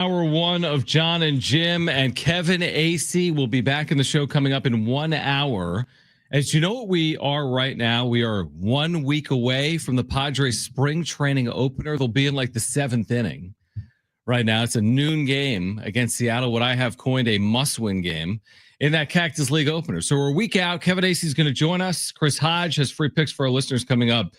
Hour one of Jon and Jim, and Kevin Acee will be back in the show coming up in 1 hour. As you know what we are right now, we are 1 week away from the Padres spring training opener. They'll be in like the 7th inning. Right now, it's a noon game against Seattle, what I have coined a must-win game in that Cactus League opener. So we're a week out. Kevin Acee is going to join us. Chris Hodge has free picks for our listeners coming up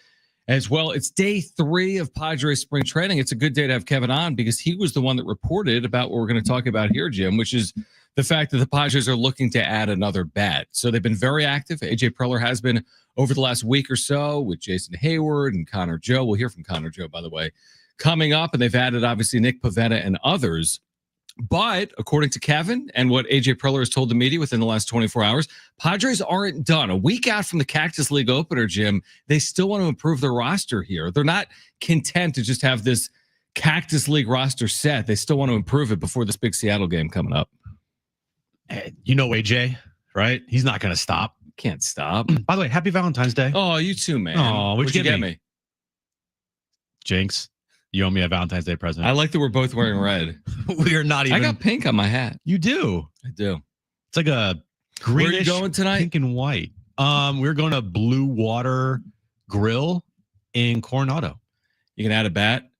as well. It's day 3 of Padres spring training. It's a good day to have Kevin on because he was the one that reported about what we're going to talk about here, Jim, which is the fact that the Padres are looking to add another bat. So they've been very active. AJ Preller has been over the last week or so with Jason Hayward and Conor Joe. We'll hear from Conor Joe, by the way, coming up. And they've added, obviously, Nick Pivetta and others. But according to Kevin and what AJ Preller has told the media within the last 24 hours, Padres aren't done. A week out from the Cactus League opener, Jim, they still want to improve their roster here. They're not content to just have this Cactus League roster set. They still want to improve it before this big Seattle game coming up. You know AJ, right? He's not going to stop. Can't stop. By the way, happy Valentine's Day. Oh, you too, man. Oh, what'd you get me? Jinx. You owe me a Valentine's Day present. I like that we're both wearing red. We are not even. I got pink on my hat. You do. I do. It's like a greenish. Where are you going tonight? Pink and white. We're going to Blue Water Grill in Coronado. You can add a bat.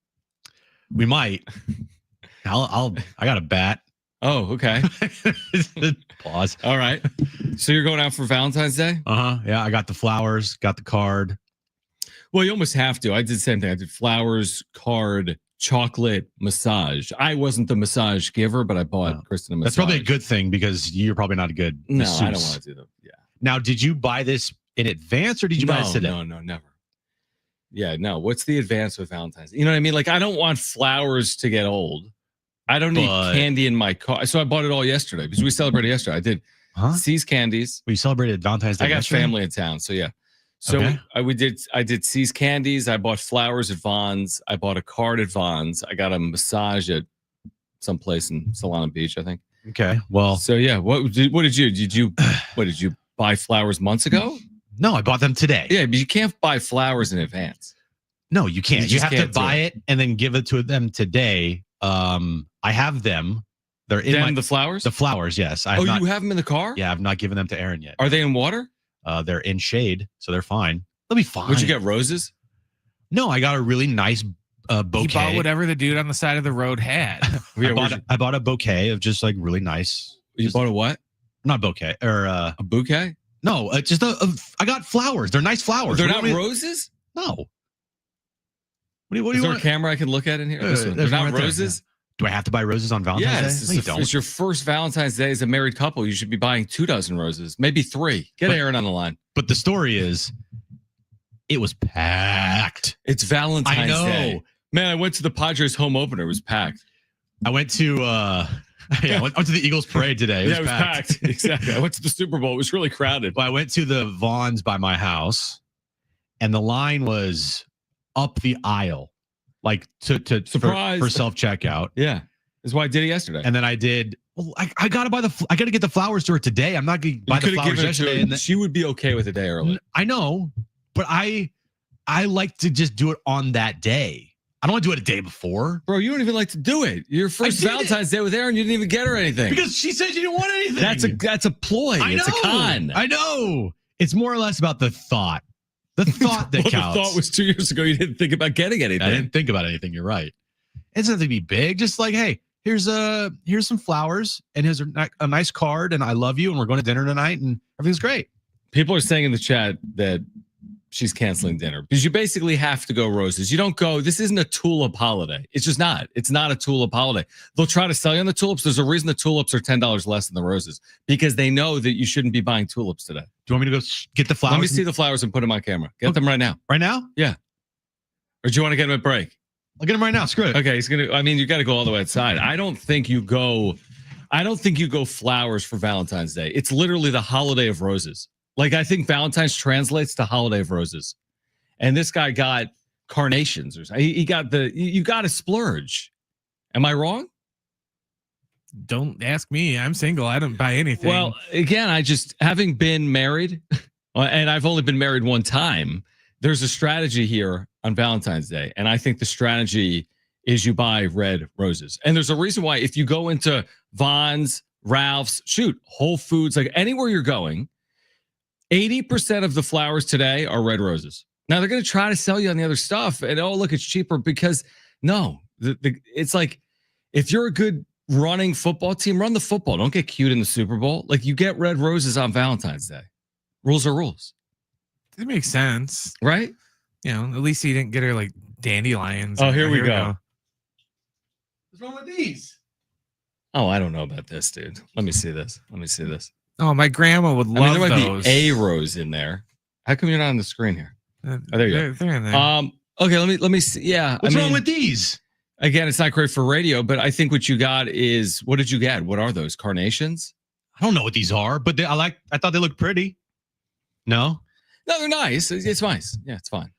We might. I got a bat. Oh, okay. Pause. All right. So you're going out for Valentine's Day? Yeah, I got the flowers, got the card. Well, you almost have to. I did the same thing. I did flowers, card, chocolate, massage. I wasn't the massage giver, but I bought Kristen a massage. That's probably a good thing because you're probably not a good masseuse. No, I don't want to do that. Yeah. Now, did you buy this in advance or did you buy it today? No, never. Yeah, no. What's the advance with Valentine's? You know what I mean? Like, I don't want flowers to get old. I don't need candy in my car. So I bought it all yesterday because we celebrated yesterday. I did C's candies. We celebrated Valentine's Day. I got yesterday? family in town. So yeah. So okay. I did C's candies. I bought flowers at Vaughn's. I bought a card at Vaughn's. I got a massage at some place in Solana Beach, I think. Okay. Well. So yeah. What did you buy flowers months ago? No, I bought them today. Yeah, but you can't buy flowers in advance. No, you can't. You have to buy it and then give it to them today. I have them. They're in the flowers? The flowers, yes. You have them in the car? Yeah, I've not given them to Aaron yet. Are they in water? They're in shade, so they're fine. They'll be fine. Would you get roses? No, I got a really nice bouquet. He bought whatever the dude on the side of the road had. I bought a bouquet of just like really nice. You bought a what? Not bouquet or a bouquet? No, just I got flowers. They're nice flowers. They're not roses? No. What do you Is there want? a camera I can look at in here? This one. They're not roses? There. Do I have to buy roses on Valentine's Day? No, it's your first Valentine's Day as a married couple. You should be buying 24 roses, maybe 3. Get Aaron on the line. But the story is, it was packed. It's Valentine's Day. I know. Man, I went to the Padres home opener. It was packed. I went to I went to the Eagles parade today. It was packed. Exactly. I went to the Super Bowl. It was really crowded. But I went to the Vaughn's by my house, and the line was up the aisle. Like for self-checkout. Yeah. That's why I did it yesterday. And then I did. Well, I gotta I gotta get the flowers to her today. I'm not gonna buy the flowers yesterday. She would be okay with a day early. I know, but I like to just do it on that day. I don't want to do it a day before. Bro, you don't even like to do it. Your first Valentine's Day with Aaron, you didn't even get her anything. Because she said she didn't want anything. That's a ploy. It's a con. I know. It's more or less about the thought. The thought that counts. The thought was 2 years ago. You didn't think about getting anything. I didn't think about anything. You're right. It doesn't have to be big. Just like, hey, here's some flowers and here's a nice card and I love you and we're going to dinner tonight and everything's great. People are saying in the chat that she's canceling dinner because you basically have to go roses. You don't go. This isn't a tulip holiday. It's just not. It's not a tulip holiday. They'll try to sell you on the tulips. There's a reason the tulips are $10 less than the roses because they know that you shouldn't be buying tulips today. Do you want me to go get the flowers? Let me see the flowers and put them on camera. Get them right now. Right now? Yeah. Or do you want to get them at break? I'll get them right now. Screw it. Okay, you got to go all the way outside. I don't think you go flowers for Valentine's Day. It's literally the holiday of roses. Like, I think Valentine's translates to holiday of roses. And this guy got carnations or something. He got you got to splurge. Am I wrong? Don't ask me. I'm single. I don't buy anything. Well, again, having been married, and I've only been married one time, there's a strategy here on Valentine's Day. And I think the strategy is you buy red roses. And there's a reason why if you go into Vons, Ralph's, Whole Foods, like anywhere you're going, 80% of the flowers today are red roses. Now they're going to try to sell you on the other stuff and look, it's cheaper because it's like if you're a good running football team, run the football. Don't get cute in the Super Bowl. Like you get red roses on Valentine's Day. Rules are rules. It makes sense. Right? You know, at least you didn't get her like dandelions. Oh, here we go. What's wrong with these? Oh, I don't know about this, dude. Let me see this. Oh, my grandma would love there might those. be a rose in there. How come you're not on the screen here? Oh, there you go. They're in there. Okay, let me see. Yeah. What's wrong with these? Again, it's not great for radio, but I think what you got is, what did you get? What are those? Carnations? I don't know what these are, but I thought they looked pretty. No, they're nice. It's nice. Yeah, it's fine.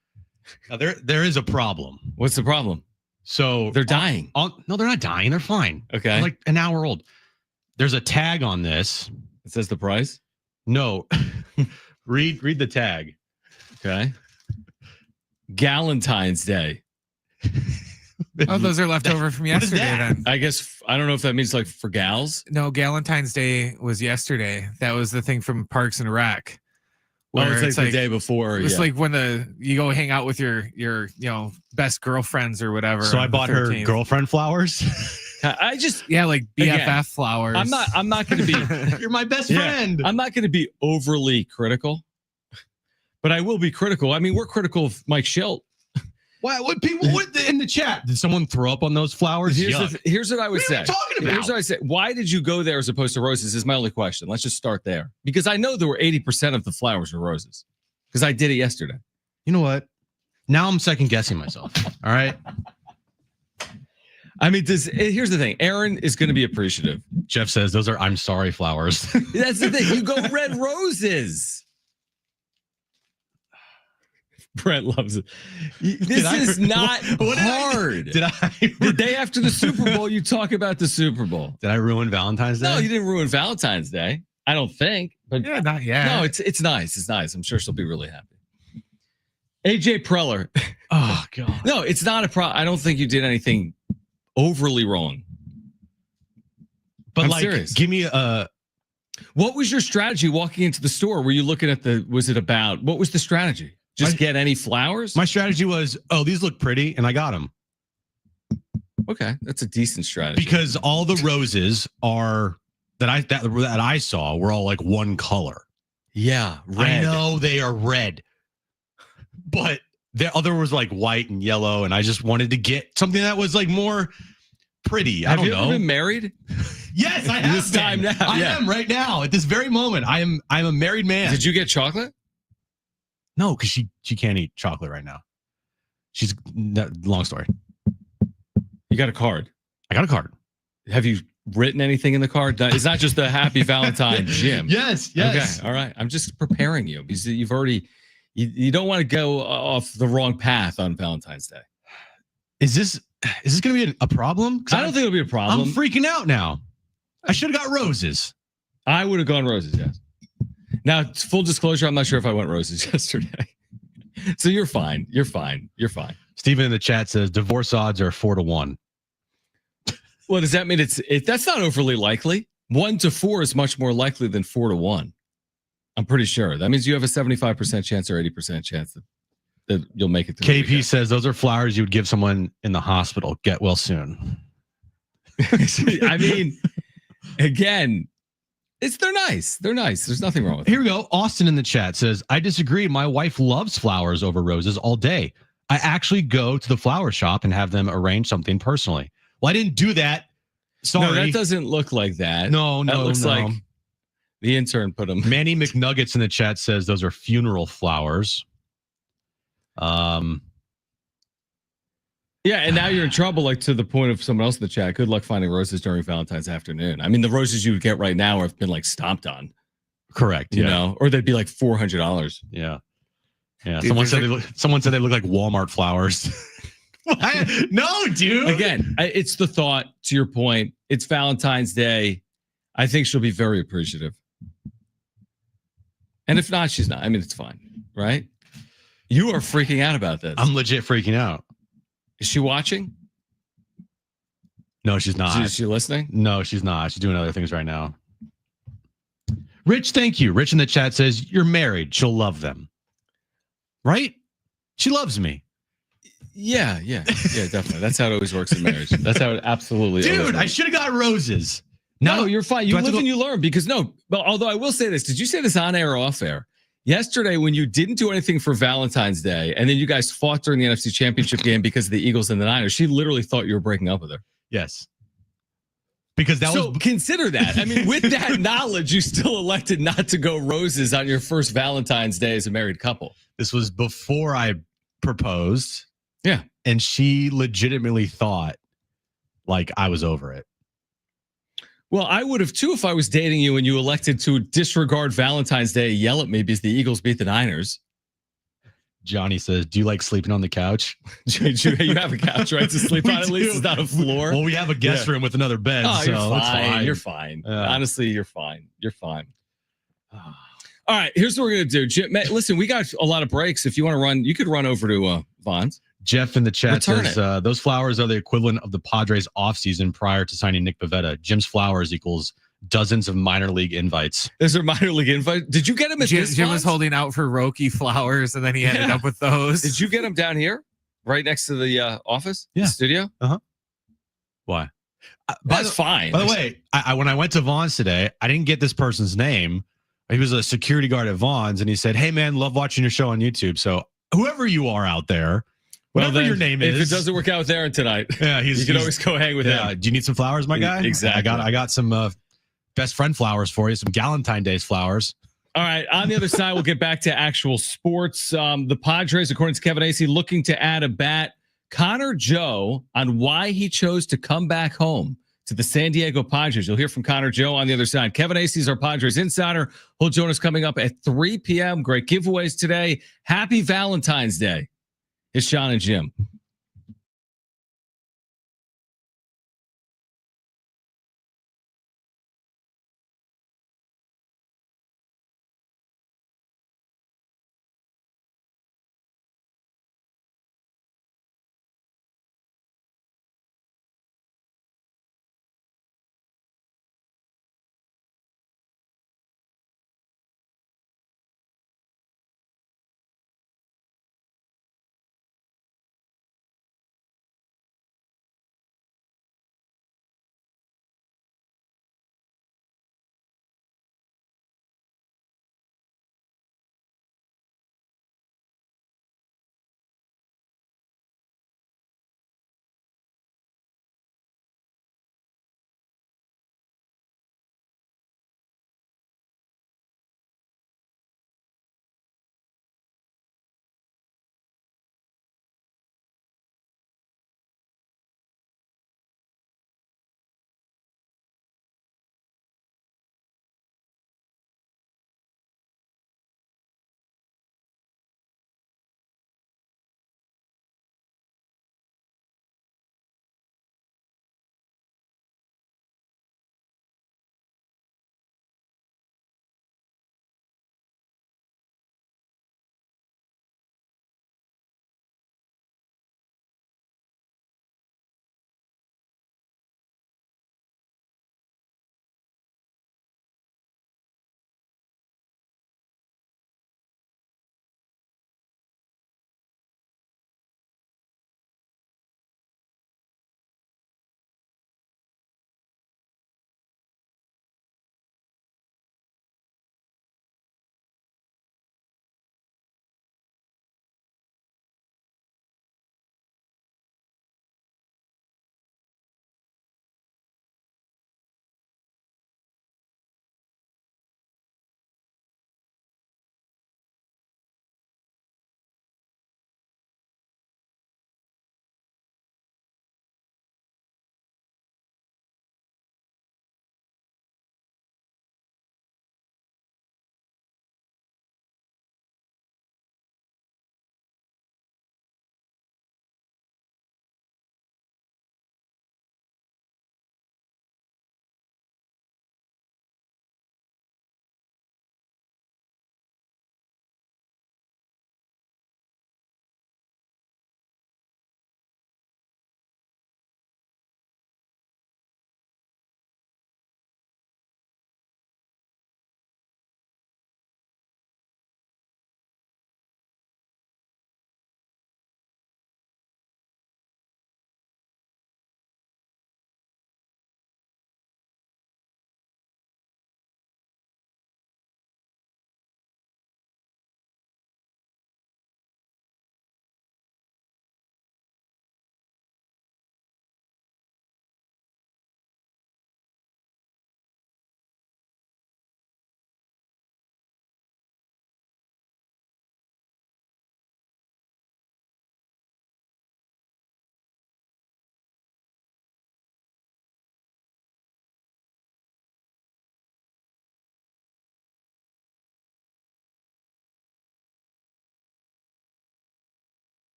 Now, there is a problem. What's the problem? So they're dying. No, they're not dying. They're fine. Okay. They're like an hour old. There's a tag on this. It says the price? No. read the tag. Okay. Galentine's Day. Oh, those are left over from yesterday then. I guess, I don't know if that means like for gals. No, Galentine's Day was yesterday. That was the thing from Parks and Rec. It's like the day before. It's like when you go hang out with your best girlfriends or whatever. So I bought her girlfriend flowers. I just like BFF again, flowers. I'm not going to be. You're my best friend. I'm not going to be overly critical, but I will be critical. I mean, we're critical of Mike Schilt. What people in the chat? Did someone throw up on those flowers? Here's what I would say. What are you talking about? Here's what I say. Why did you go there as opposed to roses? Is my only question. Let's just start there because I know there were 80% of the flowers were roses because I did it yesterday. You know what? Now I'm second guessing myself. All right. I mean, here's the thing. Aaron is going to be appreciative. Jeff says those are I'm sorry flowers. That's the thing. You go red roses. Brent loves it. This is not hard. The day after the Super Bowl, you talk about the Super Bowl. Did I ruin Valentine's Day? No, you didn't ruin Valentine's Day. I don't think. But yeah, not yet. No, it's nice. It's nice. I'm sure she'll be really happy. AJ Preller. Oh God. No, it's not a problem. I don't think you did anything overly wrong. But I'm serious. Give me a. What was your strategy walking into the store? Were you looking at what was the strategy? Just get any flowers? My strategy was, these look pretty, and I got them. Okay, that's a decent strategy. Because all the roses that I saw were all like one color. Yeah, red. I know they are red, but the other was like white and yellow, and I just wanted to get something that was like more pretty. I don't know. Have you ever been married? Yes, I have. This time now. I am right now at this very moment. I'm a married man. Did you get chocolate? No, because she can't eat chocolate right now. Long story. You got a card. I got a card. Have you written anything in the card? It's not just the Happy Valentine, Jim. Yes. Okay. All right. I'm just preparing you because you've already. You don't want to go off the wrong path on Valentine's Day. Is this going to be a problem? I don't think it'll be a problem. I'm freaking out now. I should have got roses. I would have gone roses. Yes. Now, full disclosure, I'm not sure if I went roses yesterday. So you're fine. You're fine. Steven in the chat says divorce odds are 4-1. Well, does that mean that's not overly likely? 1 to 4 is much more likely than 4 to 1. I'm pretty sure. That means you have a 75% chance or 80% chance that you'll make it through. KP says those are flowers you would give someone in the hospital. Get well soon. I mean, again, they're nice. They're nice. There's nothing wrong with it. Here we go. Austin in the chat says, I disagree. My wife loves flowers over roses all day. I actually go to the flower shop and have them arrange something personally. Well, I didn't do that. Sorry. No, that doesn't look like that. No. That looks like the intern put them. Manny McNuggets in the chat says those are funeral flowers. Yeah, and now you're in trouble, like to the point of someone else in the chat. Good luck finding roses during Valentine's afternoon. I mean, the roses you would get right now have been like stomped on. Correct. You know, or they'd be like $400. Yeah. Dude, someone said they look like Walmart flowers. No, dude. Again, it's the thought. To your point, it's Valentine's Day. I think she'll be very appreciative. And if not, she's not. I mean, it's fine, right? You are freaking out about this. I'm legit freaking out. Is she watching? No, she's not. Is she listening? No, she's not. She's doing other things right now. Rich, thank you. Rich in the chat says, you're married. She'll love them. Right? She loves me. Yeah, definitely. That's how it always works in marriage. That's how it absolutely Dude, I should have got roses. No, you're fine. You live and you learn because but although I will say this, did you say this on air or off air? Yesterday, when you didn't do anything for Valentine's Day and then you guys fought during the NFC Championship game because of the Eagles and the Niners, she literally thought you were breaking up with her. Yes. Because consider that. I mean, with that knowledge, you still elected not to go roses on your first Valentine's Day as a married couple. This was before I proposed. Yeah. And she legitimately thought like I was over it. Well, I would have too if I was dating you and you elected to disregard Valentine's Day, yell at me because the Eagles beat the Niners. Johnny says, do you like sleeping on the couch? You have a couch, right? To sleep on, at least it's not a floor. Well, we have a guest room with another bed. Oh, so you're fine. it's fine. You're fine. Honestly, you're fine. You're fine. All right, here's what we're going to do. Jim, listen, we got a lot of breaks. If you want to run, you could run over to Vaughn's. Jeff in the chat says, those flowers are the equivalent of the Padres offseason prior to signing Nick Pivetta. Jim's flowers equals dozens of minor league invites. Is there minor league invite? Did you get him at Jim was holding out for Roki flowers, and then he ended up with those. Did you get him down here, right next to the office? Yeah. The studio? Uh-huh. Why? That's fine. By the way, when I went to Vaughn's today, I didn't get this person's name. He was a security guard at Vaughn's, and he said, hey, man, love watching your show on YouTube. So whoever you are out there, whatever your name is. If it doesn't work out with Aaron tonight, you can always go hang with him. Do you need some flowers, my guy? Exactly. I got some best friend flowers for you, some Valentine Days flowers. All right. On the other side, we'll get back to actual sports. The Padres, according to Kevin Acee, looking to add a bat. Conor Joe on why he chose to come back home to the San Diego Padres. You'll hear from Conor Joe on the other side. Kevin Acee is our Padres insider. He'll join us coming up at 3 p.m. Great giveaways today. Happy Valentine's Day. It's Jon and Jim.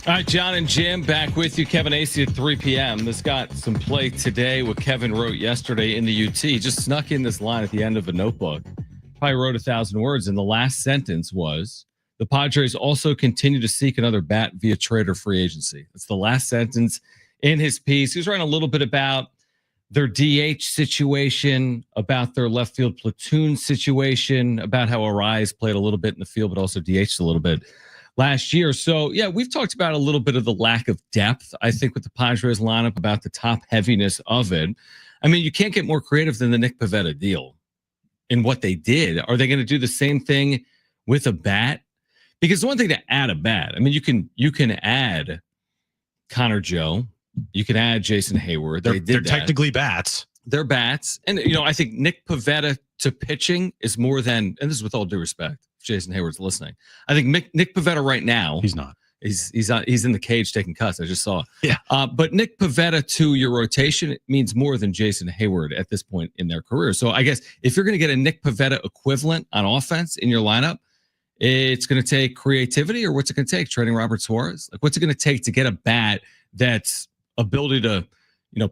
All right, Jon and Jim back with you. Kevin Acee at 3 p.m. This got some play today. What Kevin wrote yesterday in the UT. Just snuck in this line at the end of a notebook. Probably wrote 1,000 words, and the last sentence was, the Padres also continue to seek another bat via trade or free agency. That's the last sentence in his piece. He was writing a little bit about their DH situation, about their left field platoon situation, about how Arias played a little bit in the field, but also DH'd a little bit last year. So, yeah, we've talked about a little bit of the lack of depth, I think, with the Padres lineup, about the top heaviness of it. I mean, you can't get more creative than the Nick Pivetta deal in what they did. Are they going to do the same thing with a bat? Because the one thing to add a bat, I mean, you can add Conor Joe, you can add Jason Hayward. They're technically bats. They're bats. And, I think Nick Pivetta to pitching is more than, and this is with all due respect, if Jason Hayward's listening, I think Nick Pivetta right now, he's not. He's in the cage taking cuts. I just saw. Yeah. But Nick Pivetta to your rotation means more than Jason Hayward at this point in their career. So I guess if you're going to get a Nick Pivetta equivalent on offense in your lineup, it's going to take creativity, or what's it going to take? Trading Robert Suarez? Like, what's it going to take to get a bat that's ability to,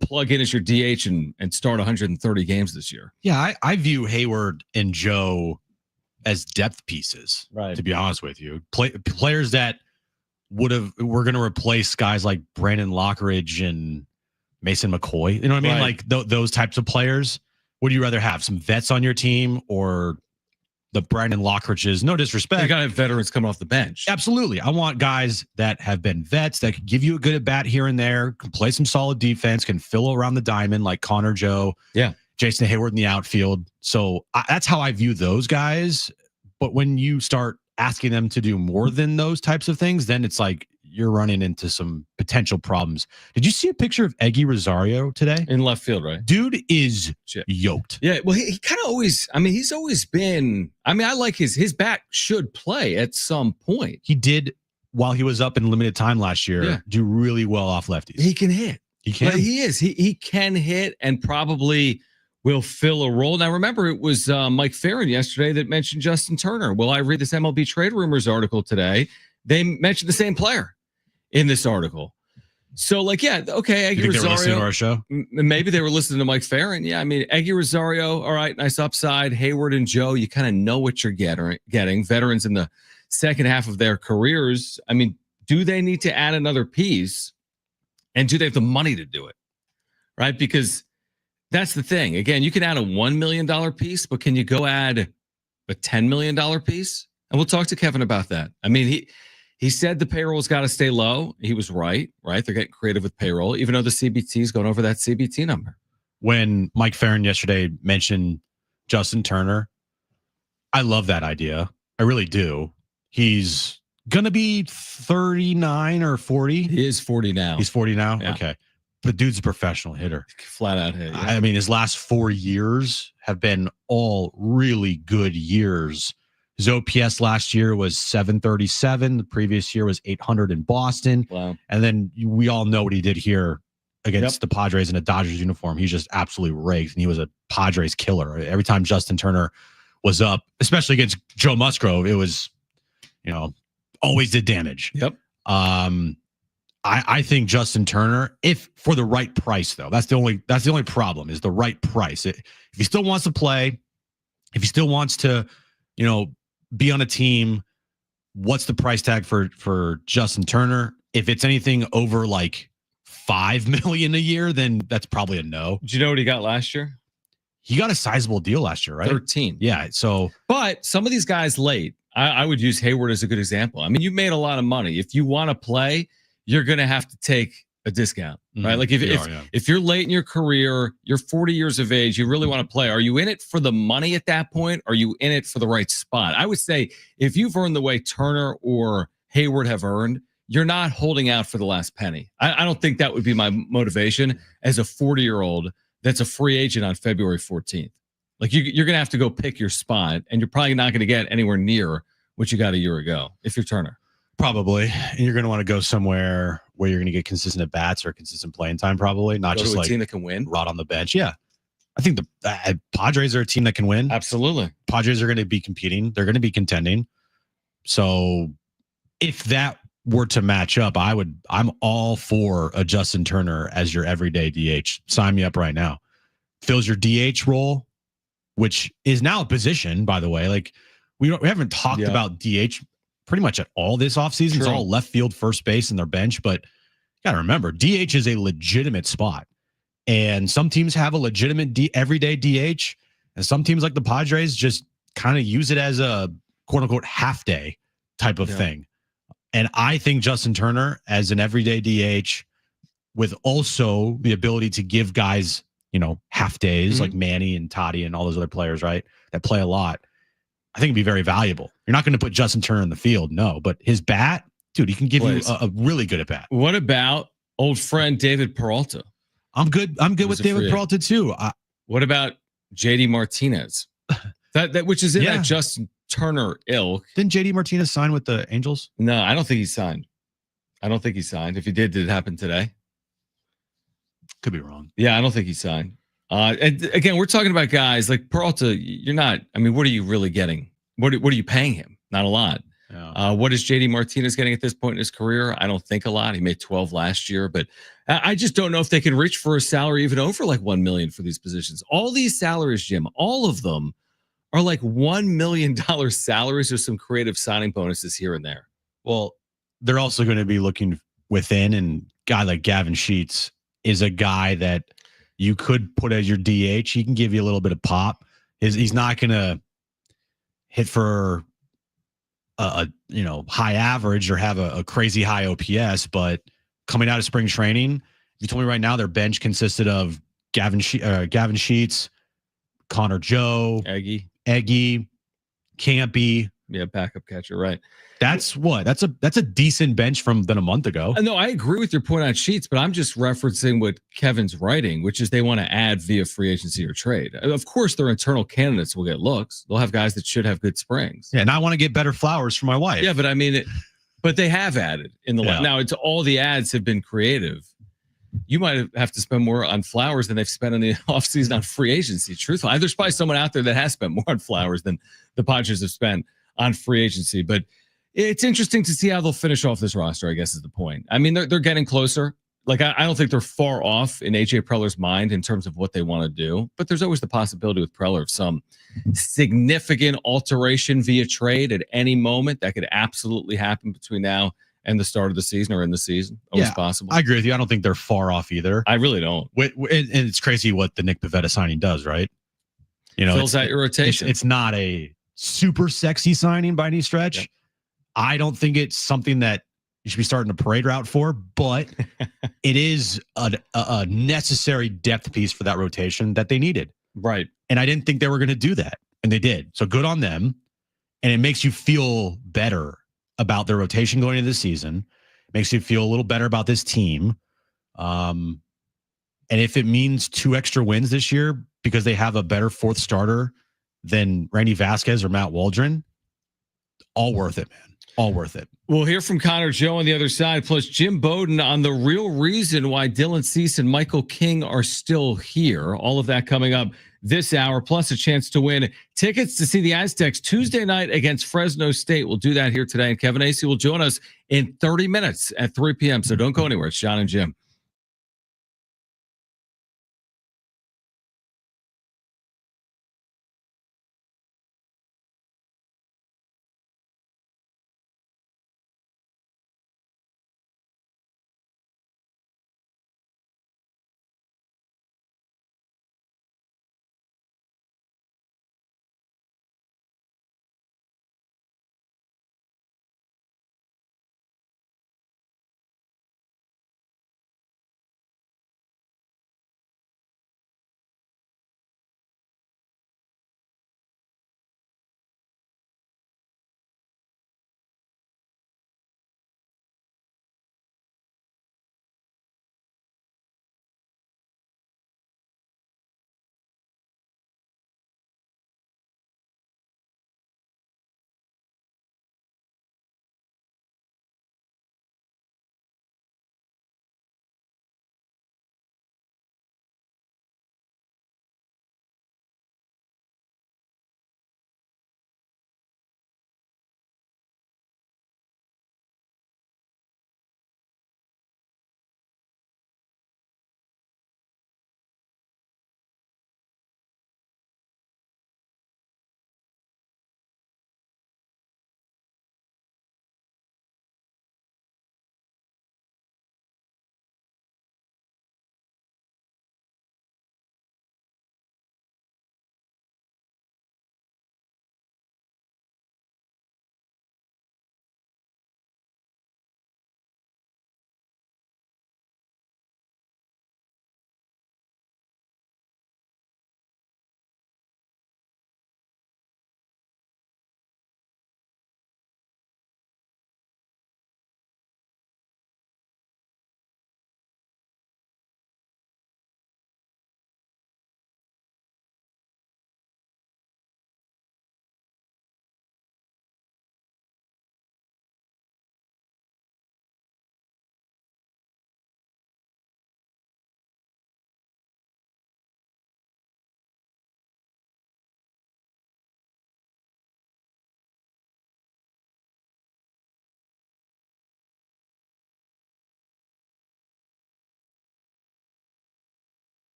plug in as your DH and start 130 games this year? Yeah, I view Hayward and Joe as depth pieces. Right. To be honest with you, players that were going to replace guys like Brandon Lockridge and Mason McCoy. You know what I mean? Right. Like those types of players. Would you rather have some vets on your team or the Brandon Lockridges? No disrespect. You got to have veterans coming off the bench. Absolutely. I want guys that have been vets that can give you a good at bat here and there, can play some solid defense, can fill around the diamond like Conor Joe. Yeah. Jason Hayward in the outfield. So that's how I view those guys. But when you start asking them to do more than those types of things, then it's like you're running into some potential problems. Did you see a picture of Eggy Rosario today? In left field, right? Dude is yoked. Yeah, well, he kind of always, he's always been, I like his bat should play at some point. He did, while he was up in limited time last year, do really well off lefties. He can hit. He can. But he is. He can hit and probably will fill a role. Now, remember, it was Mike Farron yesterday that mentioned Justin Turner. Well, I read this MLB Trade Rumors article today. They mentioned the same player in this article. So, okay, Eggy Rosario. They were listening to our show? Maybe they were listening to Mike Farron. Yeah, Eggy Rosario, all right, nice upside. Hayward and Joe, you kind of know what you're getting. Veterans in the second half of their careers. Do they need to add another piece? And do they have the money to do it? Right? Because that's the thing. Again, you can add a $1 million piece, but can you go add a $10 million piece? And we'll talk to Kevin about that. He said the payroll's got to stay low. He was right? They're getting creative with payroll, even though the CBT is going over that CBT number. When Mike Farron yesterday mentioned Justin Turner, I love that idea. I really do. He's going to be 39 or 40. He is 40 now. He's 40 now? Yeah. Okay. But dude's a professional hitter. Flat out hit. Yeah. His last 4 years have been all really good years. His OPS last year was 737. The previous year was 800 in Boston. Wow. And then we all know what he did here against the Padres in a Dodgers uniform. He's just absolutely raked, and he was a Padres killer. Every time Justin Turner was up, especially against Joe Musgrove, it was, always did damage. Yep. I think Justin Turner, if for the right price, though, that's the only problem is the right price. If he still wants to play, if he still wants to, be on a team, what's the price tag for Justin Turner? If it's anything over like $5 million a year, then that's probably a no. Did you know what he got last year? He got a sizable deal last year, right? 13. Yeah. So, but some of these guys late, I would use Hayward as a good example. You made a lot of money. If you want to play, you're going to have to take a discount, right? Like if you're late in your career, you're 40 years of age, you really want to play. Are you in it for the money at that point? Are you in it for the right spot? I would say if you've earned the way Turner or Hayward have earned, you're not holding out for the last penny. I don't think that would be my motivation as a 40-year-old that's a free agent on February 14th. Like you're going to have to go pick your spot, and you're probably not going to get anywhere near what you got a year ago if you're Turner. Probably. And you're going to want to go somewhere where you're going to get consistent at bats or consistent playing time, probably. Not go just to a like team that can win. Rot on the bench. Yeah. I think the Padres are a team that can win. Absolutely. Padres are going to be competing. They're going to be contending. So if that were to match up, I'm all for a Justin Turner as your everyday DH. Sign me up right now. Fills your DH role, which is now a position, by the way. Like we haven't talked about DH pretty much at all this offseason. It's all left field, first base, and their bench. But you got to remember, DH is a legitimate spot. And some teams have a legitimate everyday DH. And some teams like the Padres just kind of use it as a quote unquote half day type of thing. And I think Justin Turner as an everyday DH with also the ability to give guys, half days like Manny and Toddy and all those other players, right, that play a lot, I think it'd be very valuable. You're not going to put Justin Turner in the field, no, but his bat, dude, he can give you a really good at bat. What about old friend David Peralta? I'm good with David Peralta too. What about JD Martinez? that which is in that Justin Turner ilk. Didn't JD Martinez sign with the Angels? No, I don't think he signed. If he did it happen today? Could be wrong. Yeah, I don't think he signed. And again, we're talking about guys like Peralta. You're not. I mean, what are you really getting? What are you paying him? Not a lot. Yeah. What is JD Martinez getting at this point in his career? I don't think a lot. He made 12 last year, but I just don't know if they can reach for a salary even over like $1 million for these positions. All these salaries, Jim, all of them are like $1 million salaries with some creative signing bonuses here and there. Well, they're also going to be looking within, and a guy like Gavin Sheets is a guy that you could put as your DH. He can give you a little bit of pop. He's not going to hit for a high average or have a crazy high OPS, but coming out of spring training, if you told me right now their bench consisted of Gavin Sheets, Conor Joe, Eggy, Campy. Yeah, backup catcher, right. That's a decent bench than a month ago. No, I agree with your point on Sheets, but I'm just referencing what Kevin's writing, which is they want to add via free agency or trade. Of course, their internal candidates will get looks. They'll have guys that should have good springs. Yeah, and I want to get better flowers for my wife. Yeah, but I mean, but they have added in the now. It's all the ads have been creative. You might have to spend more on flowers than they've spent in the offseason on free agency. Truthfully, there's probably someone out there that has spent more on flowers than the Padres have spent on free agency, but it's interesting to see how they'll finish off this roster, I guess is the point. I mean, they're getting closer. Like, I don't think they're far off in AJ Preller's mind in terms of what they want to do, but there's always the possibility with Preller of some significant alteration via trade at any moment. That could absolutely happen between now and the start of the season or in the season. Always possible. I agree with you. I don't think they're far off either. I really don't. And it's crazy what the Nick Pivetta signing does, right? Fills out your rotation. It's not a super sexy signing by any stretch. Yep. I don't think it's something that you should be starting a parade route for, but it is a necessary depth piece for that rotation that they needed. Right. And I didn't think they were going to do that. And they did. So good on them. And it makes you feel better about their rotation going into the season. It makes you feel a little better about this team. And if it means 2 extra wins this year because they have a better fourth starter than Randy Vasquez or Matt Waldron, all worth it, man. All worth it. We'll hear from Conor Joe on the other side, plus Jim Bowden on the real reason why Dylan Cease and Michael King are still here. All of that coming up this hour, plus a chance to win tickets to see the Aztecs Tuesday night against Fresno State. We'll do that here today. And Kevin Acee will join us in 30 minutes at 3 p.m. So don't go anywhere. It's Jon and Jim.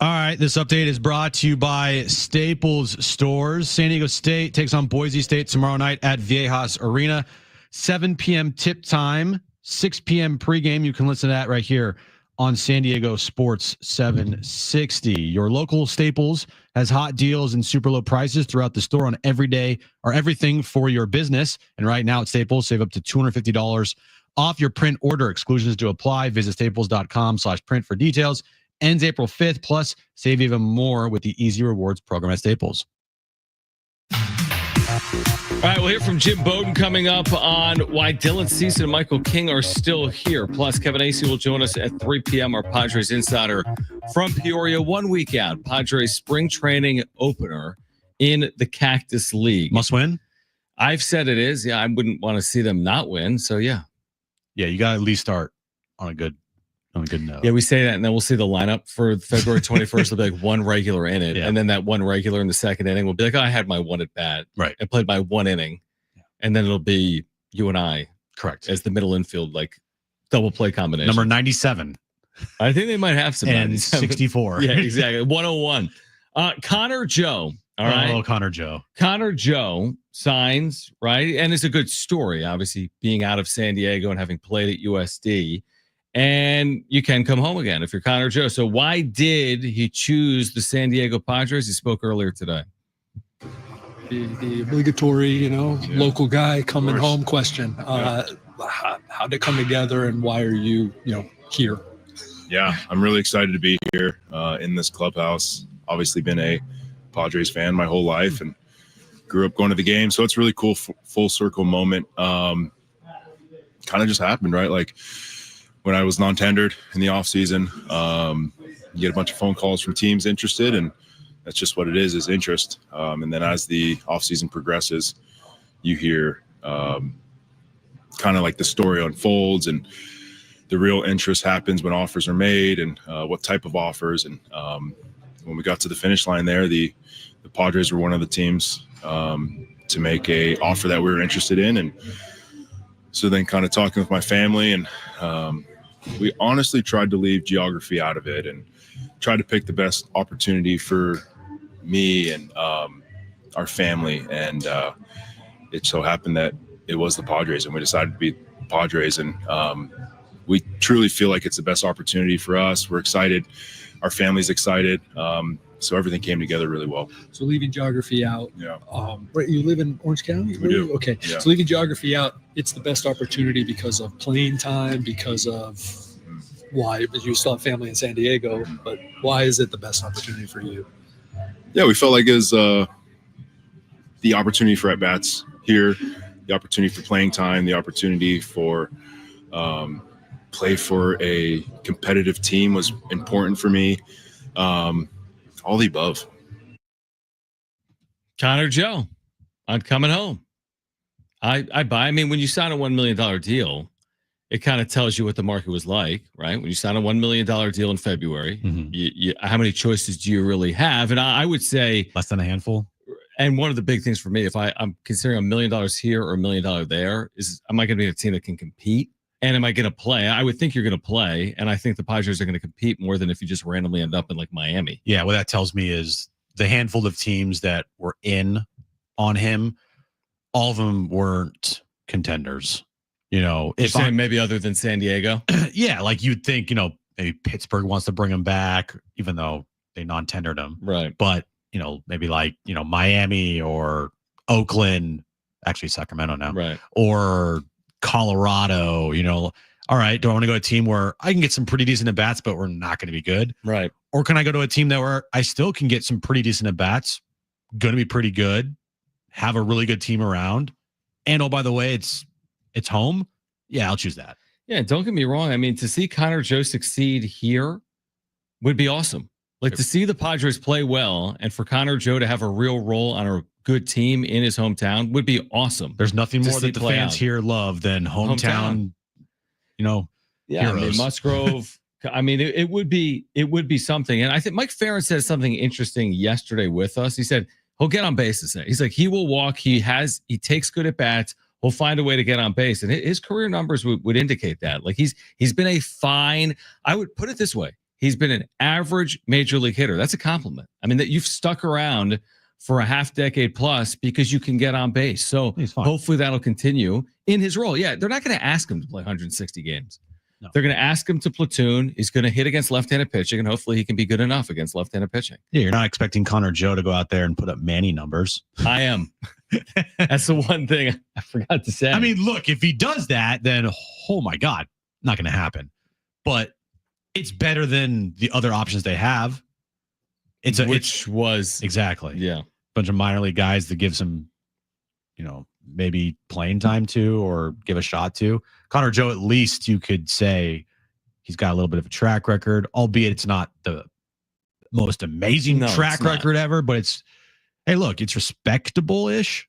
All right, this update is brought to you by Staples Stores. San Diego State takes on Boise State tomorrow night at Viejas Arena. 7 p.m. tip time, 6 p.m. pregame. You can listen to that right here on San Diego Sports 760. Your local Staples has hot deals and super low prices throughout the store on every day or everything for your business. And right now at Staples, save up to $250 off your print order. Exclusions do apply. Visit staples.com/print for details. Ends April 5th. Plus, save even more with the Easy Rewards program at Staples. All right, we'll hear from Jim Bowden coming up on why Dylan Cease and Michael King are still here. Plus, Kevin Acee will join us at 3 p.m., our Padres insider from Peoria. 1 week out, Padres spring training opener in the Cactus League. Must win? I've said it is. Yeah, I wouldn't want to see them not win. So, yeah. Yeah, you got to at least start on a good note. Yeah, we say that, and then we'll see the lineup for February 21st. There'll be like one regular in it, and then that one regular in the second inning will be like, oh, I had my one at bat. Right. I played my one inning, and then it'll be you and I. Correct. As the middle infield, like double play combination. Number 97. I think they might have some. And 64. Yeah, exactly. 101. Conor Joe. All right. Oh, Conor Joe. Conor Joe signs, right? And it's a good story, obviously, being out of San Diego and having played at USD. And you can come home again if you're Conor Joe. So why did he choose the San Diego Padres? He spoke earlier today. The obligatory, local guy coming home question. How'd it come together, and why are you, here? Yeah, I'm really excited to be here in this clubhouse. Obviously been a Padres fan my whole life and grew up going to the game. So it's really cool, full circle moment. Kind of just happened, right? Like, when I was non-tendered in the off season, you get a bunch of phone calls from teams interested, and that's just what it is interest. And then as the off season progresses, you hear kind of like the story unfolds, and the real interest happens when offers are made, and what type of offers. And when we got to the finish line there, the Padres were one of the teams to make a offer that we were interested in. And so then kind of talking with my family, and we honestly tried to leave geography out of it and tried to pick the best opportunity for me and our family. And it so happened that it was the Padres, and we decided to be Padres. And we truly feel like it's the best opportunity for us. We're excited. Our family's excited. So everything came together really well. So leaving geography out. Yeah. Right, you live in Orange County? We do. Okay. Yeah. So leaving geography out, it's the best opportunity because of playing time, because of why? But you still have family in San Diego, but why is it the best opportunity for you? Yeah, we felt like it was the opportunity for at-bats here, the opportunity for playing time, the opportunity for play for a competitive team was important for me. All the above. Conor Joe, I'm coming home. I buy. I mean, when you sign a $1 million deal, it kind of tells you what the market was like, right? When you sign a $1 million deal in February, how many choices do you really have? And I would say less than a handful. And one of the big things for me, if I'm considering $1 million here or $1 million there, is am I going to be a team that can compete? And am I going to play? I would think you're going to play. And I think the Padres are going to compete more than if you just randomly end up in like Miami. Yeah, what that tells me is the handful of teams that were in on him, all of them weren't contenders. If I'm maybe other than San Diego. Yeah, like you'd think, maybe Pittsburgh wants to bring him back, even though they non-tendered him. Right. But, maybe like, Miami or Oakland, actually Sacramento now. Right. Or Colorado, all right, do I want to go to a team where I can get some pretty decent at-bats, but we're not going to be good? Right. Or can I go to a team that where I still can get some pretty decent at-bats, going to be pretty good, have a really good team around, and oh, by the way, it's home? Yeah, I'll choose that. Yeah, don't get me wrong. I mean, to see Conor Joe succeed here would be awesome. Like to see the Padres play well and for Conor Joe to have a real role on a good team in his hometown would be awesome. There's nothing more that the fans here love than hometown. Yeah, heroes. I mean, Musgrove. I mean, it would be something. And I think Mike Farron said something interesting yesterday with us. He said he'll get on base today. He's like, he will walk. He takes good at bats. He'll find a way to get on base. And his career numbers would indicate that. Like he's been a fine, I would put it this way. He's been an average major league hitter. That's a compliment. I mean, that you've stuck around for a half decade plus because you can get on base. So hopefully that'll continue in his role. Yeah, they're not going to ask him to play 160 games. No. They're going to ask him to platoon. He's going to hit against left-handed pitching, and hopefully he can be good enough against left-handed pitching. Yeah, you're not expecting Conor Joe to go out there and put up Manny numbers. I am. That's the one thing I forgot to say. I mean, look, if he does that, then, oh my God, not going to happen. But it's better than the other options they have. Which was exactly. Yeah. Bunch of minor league guys that give some, maybe playing time to or give a shot to. Conor Joe, at least you could say he's got a little bit of a track record, albeit it's not the most amazing track record ever, but it's, hey, look, it's respectable-ish,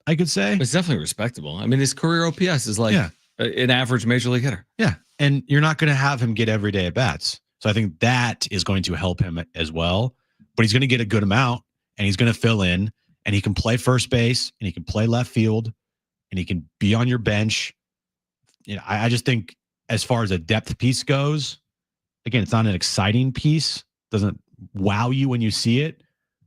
I could say. It's definitely respectable. I mean, his career OPS is like an average major league hitter. Yeah. And you're not going to have him get everyday at bats. So I think that is going to help him as well. But he's going to get a good amount, and he's going to fill in, and he can play first base, and he can play left field, and he can be on your bench. I just think as far as a depth piece goes, again, it's not an exciting piece. Doesn't wow you when you see it,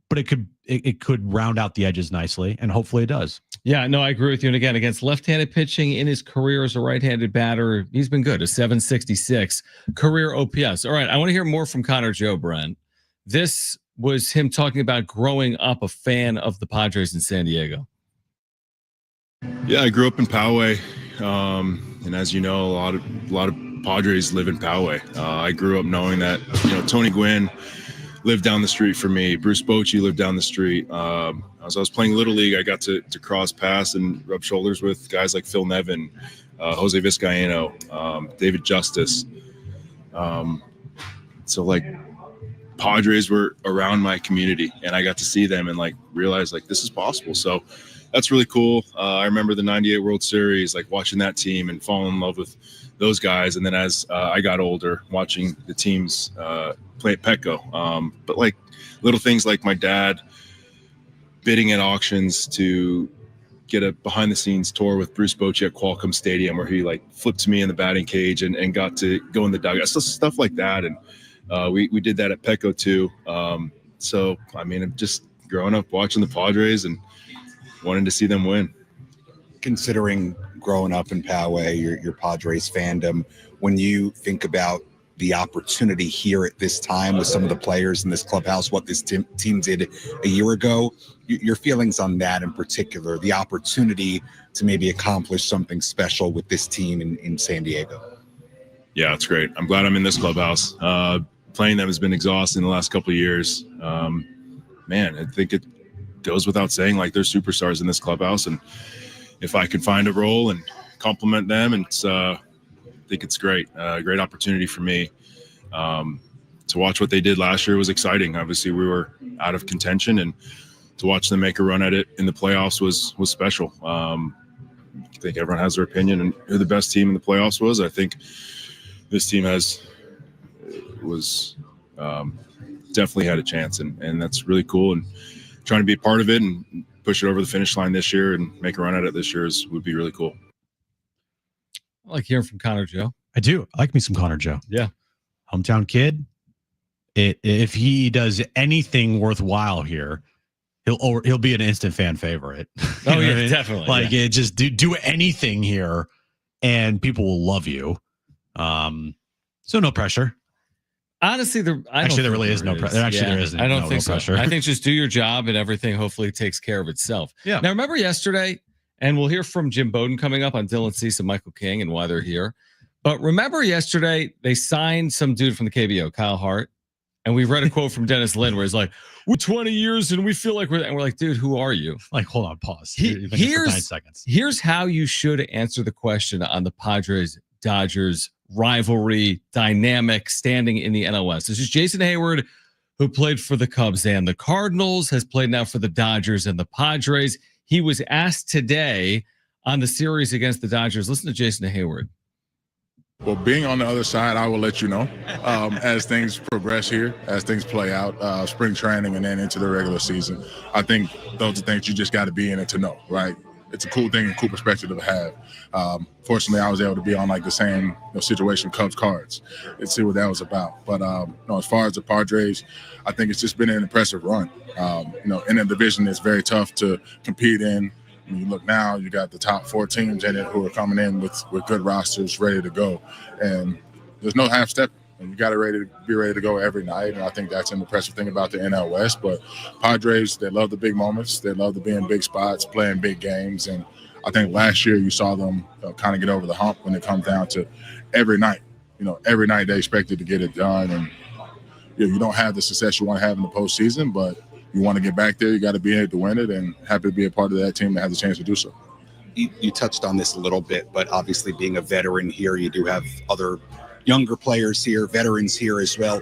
but it could round out the edges nicely, and hopefully it does. Yeah, no, I agree with you. And again, against left-handed pitching in his career as a right-handed batter, he's been good. A 766 career OPS. All right, I want to hear more from Conor Joe, Brent. This was him talking about growing up a fan of the Padres in San Diego. Yeah, I grew up in Poway, and as you know, a lot of Padres live in Poway. I grew up knowing that Tony Gwynn lived down the street from me. Bruce Bochy lived down the street. As I was playing Little League, I got to cross paths and rub shoulders with guys like Phil Nevin, Jose Vizcaino, David Justice. So like Padres were around my community, and I got to see them and like realize like this is possible. So that's really cool. I remember the '98 World Series, like watching that team and falling in love with those guys. And then as I got older, watching the teams play at Petco. But like little things like my dad bidding at auctions to get a behind the scenes tour with Bruce Bochy at Qualcomm Stadium, where he like flipped me in the batting cage and got to go in the dugout. So stuff like that. And we did that at Petco too. So, I mean, I'm just growing up watching the Padres and wanting to see them win. Considering growing up in Poway, your Padres fandom, when you think about the opportunity here at this time with some of the players in this clubhouse, what this team did a year ago, your feelings on that in particular, the opportunity to maybe accomplish something special with this team in San Diego. Yeah, it's great. I'm glad I'm in this clubhouse. Playing them has been exhausting the last couple of years. Man, I think it goes without saying, like, they're superstars in this clubhouse, and if I can find a role and compliment them, and I think it's great. Great opportunity for me. To watch what they did last year was exciting. Obviously, we were out of contention, and to watch them make a run at it in the playoffs was special. I think everyone has their opinion on who the best team in the playoffs was. I think this team was definitely had a chance, and that's really cool. And trying to be a part of it and push it over the finish line this year and make a run at it this year would be really cool. I like hearing from Conor Joe. I do. I like me some Conor Joe. Yeah. Hometown kid. If he does anything worthwhile here, he'll be an instant fan favorite. Oh yeah, definitely. Like it just do anything here, and people will love you. So no pressure. Honestly, there really is no pressure. Actually, there isn't. I don't think no so. I think just do your job, and everything hopefully takes care of itself. Yeah. Now, remember yesterday, and we'll hear from Jim Bowden coming up on Dylan Cease and Michael King and why they're here. But remember yesterday, they signed some dude from the KBO, Kyle Hart. And we read a quote from Dennis Lynn where he's like, we're 20 years and we feel like we're like, dude, who are you? Like, hold on, pause. Here's 9 seconds. Here's how you should answer the question on the Padres Dodgers rivalry dynamic standing in the NL. This is Jason Hayward, who played for the Cubs and the Cardinals, has played now for the Dodgers and the Padres. He was asked today on the series against the Dodgers. Listen to Jason Hayward. Well, being on the other side, I will let you know as things progress here, as things play out, spring training and then into the regular season. I think those are things you just got to be in it to know, right? it's a cool thing and cool perspective to have. Fortunately, I was able to be on like the same situation Cubs cards and see what that was about. But as far as the Padres, I think it's just been an impressive run. In a division that's very tough to compete in. When you look now, you got the top 4 teams in it who are coming in with good rosters ready to go, and there's no half step. And you got to be ready to go every night, and I think that's an impressive thing about the NL West. But Padres, they love the big moments. They love to be in big spots, playing big games, and I think last year you saw them kind of get over the hump when it comes down to every night. Every night they expected to get it done, and you don't have the success you want to have in the postseason, but you want to get back there. You got to be in it to win it, and happy to be a part of that team that has a chance to do so. You touched on this a little bit, but obviously being a veteran here, you do have other younger players here, veterans here as well.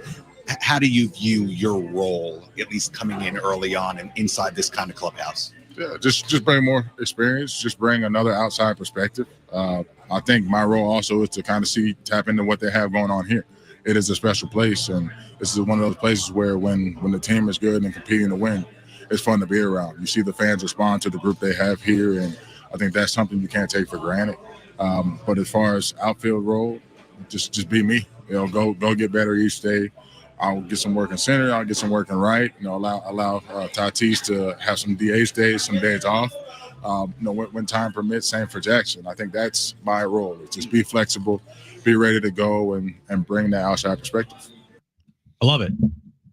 How do you view your role, at least coming in early on and inside this kind of clubhouse? Yeah, just bring more experience, just bring another outside perspective. I think my role also is to kind of tap into what they have going on here. It is a special place, and this is one of those places where when the team is good and competing to win, it's fun to be around. You see the fans respond to the group they have here, and I think that's something you can't take for granted. But as far as outfield role, just be me. Go get better each day. I'll get some work in center. I'll get some work in right. Allow Tatis to have some DH days, some days off. When time permits. Same for Jackson. I think that's my role. It's just be flexible, be ready to go, and bring that outside perspective. I love it.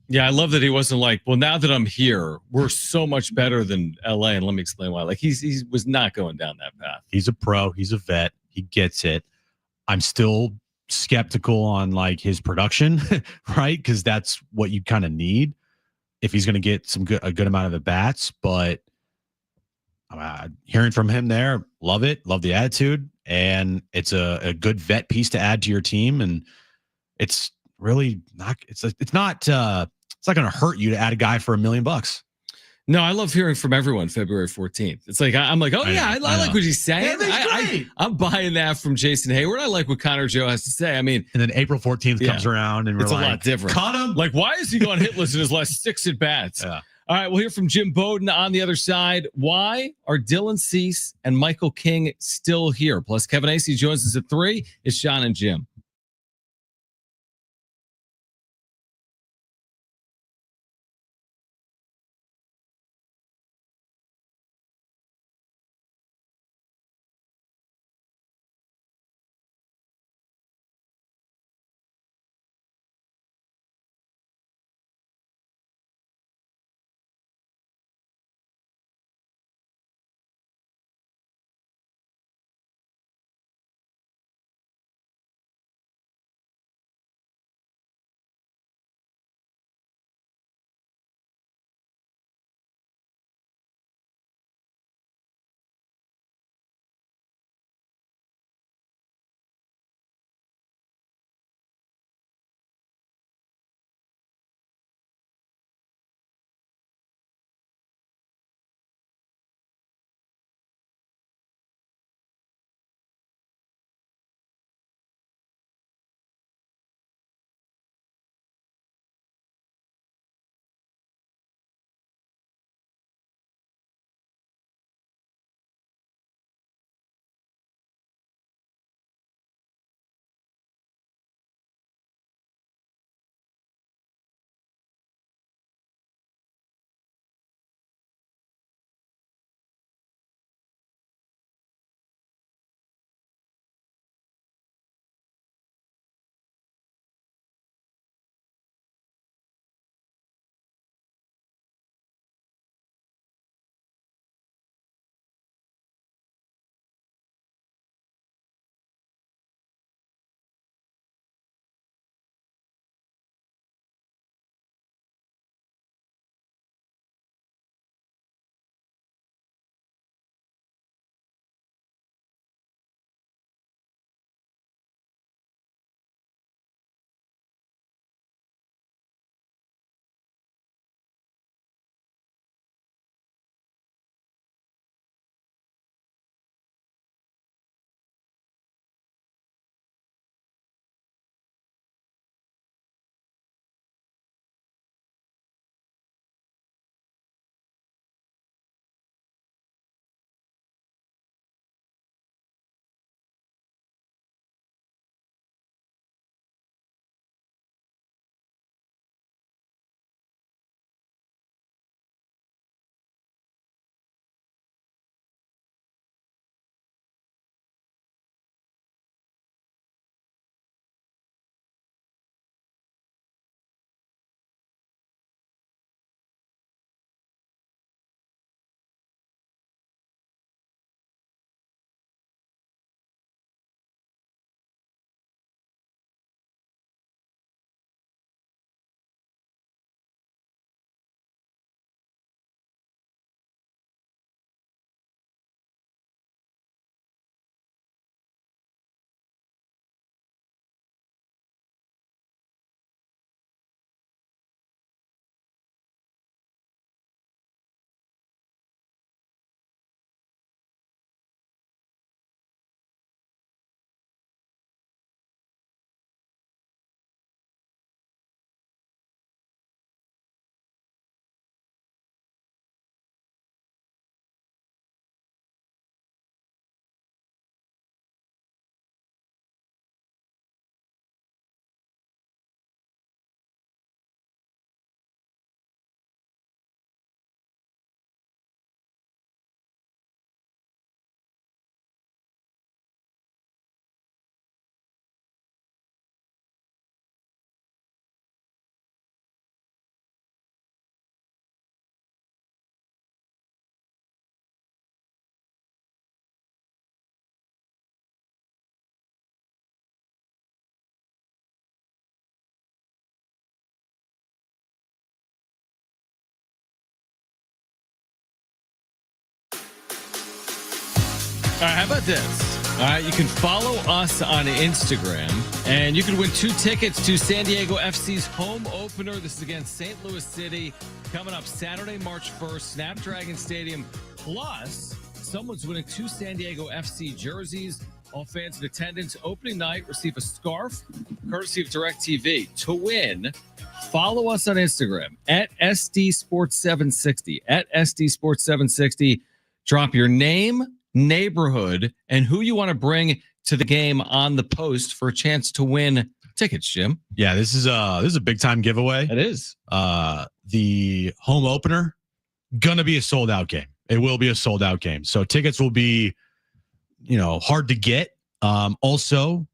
Yeah, I love that he wasn't like, well, now that I'm here, we're so much better than LA. And let me explain why. Like he was not going down that path. He's a pro. He's a vet. He gets it. I'm still skeptical on like his production, right? Because that's what you kind of need if he's going to get a good amount of the bats. But hearing from him there, love it. Love the attitude, and it's a good vet piece to add to your team. And it's really not. It's not going to hurt you to add a guy for $1 million. No, I love hearing from everyone February 14th. It's like, I'm like, oh, I like what he's saying. I'm buying that from Jason Hayward. I like what Conor Joe has to say. I mean, and then April 14th comes around, and it's a lot different. Cut him. Like, why is he going hitless in his last 6 at bats? Yeah. All right, we'll hear from Jim Bowden on the other side. Why are Dylan Cease and Michael King still here? Plus, Kevin Acee joins us at 3. It's Jon and Jim. All right, how about this? All right, you can follow us on Instagram, and you can win 2 tickets to San Diego FC's home opener. This is against St. Louis City, coming up Saturday, March 1st, Snapdragon Stadium. Plus, someone's winning 2 San Diego FC jerseys. All fans in attendance, opening night, receive a scarf, courtesy of DirecTV. To win, follow us on Instagram at SD Sports 760. At SD Sports 760. Drop your name, neighborhood, and who you want to bring to the game on the post for a chance to win tickets, Jim. Yeah, this is a big time giveaway. It is. The home opener, gonna be a sold out game. It will be a sold out game. So tickets will be, hard to get. Also,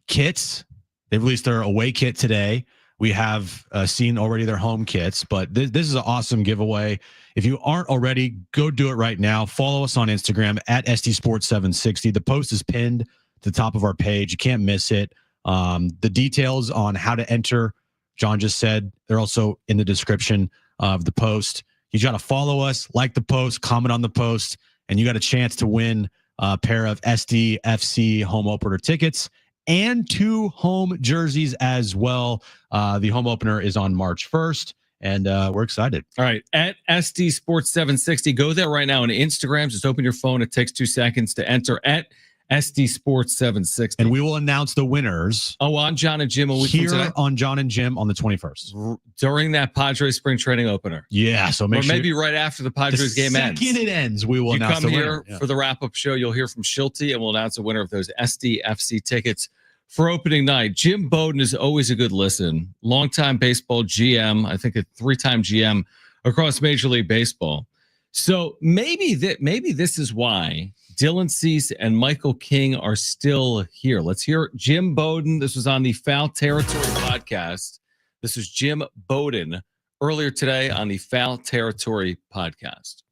kits. They released their away kit today. We have seen already their home kits, but this is an awesome giveaway. If you aren't already, go do it right now. Follow us on Instagram at SD Sports 760. The post is pinned to the top of our page. You can't miss it. The details on how to enter, Jon just said, they're also in the description of the post. You got to follow us, like the post, comment on the post, and you got a chance to win a pair of SDFC home opener tickets and 2 home jerseys as well. The home opener is on March 1st, and we're excited. All right, at SD Sports 760. Go there right now on Instagram. Just open your phone. It takes 2 seconds to enter at SD Sports 760. And we will announce the winners. On Jon and Jim a week here from today? on Jon and Jim on the 21st. During that Padres spring training opener. Yeah, so maybe right after the Padres game ends. The second it ends, we will announce the winner. You come here for the wrap-up show. You'll hear from Schulte, and we'll announce the winner of those SDFC tickets for opening night. Jim Bowden is always a good listen. Longtime baseball GM, I think a 3-time GM across Major League Baseball. So maybe this is why Dylan Cease and Michael King are still here. Let's hear Jim Bowden. This was on the Foul Territory podcast. This is Jim Bowden earlier today on the Foul Territory podcast.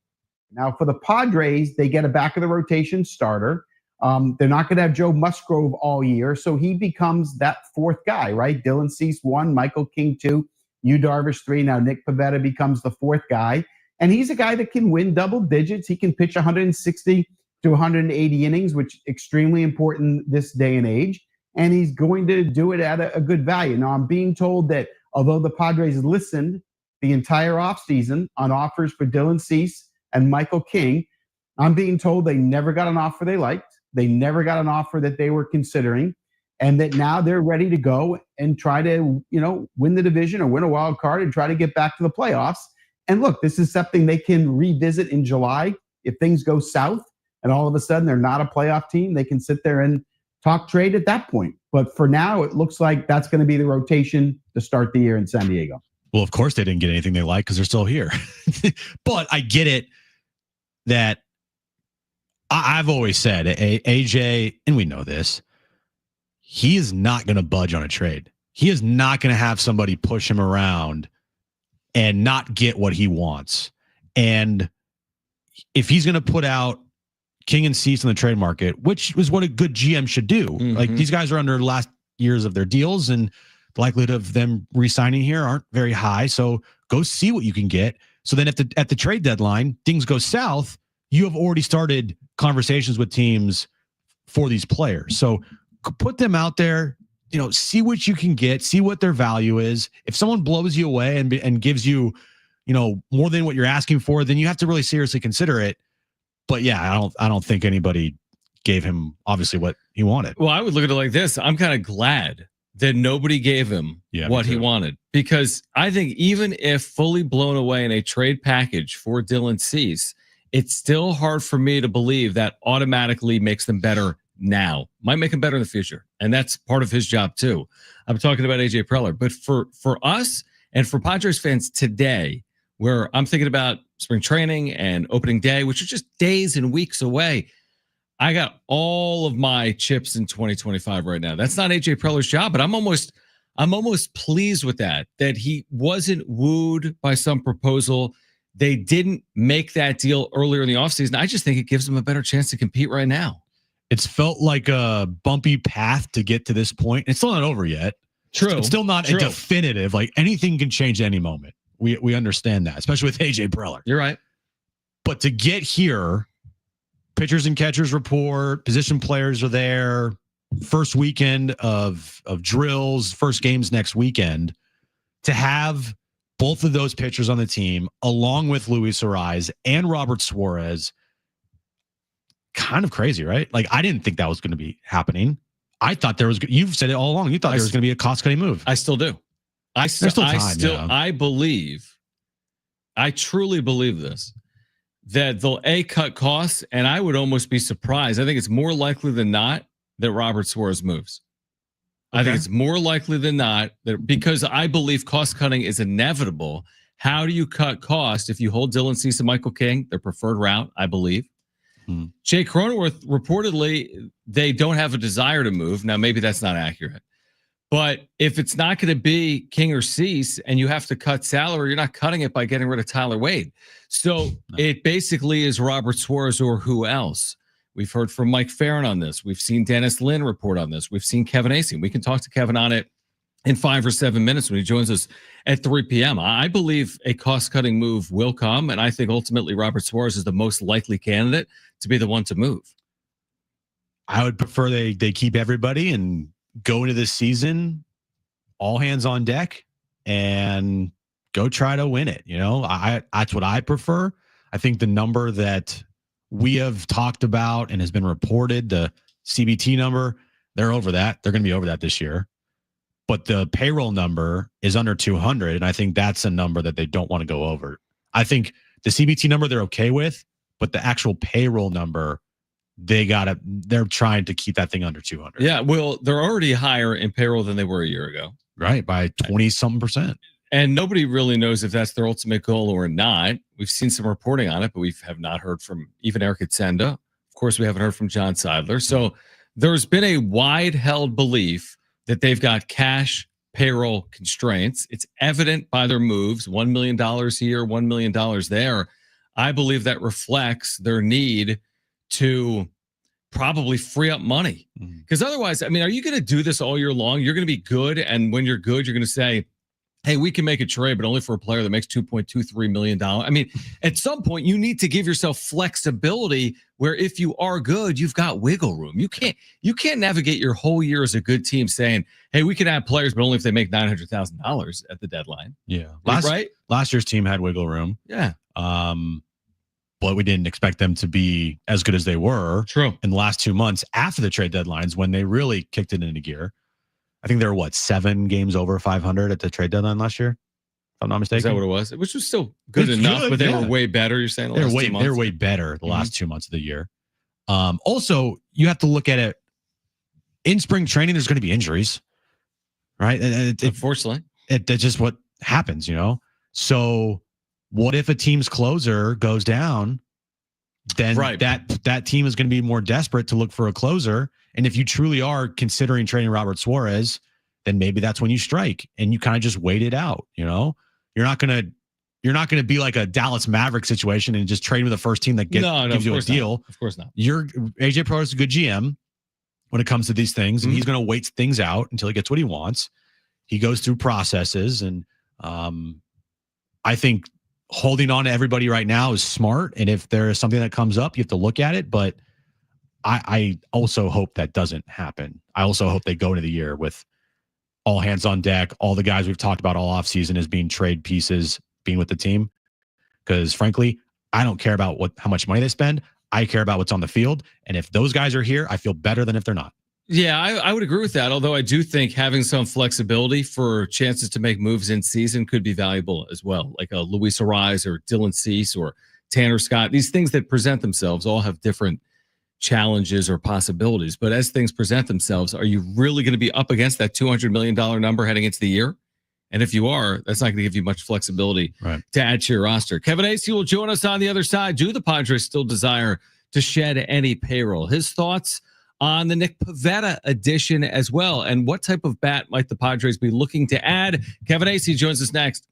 Now, for the Padres, they get a back of the rotation starter. They're not going to have Joe Musgrove all year, so he becomes that 4th guy, right? Dylan Cease 1, Michael King 2, Yu Darvish 3. Now Nick Pivetta becomes the 4th guy, and he's a guy that can win double digits. He can pitch 160 to 180 innings, which is extremely important this day and age, and he's going to do it at a good value. Now, I'm being told that although the Padres listened the entire offseason on offers for Dylan Cease and Michael King, I'm being told they never got an offer they liked. They never got an offer that they were considering, and that now they're ready to go and try to, win the division or win a wild card and try to get back to the playoffs. And look, this is something they can revisit in July if things go south and all of a sudden they're not a playoff team. They can sit there and talk trade at that point. But for now, it looks like that's going to be the rotation to start the year in San Diego. Well, of course they didn't get anything they like because they're still here. But I get it that I've always said, AJ, and we know this, he is not going to budge on a trade. He is not going to have somebody push him around and not get what he wants. And if he's going to put out King and Cease on the trade market, which is what a good GM should do. Mm-hmm. Like, these guys are under last years of their deals, and the likelihood of them re-signing here aren't very high. So go see what you can get. So then at the trade deadline, things go south, you have already started conversations with teams for these players. So put them out there, see what you can get, see what their value is. If someone blows you away and gives you, more than what you're asking for, then you have to really seriously consider it. But yeah, I don't think anybody gave him obviously what he wanted. Well, I would look at it like this. I'm kind of glad that nobody gave him what he wanted, because I think even if fully blown away in a trade package for Dylan Cease, it's still hard for me to believe that automatically makes them better now. Might make them better in the future. And that's part of his job too. I'm talking about AJ Preller. But for us and for Padres fans today, where I'm thinking about spring training and opening day, which are just days and weeks away, I got all of my chips in 2025 right now. That's not AJ Preller's job, but I'm almost pleased with that he wasn't wooed by some proposal. They didn't make that deal earlier in the offseason. I just think it gives them a better chance to compete right now. It's felt like a bumpy path to get to this point. It's still not over yet. True. It's still not a definitive. Like, anything can change at any moment. We understand that, especially with AJ Preller. You're right. But to get here pitchers and catchers report, position players are there. First weekend of drills, first games next weekend. To have both of those pitchers on the team, along with Luis Ariz and Robert Suarez, kind of crazy, right? Like, I didn't think that was going to be happening. I thought there was. You've said it all along. You thought there was going to be a cost-cutting move. I still do. I truly believe this, that they'll cut costs, and I would almost be surprised. I think it's more likely than not that Robert Suarez moves. I think it's more likely than not that, because I believe cost cutting is inevitable. How do you cut cost if you hold Dylan Cease and Michael King, their preferred route, I believe? Jay Cronenworth, reportedly, they don't have a desire to move. Now, maybe that's not accurate. But if it's not going to be King or Cease and you have to cut salary, you're not cutting it by getting rid of Tyler Wade. So it basically is Robert Suarez or who else. We've heard from Mike Farron on this. We've seen Dennis Lynn report on this. We've seen Kevin Acee. We can talk to Kevin on it in 5 or 7 minutes when he joins us at 3 p.m. I believe a cost-cutting move will come, and I think ultimately Robert Suarez is the most likely candidate to be the one to move. I would prefer they keep everybody and go into this season all hands on deck and go try to win it. You know, that's what I prefer. I think the number that we have talked about and has been reported, the CBT number, they're over that. They're going to be over that this year. But the payroll number is under 200, and I think that's a number that they don't want to go over. I think the CBT number they're okay with, but the actual payroll number, they're trying to keep that thing under 200. Yeah, well, they're already higher in payroll than they were a year ago. Right, by 20-something%. And nobody really knows if that's their ultimate goal or not. We've seen some reporting on it, but we have not heard from even Eric Atsenda. Of course, we haven't heard from John Seidler. So there's been a wide-held belief that they've got cash payroll constraints. It's evident by their moves, $1 million here, $1 million there. I believe that reflects their need to probably free up money. Because otherwise, I mean, are you going to do this all year long? You're going to be good, and when you're good, you're going to say, hey, we can make a trade, but only for a player that makes $2.23 million. I mean, at some point, you need to give yourself flexibility where if you are good, you've got wiggle room. You can't navigate your whole year as a good team saying, hey, we can add players, but only if they make $900,000 at the deadline. Yeah. Last year's team had wiggle room. Yeah. But we didn't expect them to be as good as they were. True. In the last 2 months after the trade deadlines when they really kicked it into gear. I think they were 7 games over 500 at the trade deadline last year, if I'm not mistaken. Is that what it was? Which was still good enough, but they were way better. You're saying they're way better the last 2 months of the year. Also, you have to look at it in spring training. There's going to be injuries, right? Unfortunately, that's just what happens, you know. So, what if a team's closer goes down? Then that team is going to be more desperate to look for a closer. And if you truly are considering trading Robert Suarez, then maybe that's when you strike and you kind of just wait it out. You know, you're not going to be like a Dallas Maverick situation and just trade with the first team that gives you a deal. Of course not. AJ Preller is a good GM when it comes to these things, and he's going to wait things out until he gets what he wants. He goes through processes, and I think holding on to everybody right now is smart. And if there is something that comes up, you have to look at it. But I also hope that doesn't happen. I also hope they go into the year with all hands on deck, all the guys we've talked about all offseason as being trade pieces, being with the team. Because frankly, I don't care about how much money they spend. I care about what's on the field. And if those guys are here, I feel better than if they're not. Yeah, I would agree with that. Although I do think having some flexibility for chances to make moves in season could be valuable as well. Like a Luis Ariz or Dylan Cease or Tanner Scott. These things that present themselves all have different challenges or possibilities. But as things present themselves, are you really going to be up against that $200 million number heading into the year? And if you are, that's not going to give you much flexibility to add to your roster. Kevin Acee will join us on the other side. Do the Padres still desire to shed any payroll? His thoughts on the Nick Pivetta edition as well. And what type of bat might the Padres be looking to add? Kevin Acee joins us next.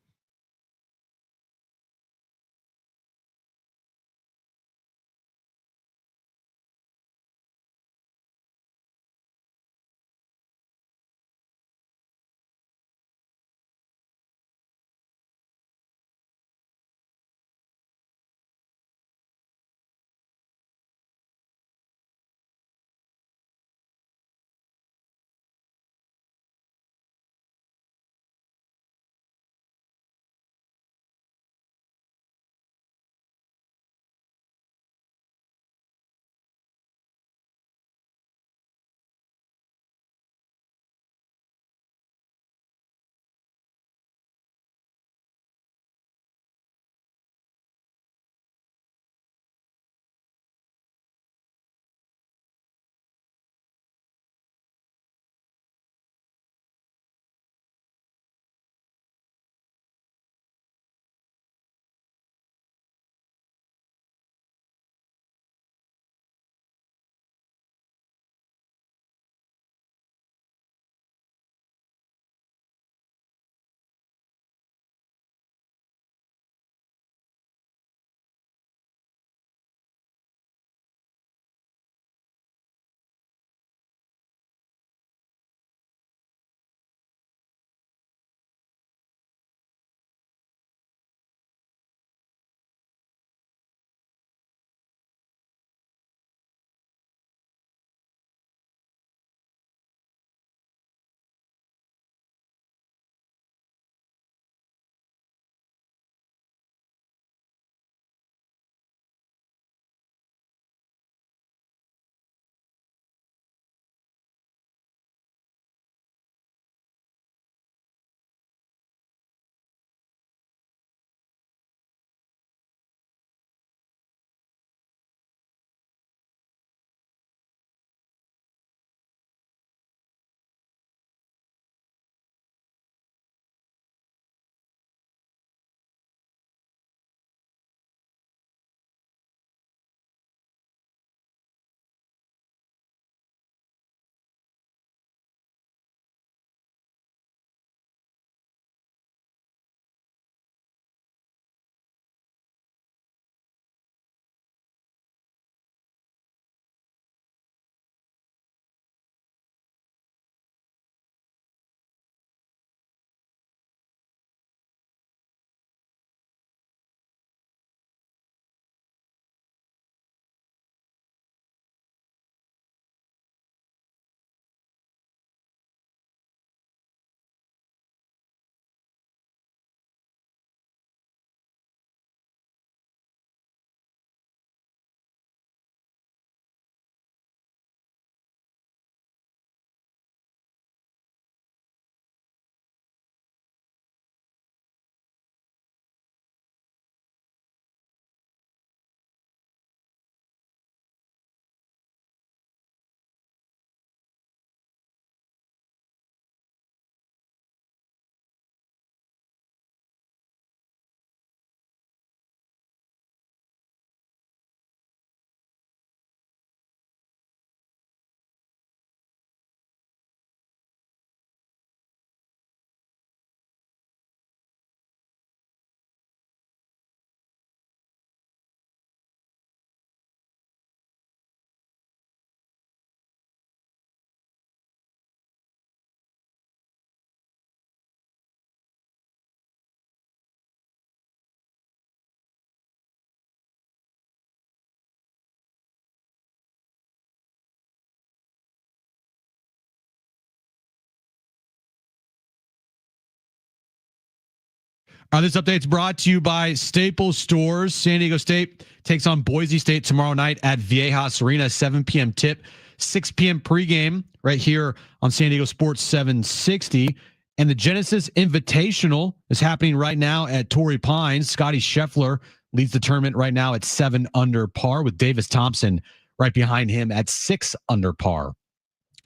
This update's brought to you by Staples Stores. San Diego State takes on Boise State tomorrow night at Viejas Arena, 7 p.m. tip, 6 p.m. pregame right here on San Diego Sports 760. And the Genesis Invitational is happening right now at Torrey Pines. Scotty Scheffler leads the tournament right now at 7 under par, with Davis Thompson right behind him at 6 under par.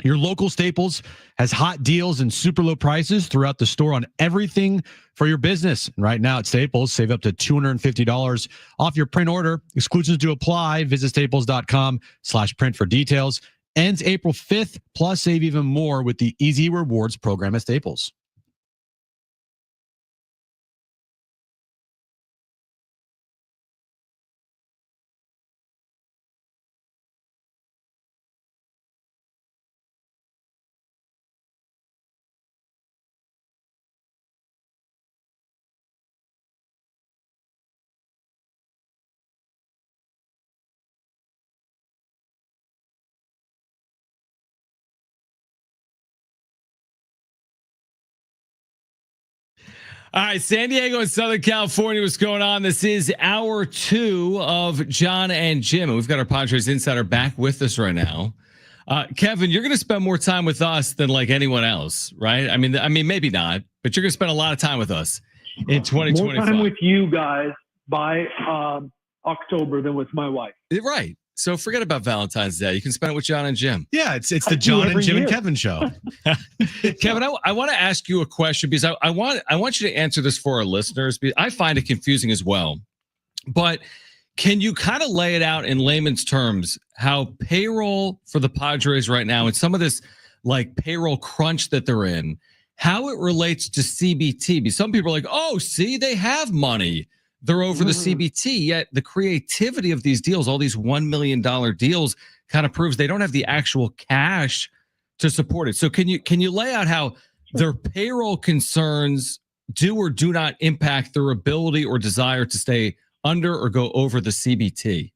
Your local Staples has hot deals and super low prices throughout the store on everything for your business. And right now at Staples, save up to $250 off your print order. Exclusions do apply. Visit staples.com/print for details. Ends April 5th, plus save even more with the Easy Rewards program at Staples. All right, San Diego and Southern California, what's going on? This is hour 2 of Jon and Jim, and we've got our Padres insider back with us right now. Kevin, you're going to spend more time with us than like anyone else, right? I mean, maybe not, but you're going to spend a lot of time with us in 2025. More time with you guys by October than with my wife. Right. So forget about Valentine's Day. You can spend it with Jon and Jim. Yeah, it's the Jon and Jim and Kevin show. Kevin, I want to ask you a question because I want you to answer this for our listeners. Because I find it confusing as well. But can you kind of lay it out in layman's terms how payroll for the Padres right now and some of this like payroll crunch that they're in, how it relates to CBT? Because some people are like, oh, see, they have money. They're over the CBT, yet the creativity of these deals, all these $1 million deals, kind of proves they don't have the actual cash to support it. So can you lay out how their payroll concerns do or do not impact their ability or desire to stay under or go over the CBT?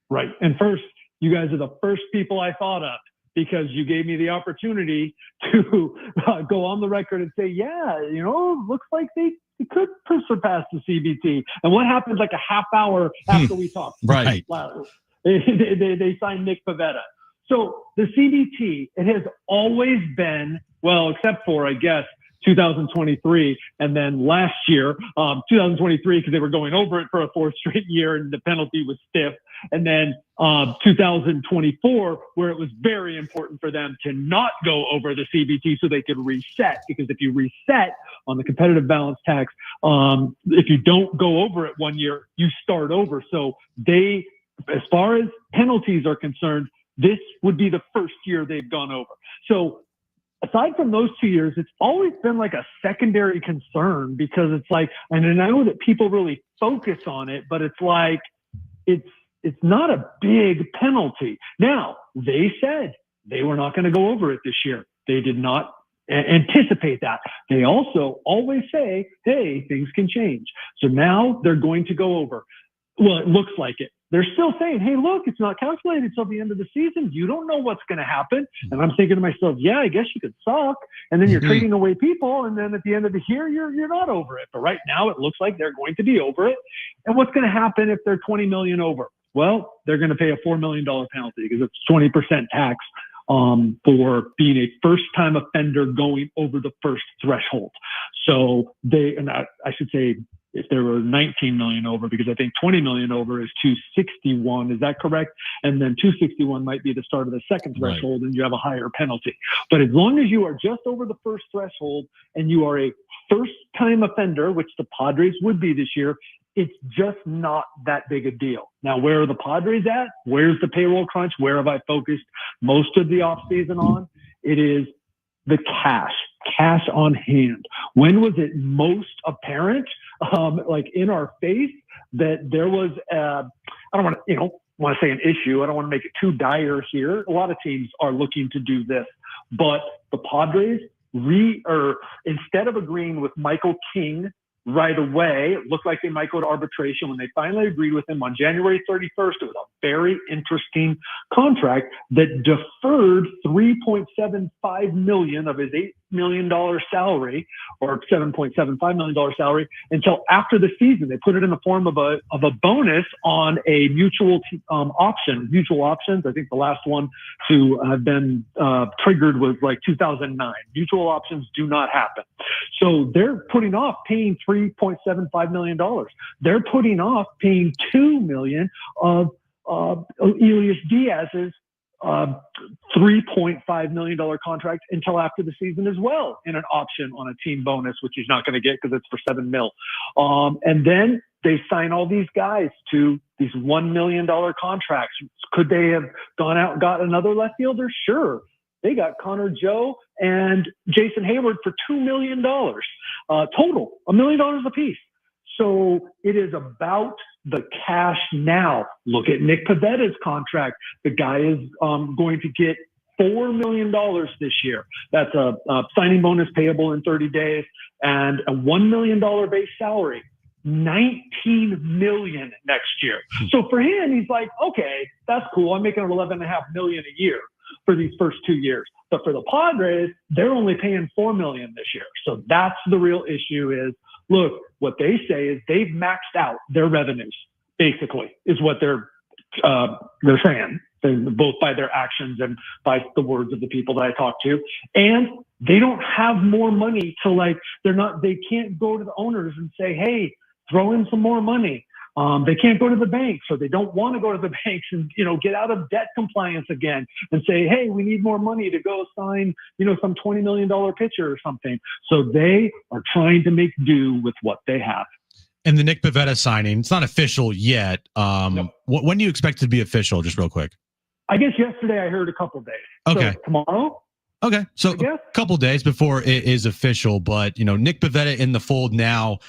Right. And first, you guys are the first people I thought of because you gave me the opportunity to go on the record and say, yeah, looks like they could surpass the CBT. And what happens like a half hour after we talked? Right. They signed Nick Pivetta. So the CBT, it has always been, well, except for, I guess, 2023. And then last year, 2023, because they were going over it for a 4th straight year and the penalty was stiff. And then 2024, where it was very important for them to not go over the CBT so they could reset. Because if you reset on the competitive balance tax, if you don't go over it 1 year, you start over. So they, as far as penalties are concerned, this would be the first year they've gone over. So aside from those 2 years, it's always been like a secondary concern because it's like, and I know that people really focus on it, but it's like, it's not a big penalty. Now, they said they were not going to go over it this year. They did not anticipate that. They also always say, hey, things can change. So now they're going to go over. Well, it looks like it. They're still saying, hey, look, it's not calculated until the end of the season. You don't know what's going to happen. And I'm thinking to myself, yeah, I guess you could suck. And then you're trading away people. And then at the end of the year, you're not over it. But right now, it looks like they're going to be over it. And what's going to happen if they're 20 million over? Well, they're going to pay a $4 million penalty because it's 20% tax for being a first-time offender going over the first threshold. So I should say, if there were 19 million over, because I think 20 million over is 261. Is that correct? And then 261 might be the start of the second threshold, and you have a higher penalty. But as long as you are just over the first threshold and you are a first-time offender, which the Padres would be this year, it's just not that big a deal. Now, where are the Padres at? Where's the payroll crunch? Where have I focused most of the offseason on? It is the cash on hand. When was it most apparent, like in our face, that there was, I don't want to say an issue. I don't want to make it too dire here. A lot of teams are looking to do this, but the Padres instead of agreeing with Michael King right away, it looked like they might go to arbitration. When they finally agreed with him on January 31st, it was a very interesting contract that deferred $3.75 million of his $8 million salary or $7.75 million salary until after the season. They put it in the form of a bonus on a mutual options. I think the last one to have been triggered was like 2009. Mutual options do not happen. So they're putting off paying $3.75 million. They're putting off paying $2 million of Elias Diaz's $3.5 million contract until after the season as well, in an option on a team bonus, which he's not going to get because it's for $7 million. And then they sign all these guys to these $1 million contracts. Could they have gone out and got another left fielder? Sure. They got Conor, Joe, and Jason Hayward for $2 million total, $1 million apiece. So it is about the cash now. Look at Nick Pavetta's contract. The guy is going to get $4 million this year. That's a signing bonus payable in 30 days and a $1 million base salary. $19 million next year. So for him, he's like, okay, that's cool. I'm making $11.5 million a year for these first 2 years. But for the Padres, they're only paying $4 million this year. So that's the real issue is, look, what they say is they've maxed out their revenues, basically, is what they're saying, both by their actions and by the words of the people that I talk to. And they don't have more money to they can't go to the owners and say, hey, throw in some more money. They can't go to the banks, or they don't want to go to the banks and, get out of debt compliance again and say, hey, we need more money to go sign, some $20 million pitcher or something. So they are trying to make do with what they have. And the Nick Pivetta signing, it's not official yet. No. When do you expect it to be official? Just real quick. I guess yesterday I heard a couple days. Okay. So tomorrow? Okay. So a couple days before it is official, but, Nick Pivetta in the fold now.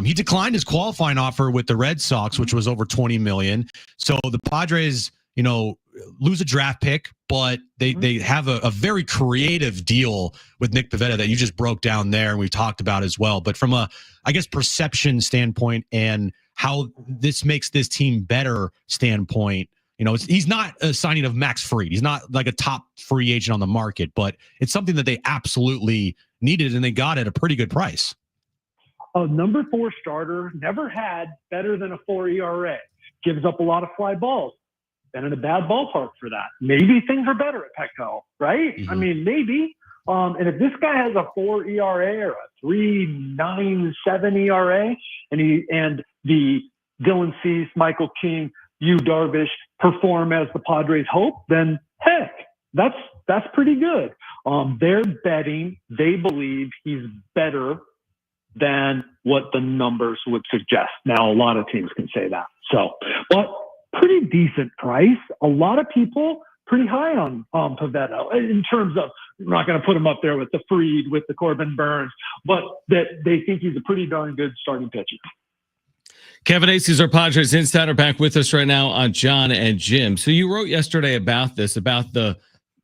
He declined his qualifying offer with the Red Sox, which was over $20 million. So the Padres, lose a draft pick, but they have a very creative deal with Nick Pivetta that you just broke down there, and we talked about as well. But from a, perception standpoint and how this makes this team better standpoint, he's not a signing of Max Fried. He's not like a top free agent on the market, but it's something that they absolutely needed, and they got at a pretty good price. A number 4 starter, never had better than a 4 ERA. Gives up a lot of fly balls. Been in a bad ballpark for that. Maybe things are better at Petco, right? Mm-hmm. I mean, maybe. And if this guy has a 4 ERA or a 3.97 ERA, and the Dylan Cease, Michael King, Yu Darvish perform as the Padres hope, then heck, that's pretty good. They're betting they believe he's better than what the numbers would suggest. Now, a lot of teams can say that. So, but pretty decent price. A lot of people pretty high on Pivetta in terms of, I'm not going to put him up there with the Fried, with the Corbin Burns, but that they think he's a pretty darn good starting pitcher. Kevin Acee is our Padres insider, back with us right now on Jon and Jim. So you wrote yesterday about this, about the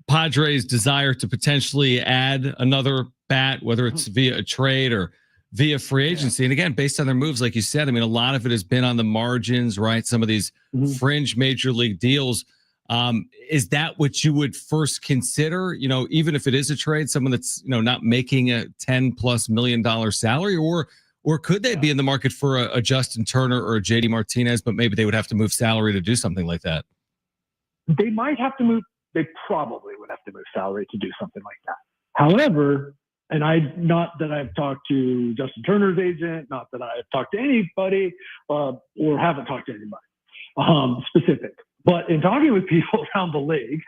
Padres' desire to potentially add another bat, whether it's via a trade or via free agency. And again, based on their moves, like you said, I mean, a lot of it has been on the margins, right? Some of these fringe major league deals. Is that what you would first consider, even if it is a trade, someone that's, not making a $10+ million salary, or could they be in the market for a Justin Turner or a JD Martinez, but maybe they would have to move salary to do something like that? They might have to move. They probably would have to move salary to do something like that. However, and not that I've talked to Justin Turner's agent, not that I've talked to anybody, or haven't talked to anybody specific. But in talking with people around the league,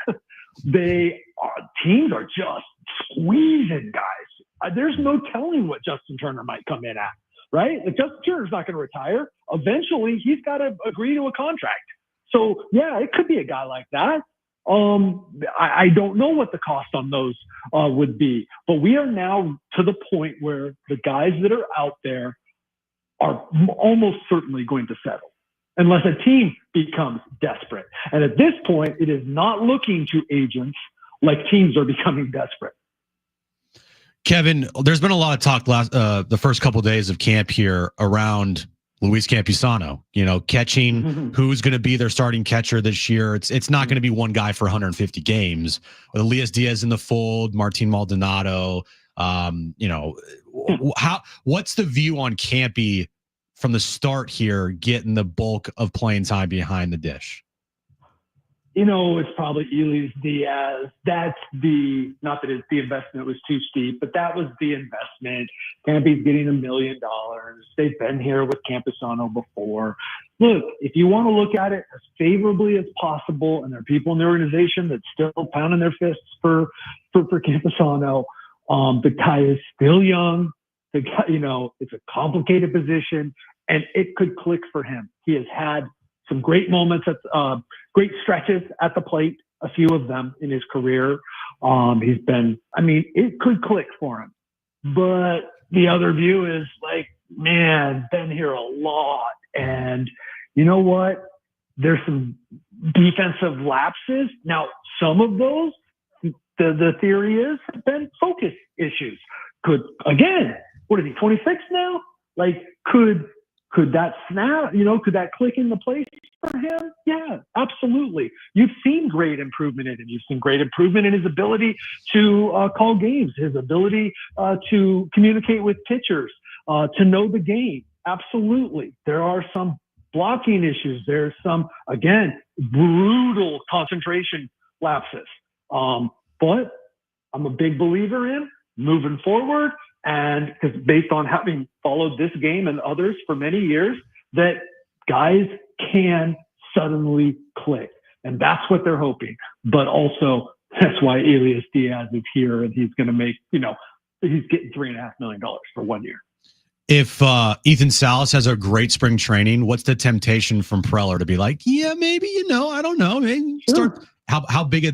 teams are just squeezing guys. There's no telling what Justin Turner might come in at, right? Like, Justin Turner's not going to retire. Eventually, he's got to agree to a contract. So, yeah, it could be a guy like that. I don't know what the cost on those would be, but we are now to the point where the guys that are out there are almost certainly going to settle unless a team becomes desperate. And at this point, it is not looking to agents like teams are becoming desperate. Kevin, there's been a lot of talk the first couple of days of camp here around Luis Campusano, catching who's going to be their starting catcher this year. It's not going to be one guy for 150 games. With Elias Diaz in the fold, Martin Maldonado, What's the view on Campy from the start here, getting the bulk of playing time behind the dish? It's probably Elias Diaz. That's not that the investment was too steep, but that was the investment. Campy's getting $1 million. They've been here with Campusano before. Look, if you want to look at it as favorably as possible, and there are people in the organization that still pounding their fists for Campusano, the guy is still young. The guy, it's a complicated position, and it could click for him. He has had some great moments great stretches at the plate, a few of them in his career. It could click for him. But the other view is man, been here a lot. And you know what? There's some defensive lapses. Now, some of those, the theory is, have been focus issues. What is he, 26 now? Could that snap, could that click into place for him? Yeah, absolutely. You've seen great improvement in him. You've seen great improvement in his ability to call games, his ability to communicate with pitchers, to know the game. Absolutely. There are some blocking issues. There's some, again, brutal concentration lapses. But I'm a big believer in moving forward. And because based on having followed this game and others for many years, that guys can suddenly click. And that's what they're hoping. But also, that's why Elias Diaz is here, and he's going to make, he's getting $3.5 million for 1 year. If Ethan Salas has a great spring training, what's the temptation from Preller to be like, yeah, maybe, I don't know. Maybe start. How big is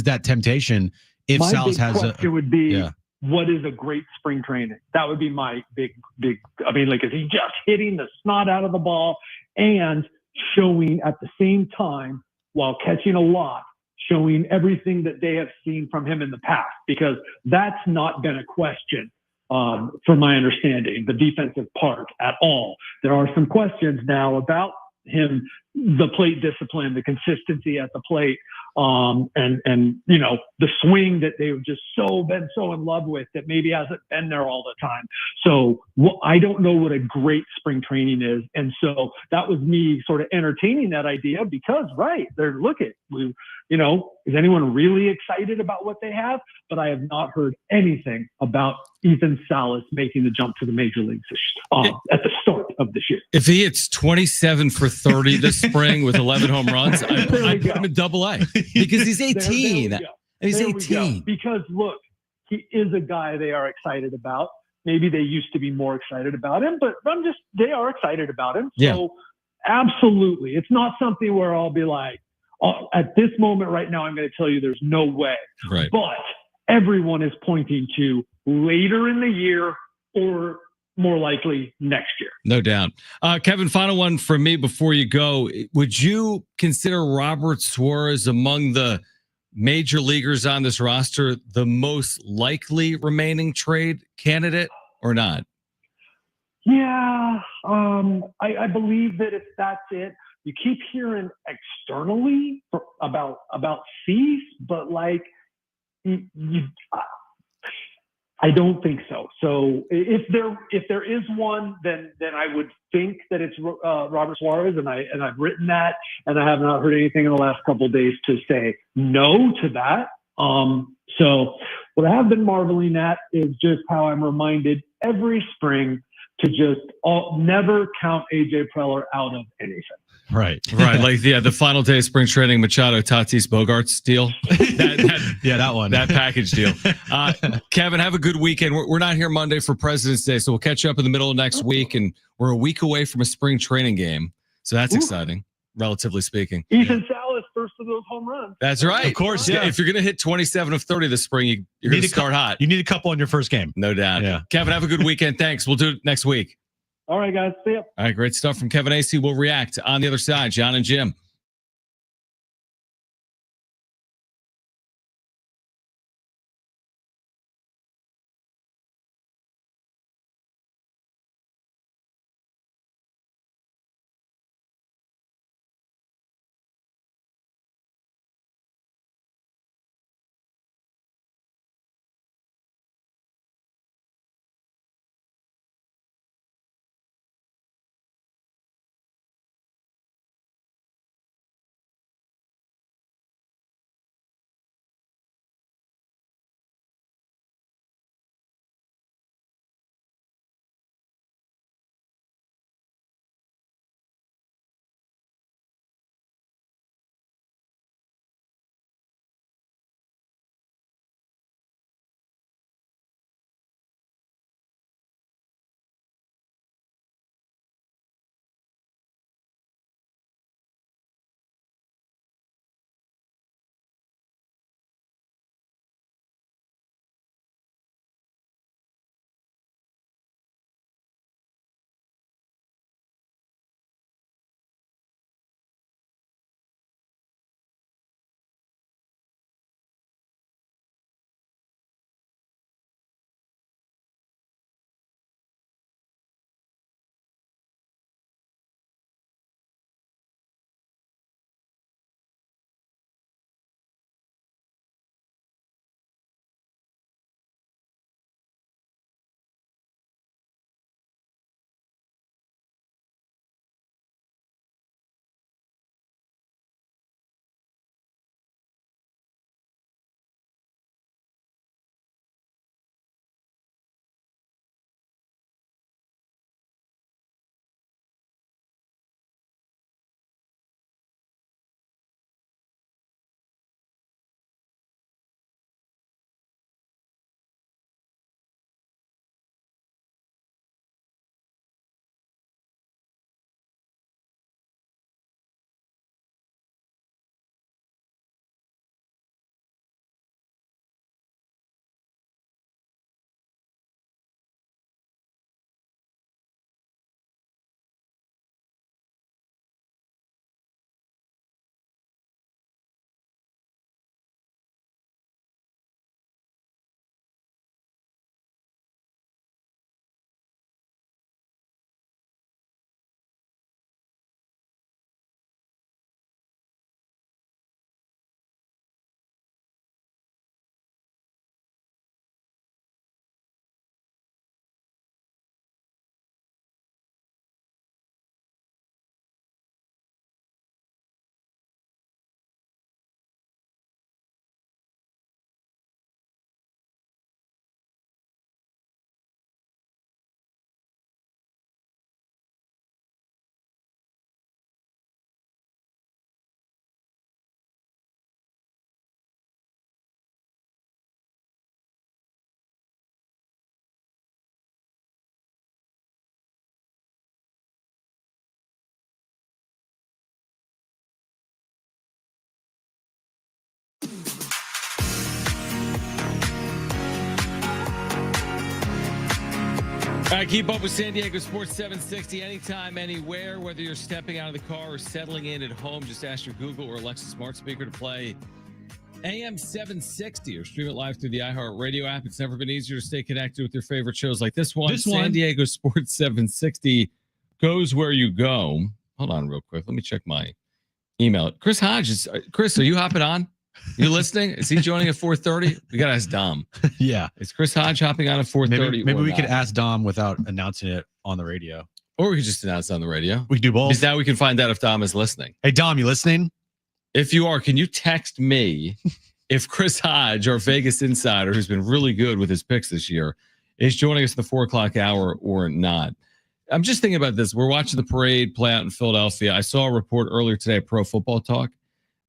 that temptation if My Salas big has question would be, what is a great spring training? That would be my big, is he just hitting the snot out of the ball and showing at the same time, while catching a lot, showing everything that they have seen from him in the past? Because that's not been a question, from my understanding, the defensive part at all. There are some questions now about him, the plate discipline, the consistency at the plate, and the swing that they've just been so in love with that maybe hasn't been there all the time. So I don't know what a great spring training is, and so that was me sort of entertaining that idea because is anyone really excited about what they have? But I have not heard anything about Ethan Salas making the jump to the major leagues at the start of this year. If he hits 27 for 30 this spring with 11 home runs, I'd put him in Double-A because he's 18. He's 18. Because look, he is a guy they are excited about. Maybe they used to be more excited about him, but they are excited about him. So absolutely, it's not something where I'll be like, at this moment right now, I'm going to tell you there's no way. Right. But everyone is pointing to later in the year or more likely next year. No doubt. Kevin, final one from me before you go. Would you consider Robert Suarez among the major leaguers on this roster the most likely remaining trade candidate or not? Yeah, I believe that if that's it, you keep hearing externally about Cease, but I don't think so. So if there is one, then I would think that it's Robert Suarez, and I've written that, and I have not heard anything in the last couple of days to say no to that. So what I have been marveling at is just how I'm reminded every spring to just never count AJ Preller out of anything. Right. The final day of spring training, Machado, Tatis, Bogarts deal. That one. That package deal. Kevin, have a good weekend. We're not here Monday for President's Day, so we'll catch you up in the middle of next week, and we're a week away from a spring training game. So that's exciting, relatively speaking. Ethan Salas, first of those home runs. That's right. Of course, yeah. If you're going to hit 27 of 30 this spring, you're going to start hot. You need a couple on your first game. No doubt. Yeah. Kevin, have a good weekend. Thanks. We'll do it next week. All right, guys. See ya. All right, great stuff from Kevin Acee. We'll react on the other side. Jon and Jim. right, keep up with San Diego Sports 760 anytime, anywhere. Whether you're stepping out of the car or settling in at home, just ask your Google or Alexa smart speaker to play AM 760 or stream it live through the iHeartRadio app. It's never been easier to stay connected with your favorite shows like this one. San Diego Sports 760 goes where you go. Hold on real quick. Let me check my email. Chris Hodges. Chris, are you hopping on? You listening? Is he joining at 4:30? We got to ask Dom. Yeah. Is Chris Hodge hopping on at 4:30? Maybe we could ask Dom without announcing it on the radio. Or we could just announce it on the radio. We could do both. Because now we can find out if Dom is listening. Hey, Dom, you listening? If you are, can you text me if Chris Hodge, our Vegas insider, who's been really good with his picks this year, is joining us in the 4 o'clock hour or not? I'm just thinking about this. We're watching the parade play out in Philadelphia. I saw a report earlier today at Pro Football Talk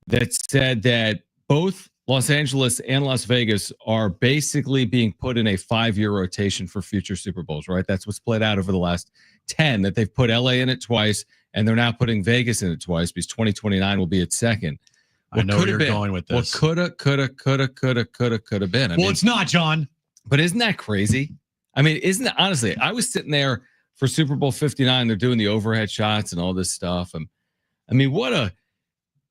that said that both Los Angeles and Las Vegas are basically being put in a 5-year rotation for future Super Bowls, right? That's what's played out over the last 10, that they've put LA in it twice, and they're now putting Vegas in it twice because 2029 will be its second. I know where you're going with this. What could have been. I mean, it's not, John. But isn't that crazy? I mean, isn't it? Honestly, I was sitting there for Super Bowl 59. They're doing the overhead shots and all this stuff. And I mean, what a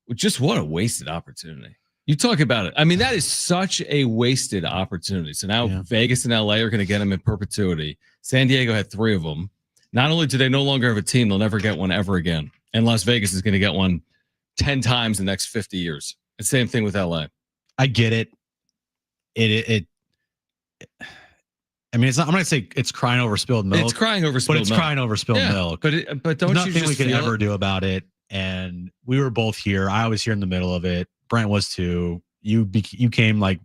wasted opportunity. You talk about it. I mean, that is such a wasted opportunity. So now Vegas and LA are going to get them in perpetuity. San Diego had 3 of them. Not only do they no longer have a team, they'll never get one ever again. And Las Vegas is going to get one 10 times in the next 50 years. The same thing with LA. I get it. I mean, it's not. I'm going to say it's crying over spilled milk. It's crying over spilled milk. But it's crying over spilled milk. But don't nothing you just we could feel ever do about it. And we were both here. I was here in the middle of it. Brent was too. You came like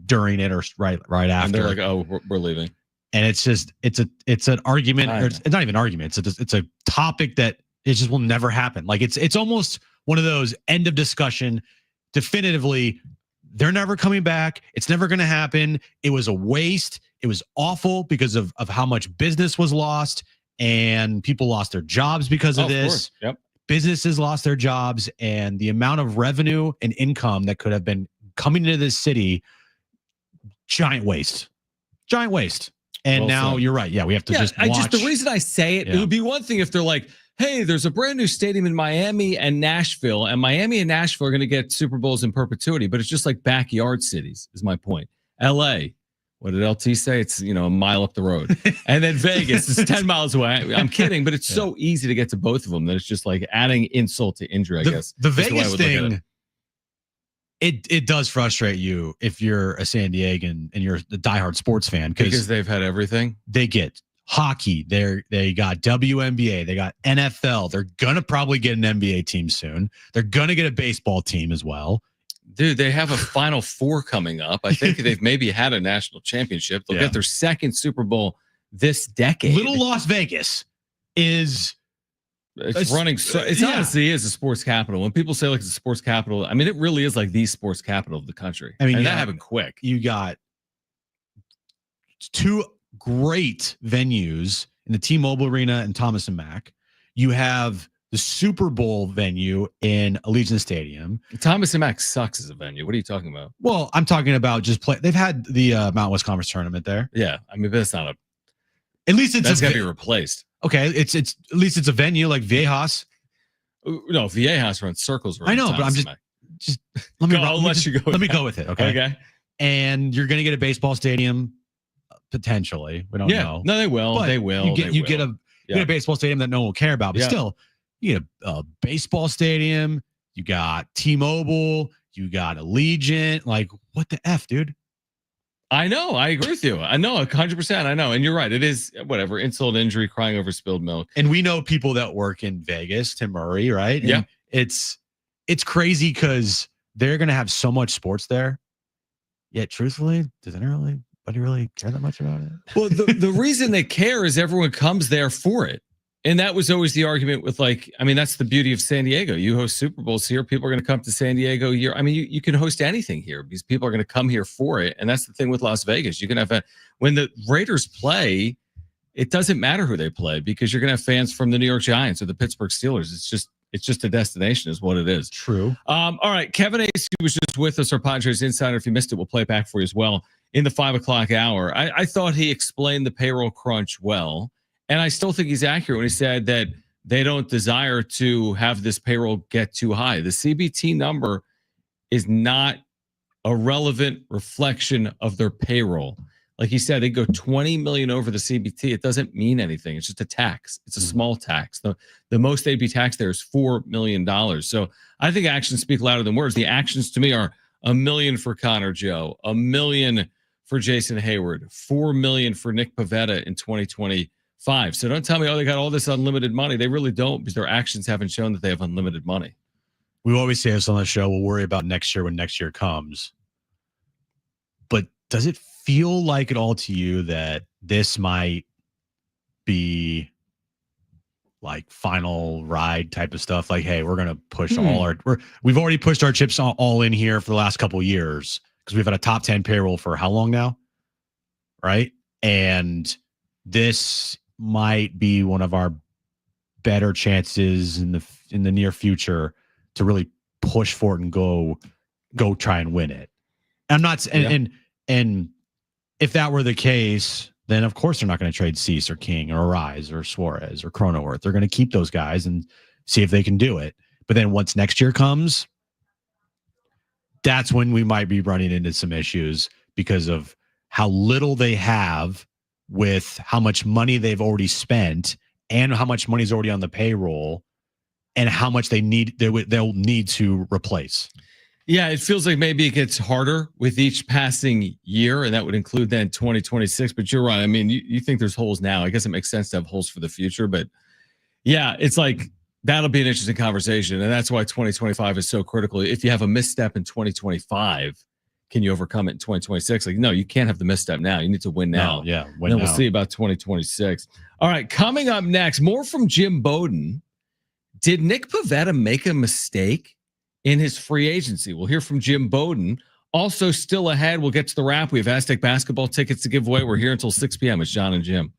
during it or right after. And they're like, oh, we're leaving. And it's just it's an argument. Or it's not even an argument. It's a topic that it just will never happen. Like it's almost one of those end of discussion. Definitively, they're never coming back. It's never going to happen. It was a waste. It was awful because of how much business was lost and people lost their jobs because of this. Of course. Yep. Businesses lost their jobs and the amount of revenue and income that could have been coming into this city, giant waste. And now you're right. Yeah, we have to just watch. The reason I say it, it would be one thing if they're like, hey, there's a brand new stadium in Miami and Nashville, and Miami and Nashville are going to get Super Bowls in perpetuity, but it's just like backyard cities is my point. LA, what did LT say? It's, a mile up the road. And then Vegas is 10 miles away. I'm kidding, but it's so easy to get to both of them that it's just like adding insult to injury, I guess. The Vegas thing, it does frustrate you if you're a San Diegan and you're the diehard sports fan. Because they've had everything. They get hockey. They got WNBA. They got NFL. They're going to probably get an NBA team soon. They're going to get a baseball team as well. Dude, they have a Final Four coming up. I think they've maybe had a national championship. They'll get their second Super Bowl this decade. Little Las Vegas is running. It honestly is a sports capital. When people say like it's a sports capital, I mean, it really is like the sports capital of the country. I mean, and that happened quick. You got 2 great venues in the T-Mobile Arena and Thomas and Mack. You have the Super Bowl venue in Allegiant Stadium. Thomas and Mack sucks as a venue. What are you talking about? Well, I'm talking about just play. They've had the Mountain West Conference tournament there. Yeah, I mean, but that's not a. At least that's got to be replaced. Okay, it's at least it's a venue like Viejas. No, Viejas runs circles. I know, but I'm just let me let me go with it. Okay. And you're gonna get a baseball stadium potentially. We don't know. No, they will. But they will. You get a baseball stadium that no one will care about, but still. You get a baseball stadium. You got T-Mobile. You got Allegiant. Like, what the F, dude? I know. I agree with you. I know 100%. I know. And you're right. It is whatever. Insult, injury, crying over spilled milk. And we know people that work in Vegas, Tim Murray, right? And it's crazy because they're going to have so much sports there. Yet, truthfully, does anybody really care that much about it? Well, the reason they care is everyone comes there for it. And that was always the argument with that's the beauty of San Diego. You host Super Bowls here. People are going to come to San Diego here. I mean, you can host anything here because people are going to come here for it. And that's the thing with Las Vegas. You can have when the Raiders play, it doesn't matter who they play because you're going to have fans from the New York Giants or the Pittsburgh Steelers. It's just a destination is what it is. True. All right. Kevin Acee was just with us, our Padres insider. If you missed it, we'll play it back for you as well. in the 5 o'clock hour. I thought he explained the payroll crunch well. And I still think he's accurate when he said that they don't desire to have this payroll get too high. The CBT number is not a relevant reflection of their payroll. Like he said, they go 20 million over the CBT. It doesn't mean anything. It's just a tax. It's a small tax. The most they'd be taxed there is $4 million. So I think actions speak louder than words. The actions to me are $1 million for Conor Joe, $1 million for Jason Hayward, $4 million for Nick Pivetta in 2025. So don't tell me, oh, they got all this unlimited money. They really don't, because their actions haven't shown that they have unlimited money. We always say this on the show. We'll worry about next year when next year comes. But does it feel like at all to you that this might be like final ride type of stuff? Like, hey, we're going to push we've already pushed our chips all in here for the last couple of years because we've had a top 10 payroll for how long now? Right. And this might be one of our better chances in the near future to really push for it and go try and win it. I'm not, and if that were the case, then of course they're not going to trade Cease or King or Rise or Suarez or Cronenworth. They're going to keep those guys and see if they can do it. But then once next year comes, that's when we might be running into some issues because of how little they have with how much money they've already spent and how much money is already on the payroll and how much they'll need to replace. Yeah, it feels like maybe it gets harder with each passing year, and that would include then 2026. But you're right. I mean, you think there's holes now. I guess it makes sense to have holes for the future. But yeah, it's like that'll be an interesting conversation. And that's why 2025 is so critical. If you have a misstep in 2025, can you overcome it in 2026? Like, no, you can't have the misstep now. You need to win now. No, We'll see about 2026. All right, coming up next, more from Jim Bowden. Did Nick Pivetta make a mistake in his free agency? We'll hear from Jim Bowden. Also, still ahead, we'll get to the wrap. We have Aztec basketball tickets to give away. We're here until 6 p.m. It's Jon and Jim.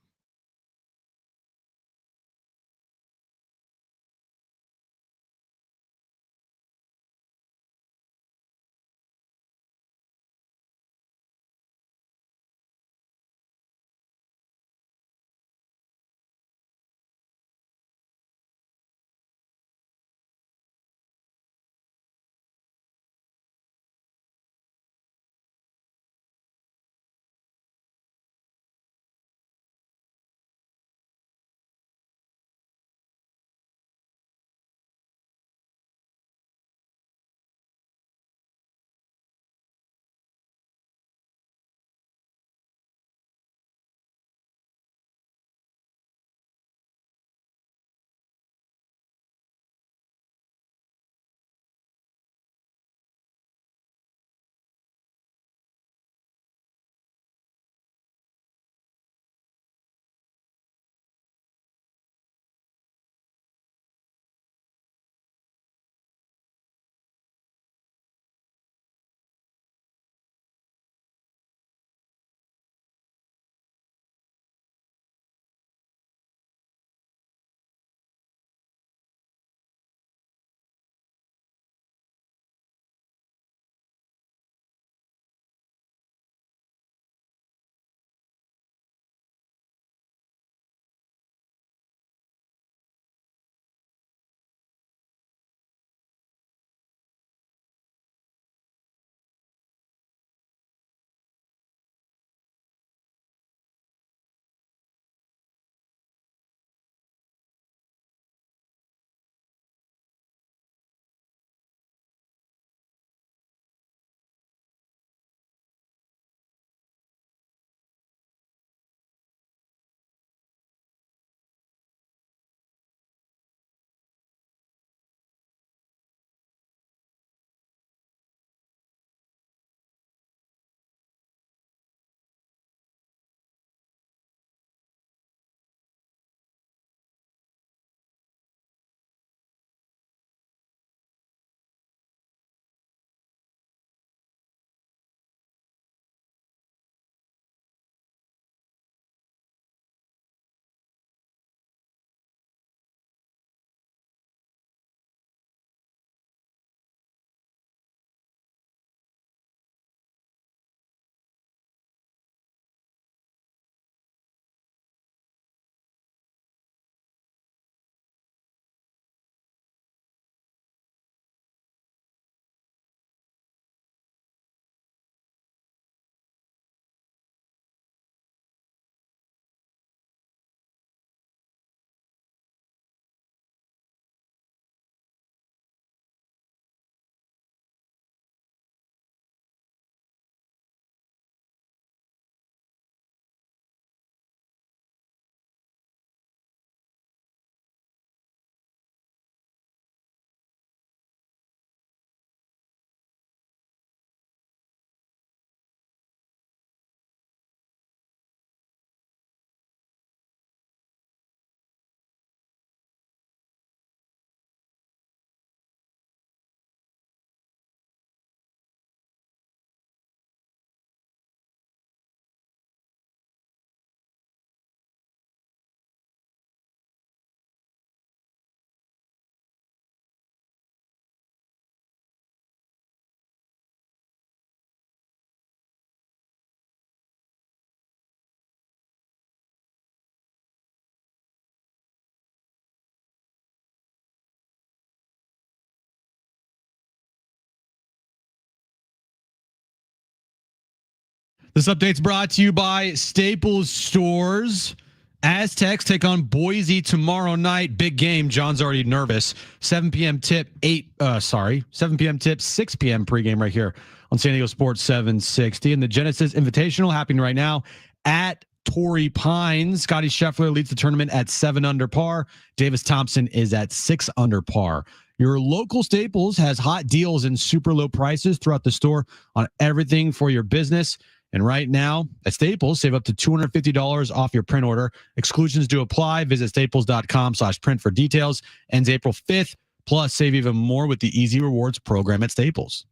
This update's brought to you by Staples Stores. Aztecs take on Boise tomorrow night. Big game. John's already nervous. 7 p.m. tip, 7 p.m. tip, 6 p.m. pregame right here on San Diego Sports 760. And the Genesis Invitational happening right now at Torrey Pines. Scotty Scheffler leads the tournament at 7 under par. Davis Thompson is at 6 under par. Your local Staples has hot deals and super low prices throughout the store on everything for your business. And right now at Staples, save up to $250 off your print order. Exclusions do apply. Visit staples.com/print for details. Ends April 5th. Plus, save even more with the Easy Rewards program at Staples.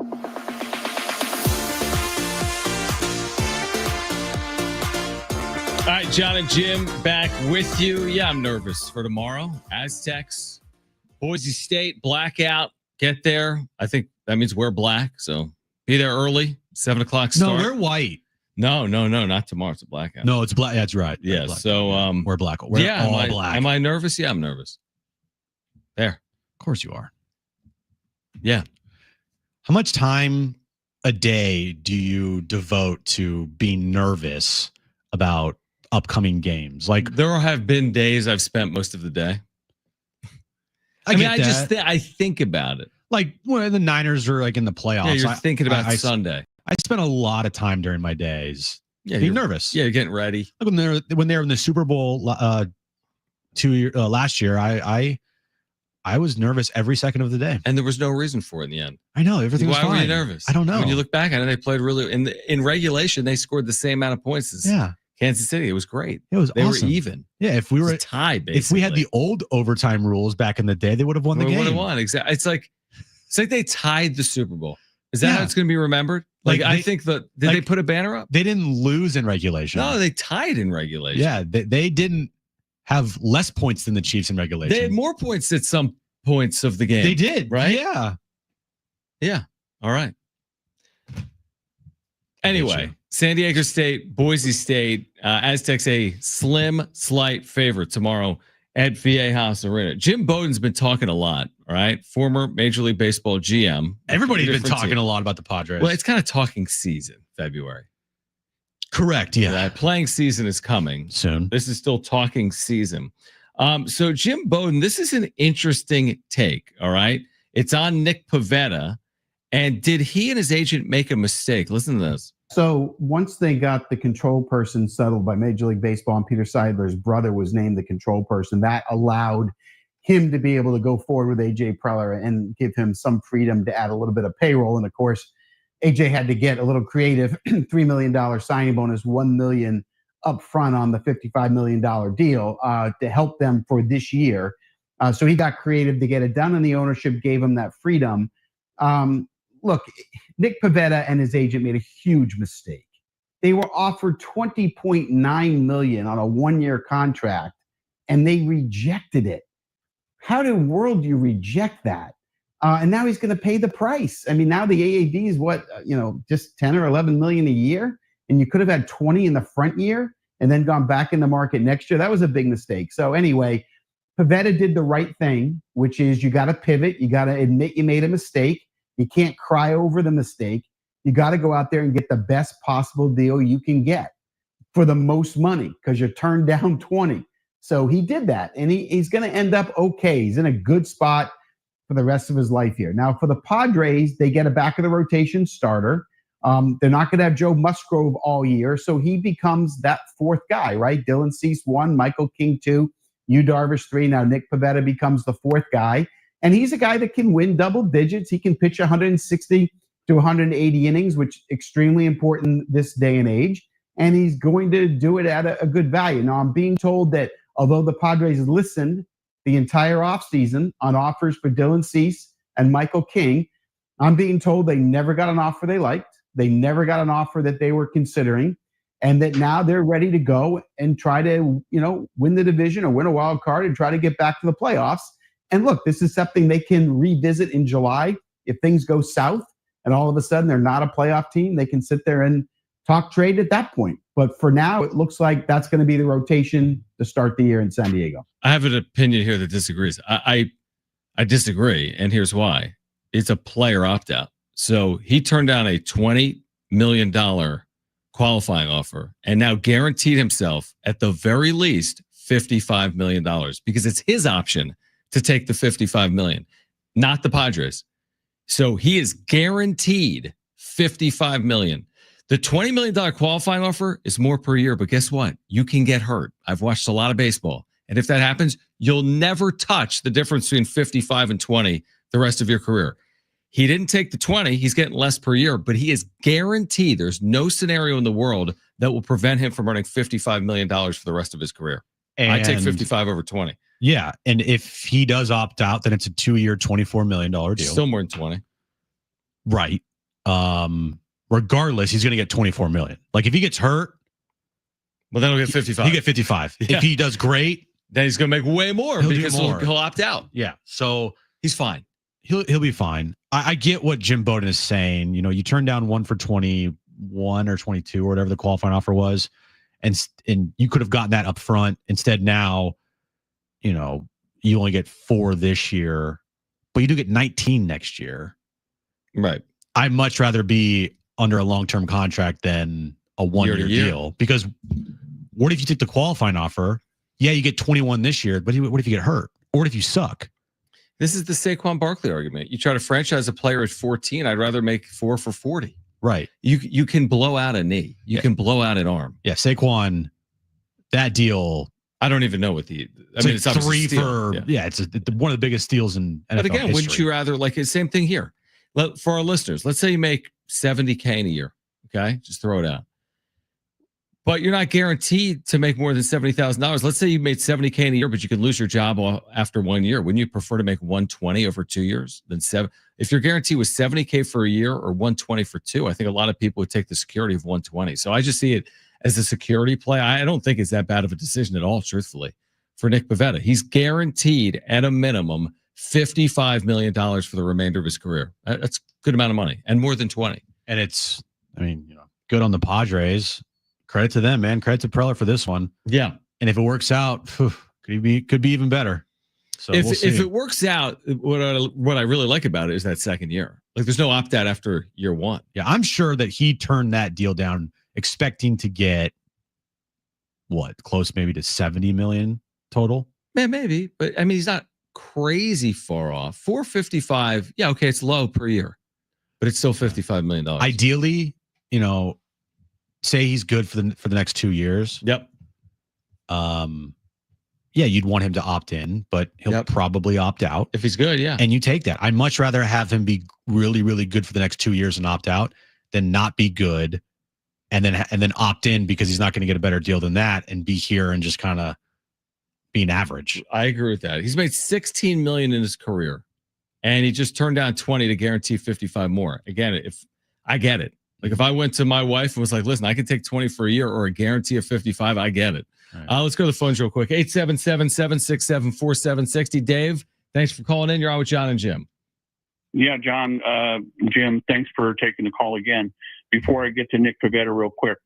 All right, Jon and Jim back with you. Yeah, I'm nervous for tomorrow. Aztecs, Boise State, blackout. Get there. I think that means wear black. So be there early. 7 o'clock start. No, we're white. No, not tomorrow. It's a blackout. No, it's black. That's right. Yeah. Black. So we're black. We're all black. Am I nervous? Yeah, I'm nervous. There. Of course you are. Yeah. How much time a day do you devote to being nervous about upcoming games? Like, there have been days I've spent most of the day. I think about it. Like when the Niners are like in the playoffs. Yeah, you're thinking about Sunday. I spent a lot of time during my days being nervous. Yeah, you're getting ready. Like when they were in the Super Bowl last year, I was nervous every second of the day, and there was no reason for it in the end. I know everything was fine. Why were you nervous? I don't know. When you look back at it, they played really in regulation. They scored the same amount of points as Kansas City. It was great. It was they awesome. were even. Yeah, if we were a tie, basically. If we had the old overtime rules back in the day, they would have won the game. Would have won. Exactly. It's like they tied the Super Bowl. Is that how it's going to be remembered? I think did they put a banner up? They didn't lose in regulation. No, they tied in regulation. Yeah, they didn't have less points than the Chiefs in regulation. They had more points at some points of the game. They did, right? Yeah. Yeah. All right. Anyway, San Diego State, Boise State, Aztecs a slight favorite tomorrow at Viejas Arena. Jim Bowden's been talking a lot, all right? Former Major League Baseball GM. Everybody's been talking a lot about the Padres. Well, it's kind of talking season, February. Correct, yeah. That playing season is coming soon. This is still talking season. So Jim Bowden, this is an interesting take, all right? It's on Nick Pivetta. And did he and his agent make a mistake? Listen to this. So once they got the control person settled by Major League Baseball and Peter Seidler's brother was named the control person, that allowed him to be able to go forward with AJ Preller and give him some freedom to add a little bit of payroll. And of course, AJ had to get a little creative, $3 million signing bonus, $1 million up front on the $55 million deal to help them for this year. So he got creative to get it done, and the ownership gave him that freedom. Look, Nick Pivetta and his agent made a huge mistake. They were offered $20.9 million on a one-year contract, and they rejected it. How in the world do you reject that? And now he's going to pay the price. I mean, now the AAV is what, just 10 or 11 million a year, and you could have had 20 in the front year and then gone back in the market next year. That was a big mistake. So anyway, Pivetta did the right thing, which is you got to pivot. You got to admit you made a mistake. You can't cry over the mistake. You got to go out there and get the best possible deal you can get for the most money because you turned down 20. So he did that, and he's going to end up okay. He's in a good spot for the rest of his life here. Now, for the Padres, they get a back-of-the-rotation starter. They're not going to have Joe Musgrove all year, so he becomes that fourth guy, right? Dylan Cease 1, Michael King 2, Yu Darvish 3. Now Nick Pivetta becomes the fourth guy. And he's a guy that can win double digits. He can pitch 160 to 180 innings, which is extremely important this day and age. And he's going to do it at a good value. Now, I'm being told that although the Padres listened the entire offseason on offers for Dylan Cease and Michael King, I'm being told they never got an offer they liked. They never got an offer that they were considering. And that now they're ready to go and try to, win the division or win a wild card and try to get back to the playoffs. And look, this is something they can revisit in July if things go south and all of a sudden they're not a playoff team. They can sit there and talk trade at that point. But for now, it looks like that's going to be the rotation to start the year in San Diego. I have an opinion here that disagrees. I disagree, and here's why. It's a player opt-out. So he turned down a $20 million qualifying offer and now guaranteed himself at the very least $55 million because it's his option to take the $55 million, not the Padres. So he is guaranteed $55 million. The $20 million qualifying offer is more per year, but guess what? You can get hurt. I've watched a lot of baseball. And if that happens, you'll never touch the difference between 55 and 20 the rest of your career. He didn't take the 20. He's getting less per year, but he is guaranteed. There's no scenario in the world that will prevent him from earning $55 million for the rest of his career. And I take 55 over 20. Yeah. And if he does opt out, then it's a 2-year, $24 million deal. Still more than 20. Right. Regardless, he's going to get 24 million. Like if he gets hurt, well, then he'll get 55. He get 55. Yeah. If he does great, then he's going to make way more because he'll opt out. Yeah. So he's fine. He'll be fine. I get what Jim Bowden is saying. You know, you turn down one for 21 or 22 or whatever the qualifying offer was, and you could have gotten that up front. Instead, now, you know, you only get 4 this year, but you do get 19 next year. Right. I'd much rather be under a long-term contract than a 1-year deal, because what if you take the qualifying offer? Yeah, you get 21 this year, but what if you get hurt? Or what if you suck? This is the Saquon Barkley argument. You try to franchise a player at 14. I'd rather make 4 for 40. Right. You can blow out a knee. You can blow out an arm. Yeah, Saquon, that deal. I don't even know what it's like 3 for. It's one of the biggest steals in NFL But again, history. wouldn't you rather, like the same thing here? For our listeners, let's say you make $70K in a year. Okay, just throw it out. But you're not guaranteed to make more than $70,000. Let's say you made $70K in a year, but you could lose your job after 1 year. Wouldn't you prefer to make $120 over 2 years than 7? If your guarantee was $70K for a year or $120 for 2, I think a lot of people would take the security of $120. So I just see it as a security play. I don't think it's that bad of a decision at all, truthfully, for Nick Pivetta. He's guaranteed at a minimum $55 million for the remainder of his career. That's a good amount of money, and more than 20. And it's, good on the Padres. Credit to them, man. Credit to Preller for this one. Yeah. And if it works out, could be even better. So if it works out, what I really like about it is that second year. Like there's no opt out after year 1. Yeah, I'm sure that he turned that deal down expecting to get close maybe to 70 million total. Man, maybe, but I mean he's not crazy far off. 455, yeah, okay, it's low per year, but it's still $55 million. Ideally, say he's good for the next 2 years. Yep. Yeah, you'd want him to opt in, but he'll probably opt out if he's good. Yeah, and you take that. I'd much rather have him be really, really good for the next 2 years and opt out than not be good, and then opt in because he's not going to get a better deal than that and be here and just kind of being average. I agree with that. He's made $16 million in his career, and he just turned down 20 to guarantee 55 more. Again, if I get it. Like if I went to my wife and was like, listen, I can take 20 for a year or a guarantee of 55, I get it. Right. Let's go to the phones real quick. 877-767-4760. Dave, thanks for calling in. You're on with Jon and Jim. Yeah, Jon, Jim, thanks for taking the call again. Before I get to Nick Pivetta real quick,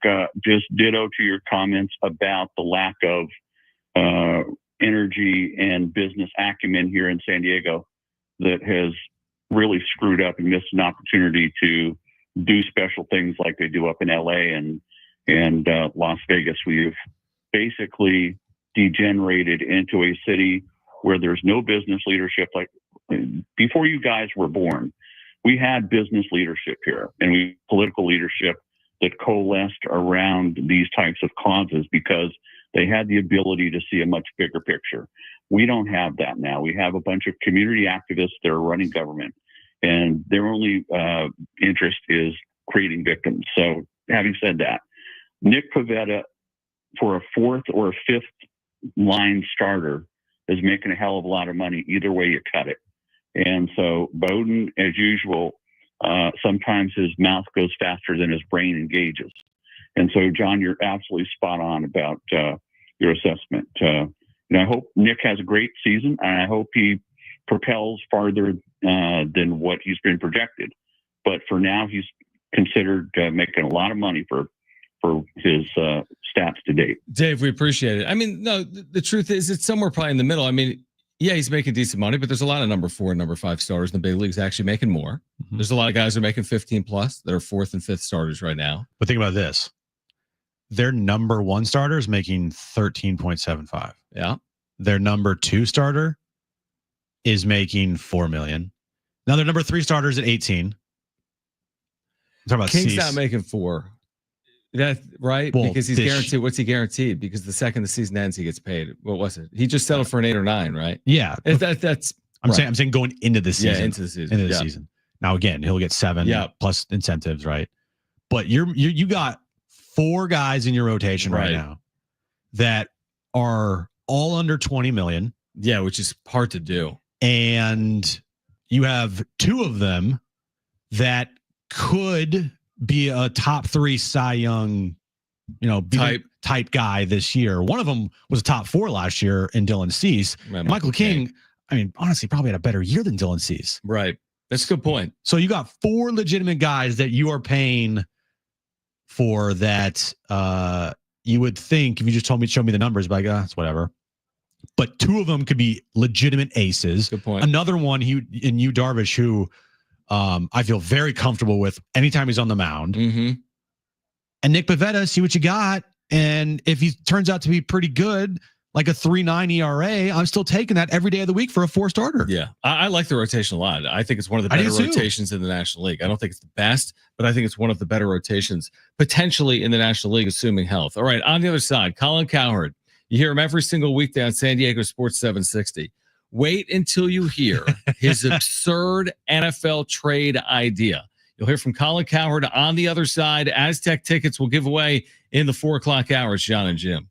just ditto to your comments about the lack of energy and business acumen here in San Diego that has really screwed up and missed an opportunity to do special things like they do up in LA and Las Vegas. We've basically degenerated into a city where there's no business leadership. Like before you guys were born, we had business leadership here and political leadership that coalesced around these types of causes because they had the ability to see a much bigger picture. We don't have that now. We have a bunch of community activists that are running government, and their only interest is creating victims. So having said that, Nick Pivetta, for a 4th or a 5th line starter, is making a hell of a lot of money. Either way you cut it. And so Bowden, as usual, sometimes his mouth goes faster than his brain engages. And so, Jon, you're absolutely spot on about your assessment. And I hope Nick has a great season, and I hope he propels farther than what he's been projected. But for now, he's considered making a lot of money for his stats to date. Dave, we appreciate it. I mean, no, the truth is it's somewhere probably in the middle. I mean, yeah, he's making decent money, but there's a lot of number 4 and number 5 starters in the big leagues actually making more. Mm-hmm. There's a lot of guys who are making 15 plus that are 4th and 5th starters right now. But think about this. their number one starter is making 13.75. Yeah. Their number two starter is making 4 million. Now their number three starter is at 18. I'm talking about King's Cease. not making 4. That right? Well, Because he's guaranteed. What's he guaranteed? Because the second the season ends, he gets paid. What was it? He just settled for an 8 or 9, right? Yeah. That's I'm right. saying going into the season. Yeah, into the season. Into the season. Now again, he'll get 7 plus incentives, right? But you got 4 guys in your rotation right now that are all under 20 million. Yeah, which is hard to do. And you have 2 of them that could be a top 3 Cy Young, type guy this year. One of them was a top 4 last year in Dylan Cease. Michael King, I mean, honestly, probably had a better year than Dylan Cease. Right. That's a good point. So you got 4 legitimate guys that you are paying for that. You would think if you just show me the numbers, like, it's whatever. But 2 of them could be legitimate aces. Good point. Another one, Yu Darvish, who I feel very comfortable with anytime he's on the mound. Mm-hmm. And Nick Pivetta, see what you got. And if he turns out to be pretty good, like a 3.9 ERA, I'm still taking that every day of the week for a 4 starter. Yeah. I like the rotation a lot. I think it's one of the better rotations in the National League. I don't think it's the best, but I think it's one of the better rotations potentially in the National League, assuming health. All right. On the other side, Colin Cowherd. You hear him every single weekday on San Diego Sports 760. Wait until you hear his absurd NFL trade idea. You'll hear from Colin Cowherd on the other side. Aztec tickets will give away in the 4 o'clock hours, Jon and Jim.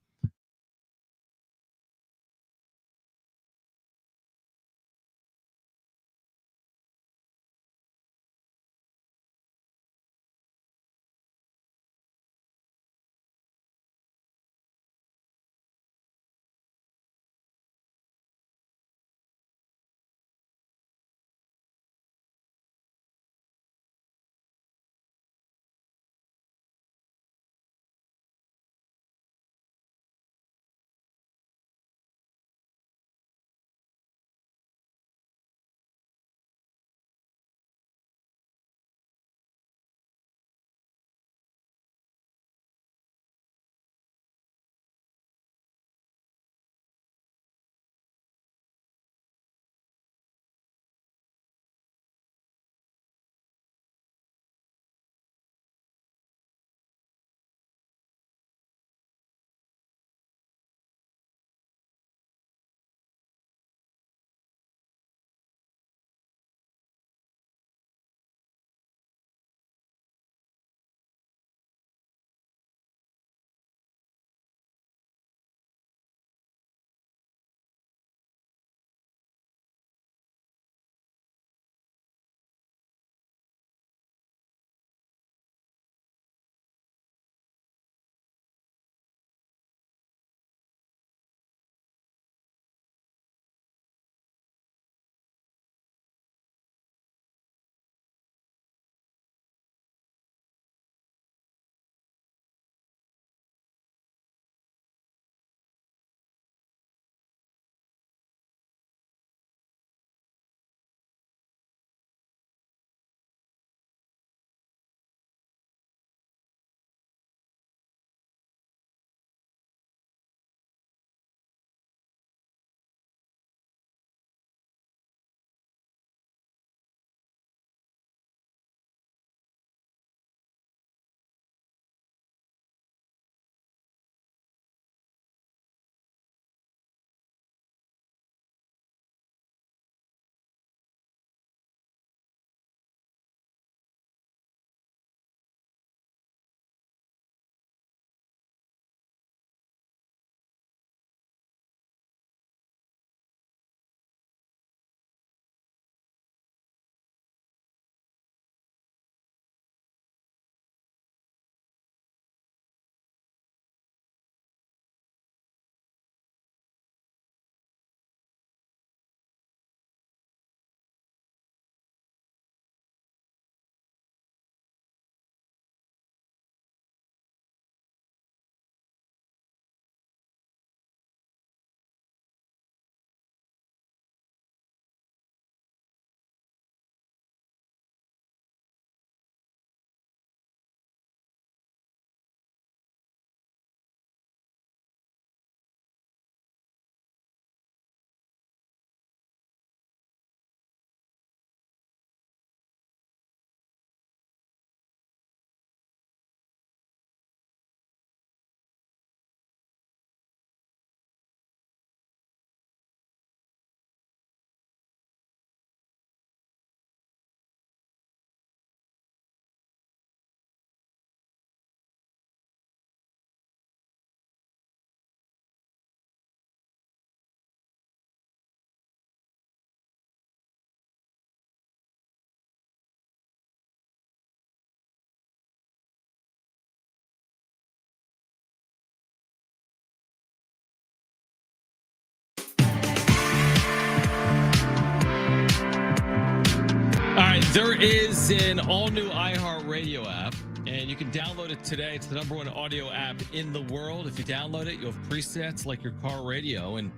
right, there is an all-new iHeartRadio app, and you can download it today. It's the #1 audio app in the world. If you download it, you'll have presets like your car radio, and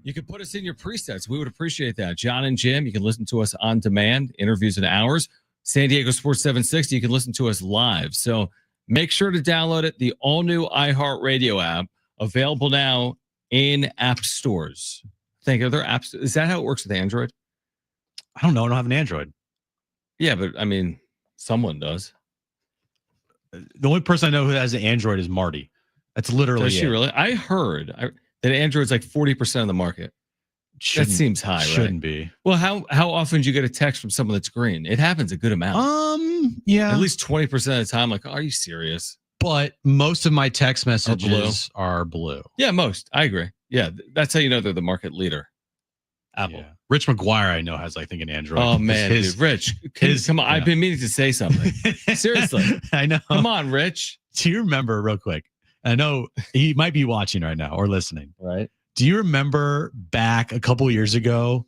you can put us in your presets. We would appreciate that. Jon and Jim, you can listen to us on demand, interviews in hours. San Diego Sports 760, you can listen to us live. So make sure to download it. The all-new iHeartRadio app, available now in app stores. Are there apps? Is that how it works with Android? I don't know. I don't have an Android. Yeah, but I mean, someone does. The only person I know who has an Android is Marty. That's literally Does she it. really? I heard that Android's like 40% of the market. That seems high, right? Shouldn't be. Well, how often do you get a text from someone that's green? It happens a good amount. Yeah. At least 20% of the time. Like, are you serious? But most of my text messages are blue. Yeah, most. I agree. Yeah, that's how you know they're the market leader. Apple. Yeah. Rich McGuire, I know, has, I think, an Android. Oh, man. Dude, Rich, come on. Yeah. I've been meaning to say something. Seriously. I know. Come on, Rich. Do you remember, real quick? I know he might be watching right now or listening. Right. Do you remember back a couple years ago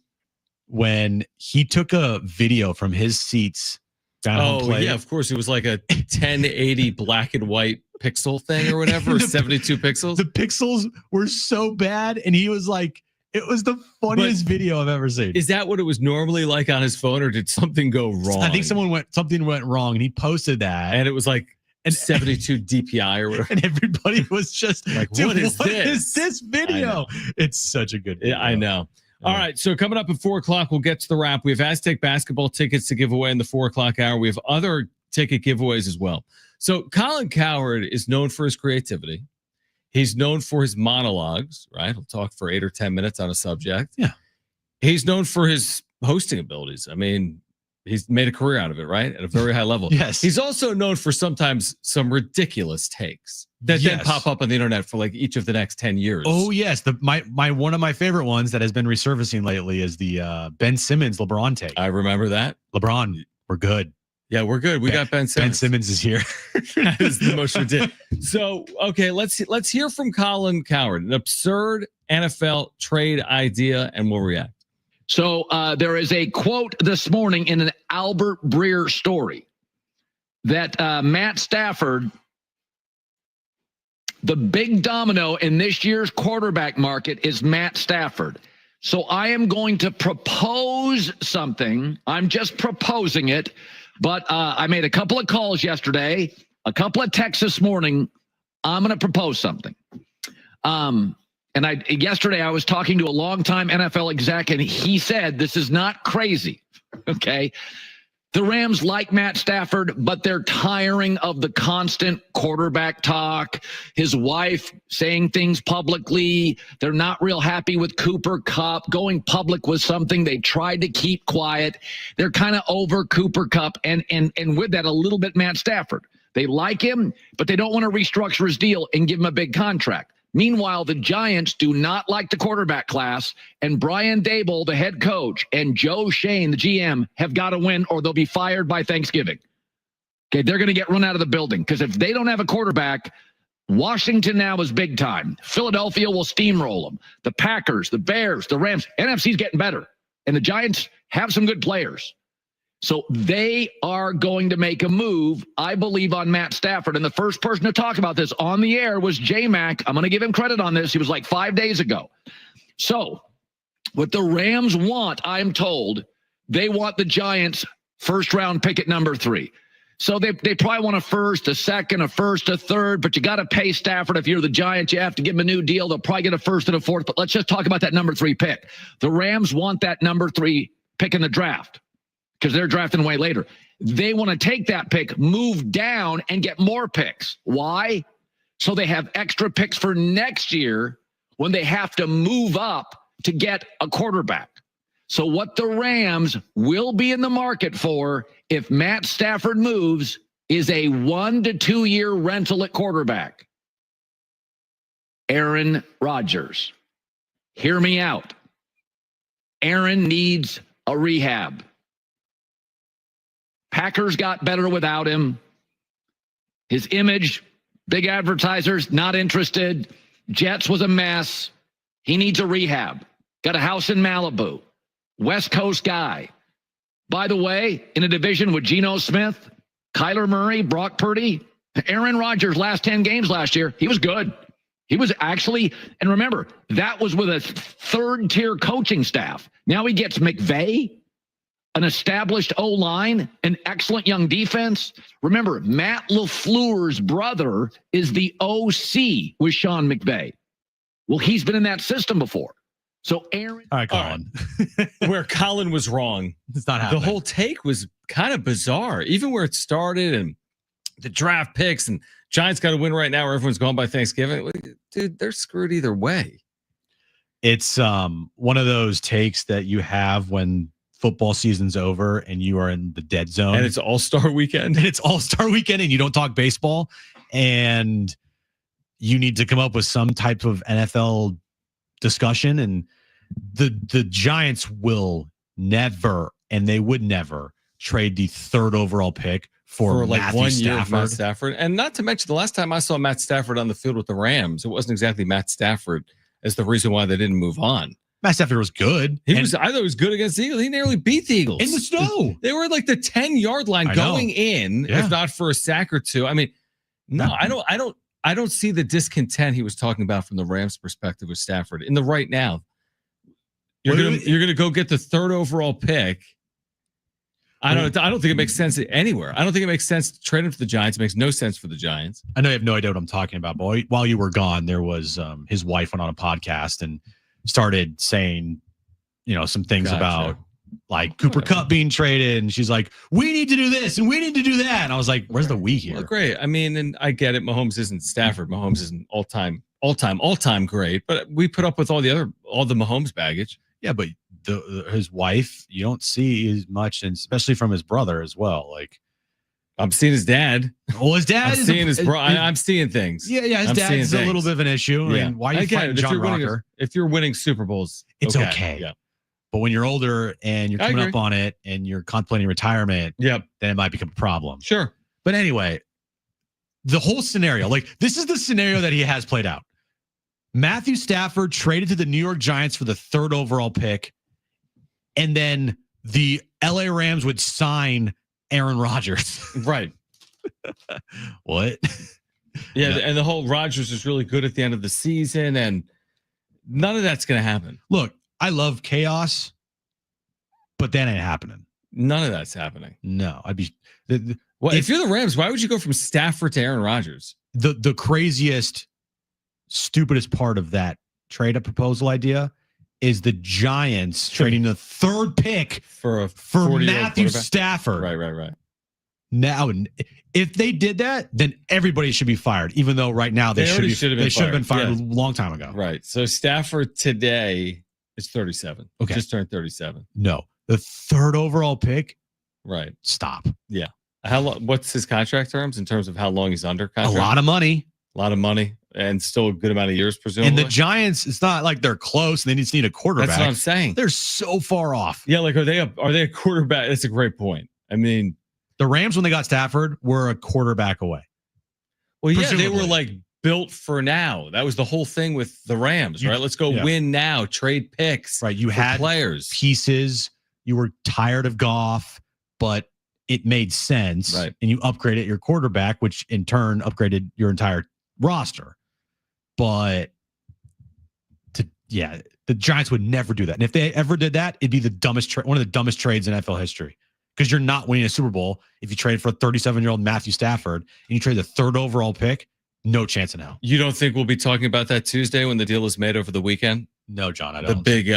when he took a video from his seats? Yeah, of course. It was like a 1080 black and white pixel thing or whatever, 72 pixels. The pixels were so bad. And he was like, it was the funniest video I've ever seen. Is that what it was normally like on his phone, or did something go wrong? I think something went wrong, and he posted that. And it was like 72 DPI or whatever. And everybody was just like, what is this video? It's such a good video. Yeah, I know. All right, so coming up at 4 o'clock, we'll get to the wrap. We have Aztec basketball tickets to give away in the 4 o'clock hour. We have other ticket giveaways as well. So Colin Cowherd is known for his creativity. He's known for his monologues, right? He'll talk for 8 or 10 minutes on a subject. Yeah. He's known for his hosting abilities. I mean, he's made a career out of it, right? At a very high level. Yes. He's also known for sometimes some ridiculous takes that then pop up on the internet for like each of the next 10 years. Oh, yes. My one of my favorite ones that has been resurfacing lately is the Ben Simmons LeBron take. I remember that. LeBron, we're good. Yeah, we're good. We got Ben Simmons. Ben Simmons is here. That is the most ridiculous. So, okay, let's hear from Colin Cowherd. An absurd NFL trade idea, and we'll react. So there is a quote this morning in an Albert Breer story that Matt Stafford, the big domino in this year's quarterback market is Matt Stafford. So I am going to propose something. I'm just proposing it. But I made a couple of calls yesterday, a couple of texts this morning. I'm going to propose something. Yesterday I was talking to a longtime NFL exec, and he said, this is not crazy. Okay. The Rams like Matt Stafford, but they're tiring of the constant quarterback talk. His wife saying things publicly. They're not real happy with Cooper Kupp. Going public was something they tried to keep quiet. They're kind of over Cooper Kupp and with that a little bit Matt Stafford. They like him, but they don't want to restructure his deal and give him a big contract. Meanwhile, the Giants do not like the quarterback class, and Brian Daboll, the head coach, and Joe Shane, the GM, have got to win or they'll be fired by Thanksgiving. Okay, they're going to get run out of the building because if they don't have a quarterback, Washington now is big time. Philadelphia will steamroll them. The Packers, the Bears, the Rams, NFC's getting better, and the Giants have some good players. So they are going to make a move, I believe, on Matt Stafford. And the first person to talk about this on the air was J-Mac. I'm going to give him credit on this. He was like 5 days ago. So what the Rams want, I'm told, they want the Giants' first-round pick at number 3. So they probably want a first, a second, a first, a third, but you got to pay Stafford. If you're the Giants, you have to give him a new deal. They'll probably get a first and a fourth. But let's just talk about that number 3 pick. The Rams want that number 3 pick in the draft, because they're drafting way later. They want to take that pick, move down, and get more picks. Why? So they have extra picks for next year when they have to move up to get a quarterback. So what the Rams will be in the market for if Matt Stafford moves is a 1 to 2 year rental at quarterback. Aaron Rodgers. Hear me out. Aaron needs a rehab. Packers got better without him. His image, big advertisers, not interested. Jets was a mess. He needs a rehab. Got a house in Malibu. West Coast guy. By the way, in a division with Geno Smith, Kyler Murray, Brock Purdy, Aaron Rodgers' last 10 games last year, he was good. He was actually, and remember, that was with a third-tier coaching staff. Now he gets McVay, an established O-line, an excellent young defense. Remember, Matt LaFleur's brother is the OC with Sean McVay. Well, he's been in that system before. So Aaron. All right, Colin. Where Colin was wrong. It's not happening. The whole take was kind of bizarre, even where it started and the draft picks and Giants got to win right now or everyone's gone by Thanksgiving. Dude, they're screwed either way. It's one of those takes that you have when football season's over and you are in the dead zone. And it's All-Star weekend. And it's All-Star weekend and you don't talk baseball and you need to come up with some type of NFL discussion. And the Giants will never, and they would never trade the 3rd overall pick for like Matthew 1 year Stafford. of Matt Stafford. And not to mention, the last time I saw Matt Stafford on the field with the Rams, it wasn't exactly Matt Stafford as the reason why they didn't move on. Matt Stafford was good. I thought he was good against the Eagles. He nearly beat the Eagles. In the snow. They were like the 10-yard line going in, if not for a sack or two. I mean, no, I don't see the discontent he was talking about from the Rams' perspective with Stafford in the right now. You're gonna go get the 3rd overall pick. I don't think it makes sense anywhere. I don't think it makes sense to trade him to the Giants. It makes no sense for the Giants. I know you have no idea what I'm talking about, but while you were gone, there was his wife went on a podcast and started saying, some things about like Cooper Kupp being traded, and she's like, "We need to do this and we need to do that." And I was like, "Where's the we here?" Well, great. I mean, and I get it. Mahomes isn't Stafford. Mahomes isn't all-time great, but we put up with all the Mahomes baggage. Yeah, but his wife, you don't see as much, and especially from his brother as well. Like, I'm seeing his dad. Well, his dad I'm seeing his brother. I'm seeing things. Yeah, his dad's a little bit of an issue. Yeah. I mean, why are you fighting John Rocker? If you're winning Super Bowls, it's okay. Yeah. But when you're older and you're coming up on it and you're contemplating retirement, then it might become a problem. Sure. But anyway, the whole scenario, like this is the scenario that he has played out. Matthew Stafford traded to the New York Giants for the 3rd overall pick, and then the LA Rams would sign Aaron Rodgers. Right. What? Yeah, and the whole Rodgers is really good at the end of the season, and none of that's going to happen. Look, I love chaos, but that ain't happening. None of that's happening. No, I'd be. If you're the Rams, why would you go from Stafford to Aaron Rodgers? The craziest, stupidest part of that trade-up proposal idea is the Giants trading the 3rd pick for Matthew Stafford. Right. Now, if they did that, then everybody should be fired. Even though right now they should have been fired a long time ago. Right. So Stafford today is 37. Okay, just turned 37. No, the 3rd overall pick. Right. Stop. Yeah. How long? What's his contract terms in terms of how long he's under contract? A lot of money. And still a good amount of years, presumably. And the Giants, it's not like they're close and they just need a quarterback. That's what I'm saying. They're so far off. Yeah, like are they a quarterback? That's a great point. I mean, the Rams, when they got Stafford, were a quarterback away. Well, yeah, they were like built for now. That was the whole thing with the Rams, right? Let's go win now, trade picks. Right. You had players, pieces. You were tired of Goff, but it made sense. Right. And you upgraded your quarterback, which in turn upgraded your entire roster. But the Giants would never do that. And if they ever did that, it'd be the dumbest one of the dumbest trades in NFL history. Because you're not winning a Super Bowl if you trade for a 37-year-old Matthew Stafford and you trade the 3rd overall pick. No chance in hell. You don't think we'll be talking about that Tuesday when the deal is made over the weekend? No, John, I don't. The big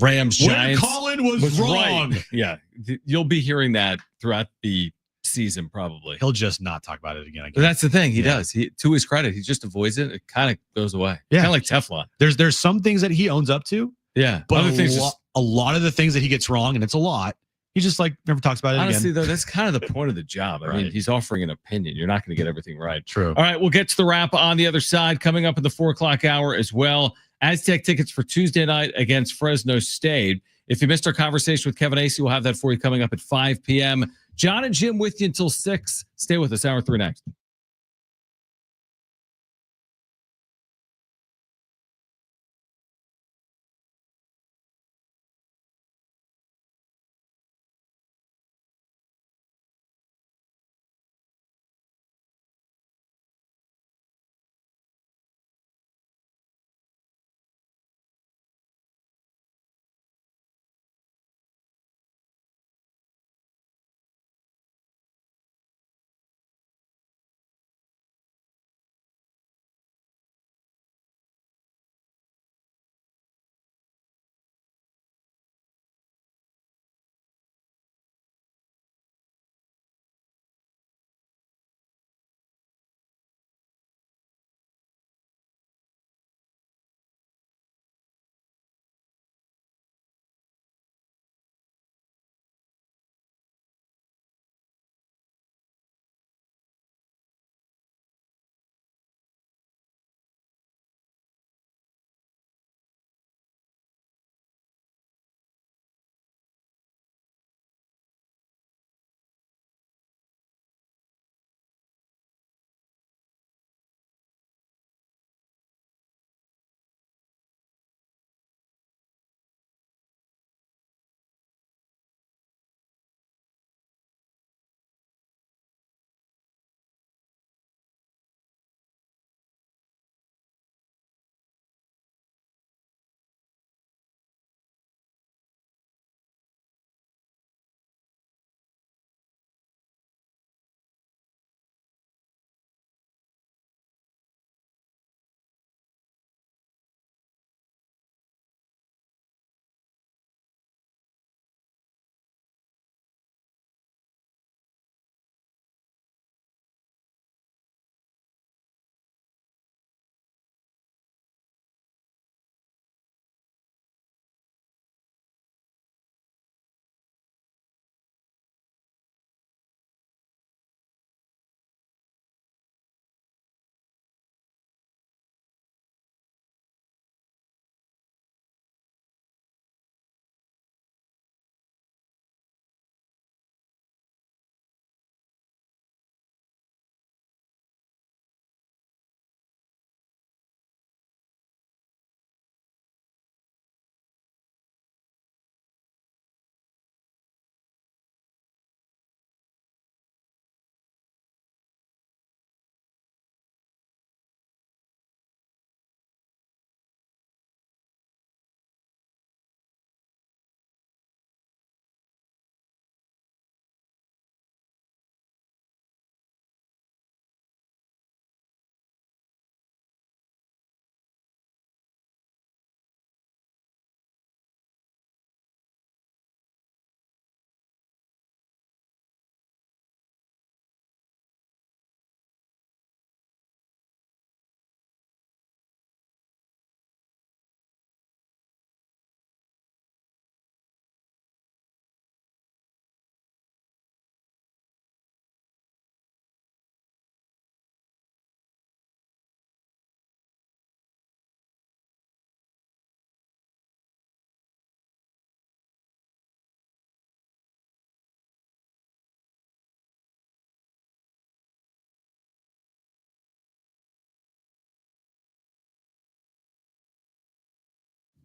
Rams Giants. When Colin was wrong. Right. Yeah, you'll be hearing that throughout the season probably. He'll just not talk about it again. But that's the thing. He does. To his credit, he just avoids it. It kind of goes away. Yeah. Kind of like Teflon. There's some things that he owns up to. Yeah. But other things a lot of the things that he gets wrong, and it's a lot, he just like never talks about it honestly, again. Though, that's kind of the point of the job. I mean, he's offering an opinion. You're not going to get everything right. True. All right, we'll get to the wrap on the other side coming up in the 4:00 hour as well. Aztec tickets for Tuesday night against Fresno State. If you missed our conversation with Kevin Acee, we'll have that for you coming up at 5 p.m. Jon and Jim with you until 6. Stay with us. Hour 3 next.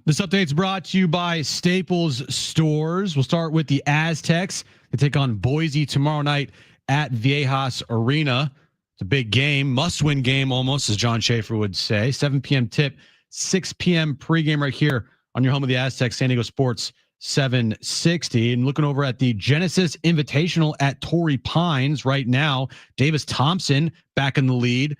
This update's brought to you by Staples Stores. We'll start with the Aztecs. They take on Boise tomorrow night at Viejas Arena. It's a big game, must-win game almost, as John Schaefer would say. 7 p.m. tip, 6 p.m. pregame right here on your home of the Aztecs, San Diego Sports 760. And looking over at the Genesis Invitational at Torrey Pines right now, Davis Thompson back in the lead.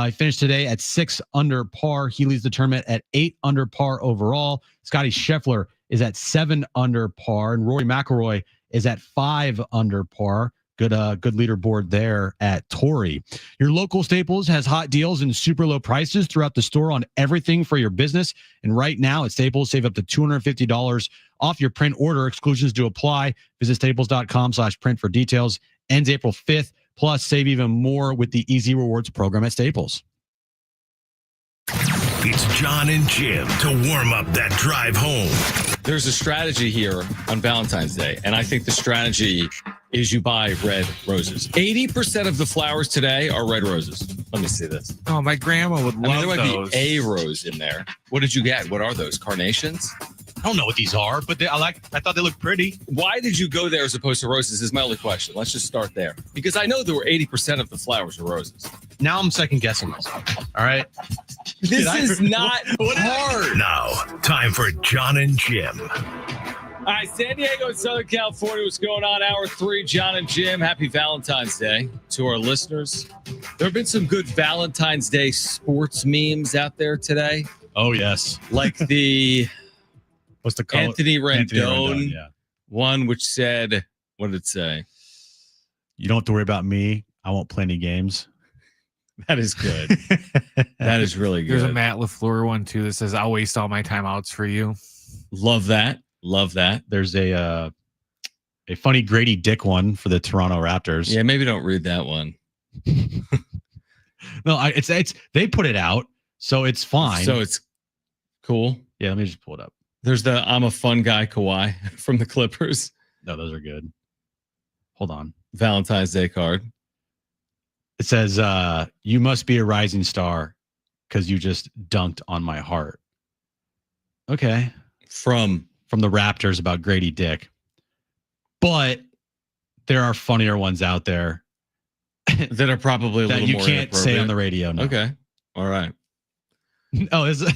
He finished today at 6 under par. He leads the tournament at 8 under par overall. Scotty Scheffler is at 7 under par, and Rory McIlroy is at 5 under par. Good leaderboard there at Torrey. Your local Staples has hot deals and super low prices throughout the store on everything for your business. And right now at Staples, save up to $250 off your print order. Exclusions do apply. Visit staples.com/print for details. Ends April 5th. Plus, save even more with the Easy Rewards program at Staples. It's Jon and Jim to warm up that drive home. There's a strategy here on Valentine's Day, and I think the strategy is you buy red roses. 80% of the flowers today are red roses. Let me see this. Oh, my grandma would love there might those. be a rose in there. What did you get? What are those? Carnations? I don't know what these are, but I thought they looked pretty. Why did you go there as opposed to roses is my only question. Let's just start there. Because I know there were 80% of the flowers are roses. Now I'm second guessing myself. All right. This is not hard. Now, time for Jon and Jim. All right, San Diego and Southern California, what's going on? Hour 3, Jon and Jim. Happy Valentine's Day to our listeners. There have been some good Valentine's Day sports memes out there today. Oh, yes. Like the what's the color? Anthony Rendon yeah. one, which said, what did it say? You don't have to worry about me. I won't play any games. That is good. That is really good. There's a Matt LaFleur one too that says, "I'll waste all my timeouts for you." Love that. Love that. There's a funny Grady Dick one for the Toronto Raptors. Yeah, maybe don't read that one. No, it's they put it out, so it's fine. So it's cool. Yeah, let me just pull it up. There's the I'm a fun guy Kawhi from the Clippers. No, those are good. Hold on. Valentine's Day card. It says, you must be a rising star because you just dunked on my heart. Okay. From the Raptors about Grady Dick. But there are funnier ones out there that are probably a that little you more can't say on the radio. No. Okay. All right. Oh, is it?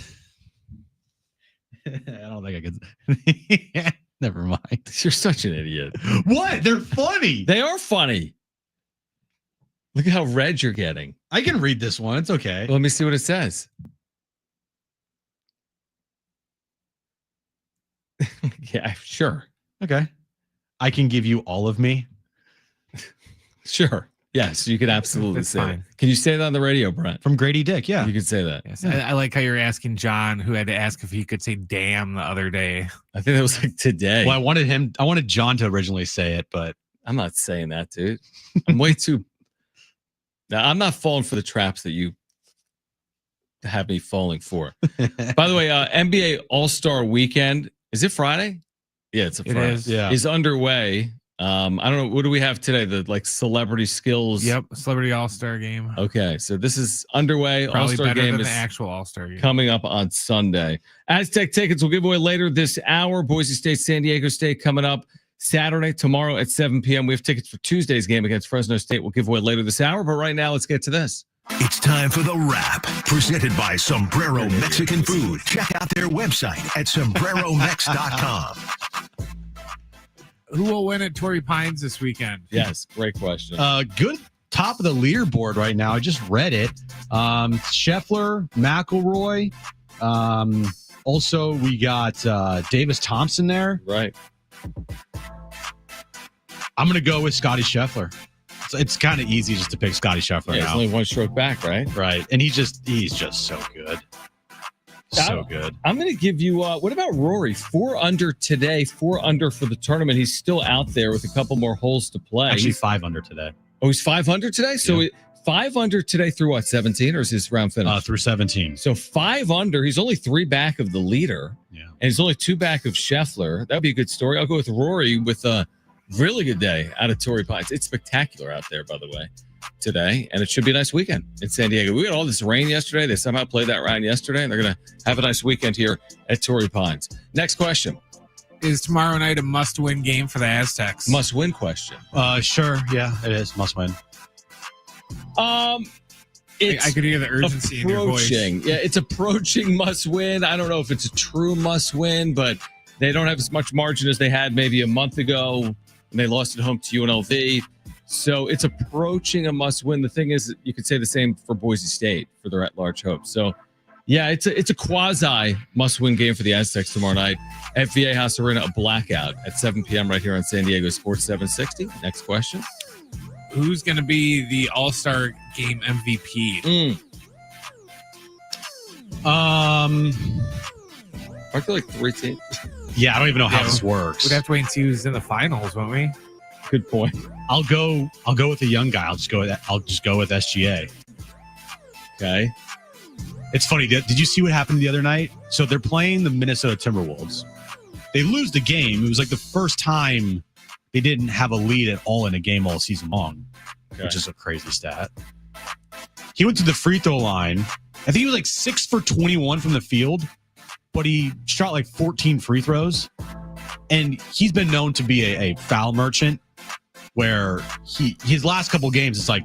I don't think I could. Never mind. You're such an idiot. What? They're funny. They are funny. Look at how red you're getting. I can read this one. It's okay. Let me see what it says. Yeah, sure. Okay. I can give you all of me. Sure. Yes, you can absolutely That's say fine. that. Can you say that on the radio, Brent? From Grady Dick, yeah. You can say that. Yes, I like how you're asking John, who had to ask if he could say "damn" the other day. I think that was like today. Well, I wanted John to originally say it, but I'm not saying that, dude. I'm way too. Now, I'm not falling for the traps that you have me falling for. By the way, NBA All-Star Weekend, is it Friday? Yeah, it's a Friday. It is. Yeah. Is underway. I don't know. What do we have today? The celebrity skills. Yep, Celebrity All-Star Game. Okay, so this is underway. Probably All-Star better Game than is the actual All-Star Game. coming up on Sunday. Aztec tickets will give away later this hour. Boise State, San Diego State coming up Saturday, tomorrow at 7 p.m. We have tickets for Tuesday's game against Fresno State. We'll give away later this hour. But right now, let's get to this. It's time for The Wrap, presented by Sombrero Mexican Food. Check out their website at sombreromex.com. Who will win at Torrey Pines this weekend? Yes, great question. good top of the leaderboard right now. I just read it. Scheffler, McIlroy. Also, we got Davis Thompson there. Right. I'm going to go with Scotty Scheffler. It's kind of easy just to pick Scotty Scheffler Yeah, it's now. only one stroke back, right? Right. And he's just so good. So good. I'm going to give you, what about Rory? 4 under today, 4 under for the tournament. He's still out there with a couple more holes to play. Actually, 5 under today. Oh, he's 5 under today? So 5 under today through what, 17? Or is his round finished? Through 17. So 5 under. He's only 3 back of the leader. Yeah. And he's only 2 back of Scheffler. That would be a good story. I'll go with Rory with a really good day out of Torrey Pines. It's spectacular out there, by the way. today, and it should be a nice weekend in San Diego. We had all this rain yesterday. They somehow played that rain yesterday, and they're going to have a nice weekend here at Torrey Pines. Next question. Is tomorrow night a must-win game for the Aztecs? Must-win question. Sure. Yeah, it is. Must win. It's I could hear the urgency in your voice. Yeah, it's approaching must-win. I don't know if it's a true must-win, but they don't have as much margin as they had maybe a month ago when they lost at home to UNLV. So it's approaching a must-win. The thing is, you could say the same for Boise State for their at-large hopes. So, yeah, it's a quasi must-win game for the Aztecs tomorrow night at VA House Arena, a blackout at 7 p.m. right here on San Diego Sports 760. Next question. Who's going to be the All-Star Game MVP? Aren't there like 3 teams? Yeah, I don't even know how this works. We'd have to wait and see who's in the finals, won't we? Good point. I'll go with a young guy. I'll just go with SGA. Okay. It's funny. Did you see what happened the other night? So they're playing the Minnesota Timberwolves. They lose the game. It was like the first time they didn't have a lead at all in a game all season long, which is a crazy stat. He went to the free throw line. I think he was like 6 for 21 from the field, but he shot like 14 free throws. And he's been known to be a foul merchant, where his last couple games, it's like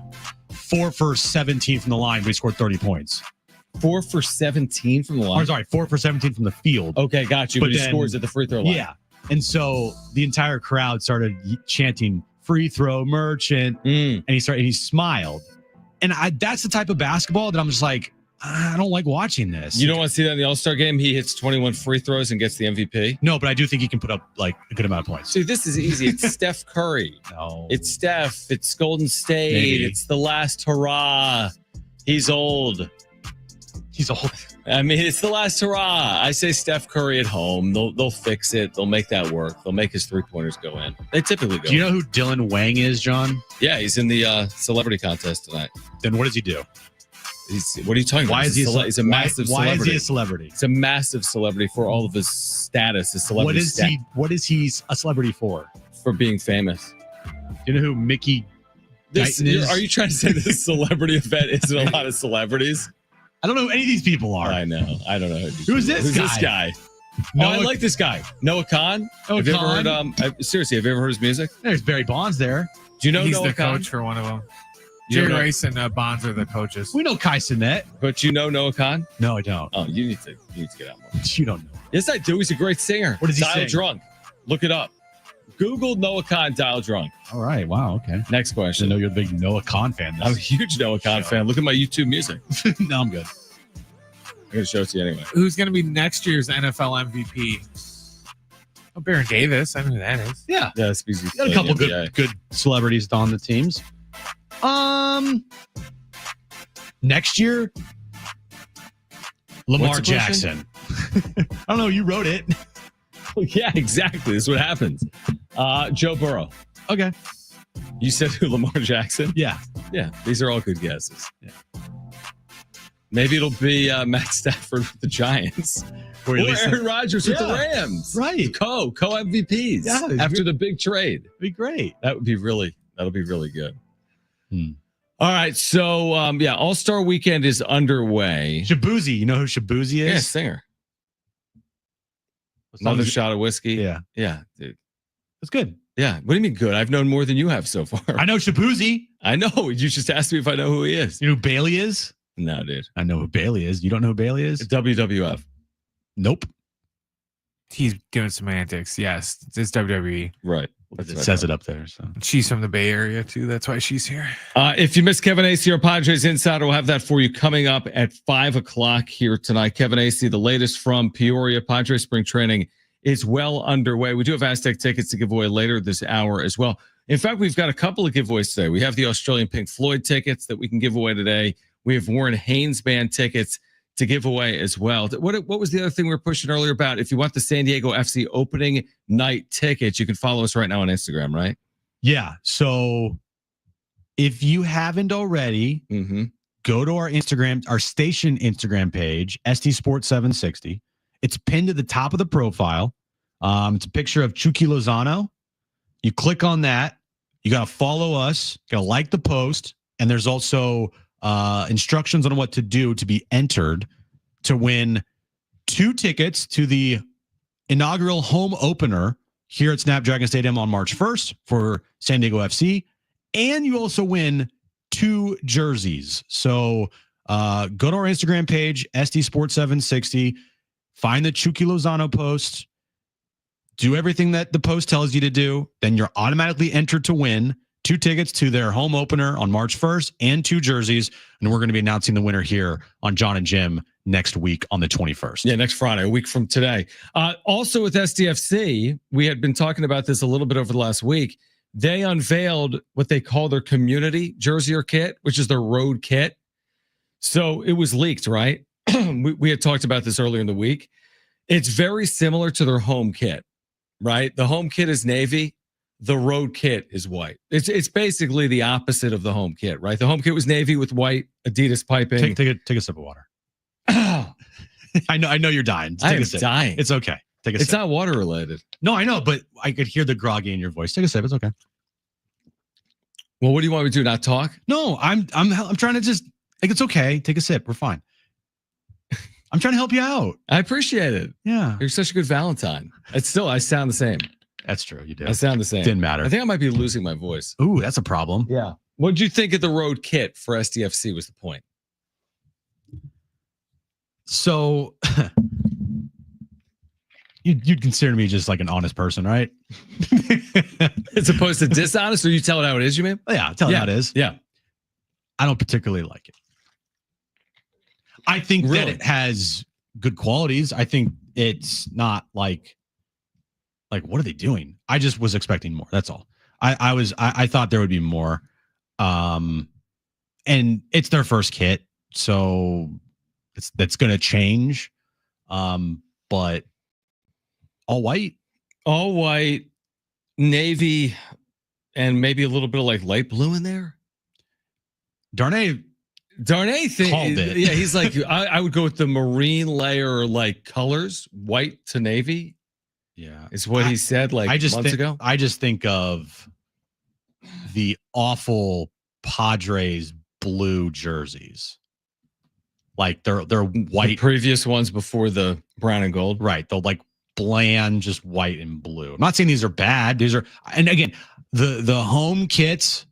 4 for 17 from the line, but he scored 30 points. 4 for 17 from the line? Or, sorry, 4 for 17 from the field. Okay, got you. But he scores at the free throw line. Yeah. And so the entire crowd started chanting free throw merchant, and he smiled. And that's the type of basketball that I'm just like, I don't like watching this. You don't want to see that in the All-Star game? He hits 21 free throws and gets the MVP? No, but I do think he can put up like a good amount of points. See, this is easy. It's Steph Curry. No. It's Steph. It's Golden State. Maybe. It's the last hurrah. He's old. He's old. I mean, it's the last hurrah. I say Steph Curry at home. They'll fix it. They'll make that work. They'll make his three-pointers go in. They typically go. Do you know who Dylan Wang is, John? Yeah, he's in the celebrity contest tonight. Then what does he do? What are you talking about? Why is he he's a massive celebrity. Why is he a celebrity? He's a massive celebrity for all of his status, his celebrity What is he a celebrity for? For being famous. Do you know who Mickey Guyton is? Are you trying to say this celebrity event isn't a lot of celebrities? I don't know who any of these people are. I know. I don't know. Who's this guy? I like this guy. Noah Khan. Have you ever heard, seriously, have you ever heard his music? There's Barry Bonds there. Do you know He's Noah the Khan? coach for one of them. You Jerry know- Rice and Bonds are the coaches. We know Kai Cenat. But you know Noah Khan? No, I don't. Oh, you need to get out more. You don't know. Yes, I do. He's a great singer. What does he Dial sing? Drunk. Look it up. Google Noah Khan Dial Drunk. All right. Wow. Okay. Next I question. know you're a big Noah Khan fan. I'm a huge Noah Khan fan. Look at my YouTube music. No, I'm good. I'm going to show it to you anyway. Who's going to be next year's NFL MVP? Oh, Baron Davis. I know who that is. Yeah. Yeah, it's because Got a couple good celebrities on the teams. Next year, Lamar What's the question? Jackson. I don't know. You wrote it. Yeah, exactly. This is what happens. Joe Burrow. Okay. You said who? Lamar Jackson? Yeah. Yeah, these are all good guesses. Yeah. Maybe it'll be Matt Stafford with the Giants. Or Aaron Rodgers with the Rams. Right. Co-MVPs. Yeah, after the big trade. It'd be great. That'll be really good. All right. So, All-Star Weekend is underway. Shabuzi. You know who Shabuzi is? Yeah, singer. Another shot of whiskey. Yeah. Yeah, dude. That's good. Yeah. What do you mean good? I've known more than you have so far. I know Shabuzi. I know. You just asked me if I know who he is. You know who Bailey is? No, dude. I know who Bailey is. You don't know who Bailey is? WWF. Nope. He's doing some antics. Yes, it's WWE. Right. It says it up there. So She's from the Bay Area too. That's why she's here. If you missed Kevin Acee, our Padres Insider, we'll have that for you coming up at 5:00 here tonight. Kevin Acee, the latest from Peoria. Padres spring training is well underway. We do have Aztec tickets to give away later this hour as well. In fact, we've got a couple of giveaways today. We have the Australian Pink Floyd tickets that we can give away today. We have Warren Haynes Band tickets to give away as well. What was the other thing we were pushing earlier about? If you want the San Diego FC opening night tickets, you can follow us right now on Instagram, right? yeah. So if you haven't already, go to our Instagram, our station Instagram page, SD Sports 760. It's pinned to the top of the profile. It's a picture of Chucky Lozano. You click on that. You got to follow us. You got to like the post. and there's also instructions on what to do to be entered to win 2 tickets to the inaugural home opener here at Snapdragon Stadium on March 1st for San Diego FC. And you also win 2 jerseys. So go to our Instagram page, SD Sports 760, find the Chucky Lozano post, do everything that the post tells you to do. Then you're automatically entered to win 2 tickets to their home opener on March 1st and 2 jerseys. And we're going to be announcing the winner here on Jon and Jim next week on the 21st. Yeah, next Friday, a week from today. Also with SDFC, we had been talking about this a little bit over the last week. They unveiled what they call their community jersey or kit, which is their road kit. So it was leaked, right? we had talked about this earlier in the week. It's very similar to their home kit, right? The home kit is navy. The road kit is white. It's basically the opposite of the home kit, right? The home kit was navy with white Adidas piping. Take a sip of water. I know you're dying. I am dying. It's okay. Take a sip. It's not water related. No, I know, but I could hear the groggy in your voice. Take a sip. It's okay. Well, what do you want me to do? Not talk? No, I'm trying to just like, it's okay. Take a sip. We're fine. I'm trying to help you out. I appreciate it. Yeah. You're such a good Valentine. I sound the same. That's true. You did. I sound the same. Didn't matter. I think I might be losing my voice. Ooh, that's a problem. Yeah. What did you think of the road kit for SDFC was the point? So you'd consider me just like an honest person, right? As opposed to dishonest, or you tell it how it is, you mean? Yeah, tell it how it is. Yeah. I don't particularly like it. I think that it has good qualities. I think it's not like what are they doing? I just was expecting more. That's all. I thought there would be more. And it's their first kit, so that's going to change. But all white, navy, and maybe a little bit of like light blue in there. Darnay called it. Yeah, he's like, I would go with the marine layer, like colors, white to navy. Yeah, is what he said like months ago. I just think of the awful Padres blue jerseys, like they're white. The previous ones before the brown and gold, right? They're like bland, just white and blue. I'm not saying these are bad. These are, and again, the home kits.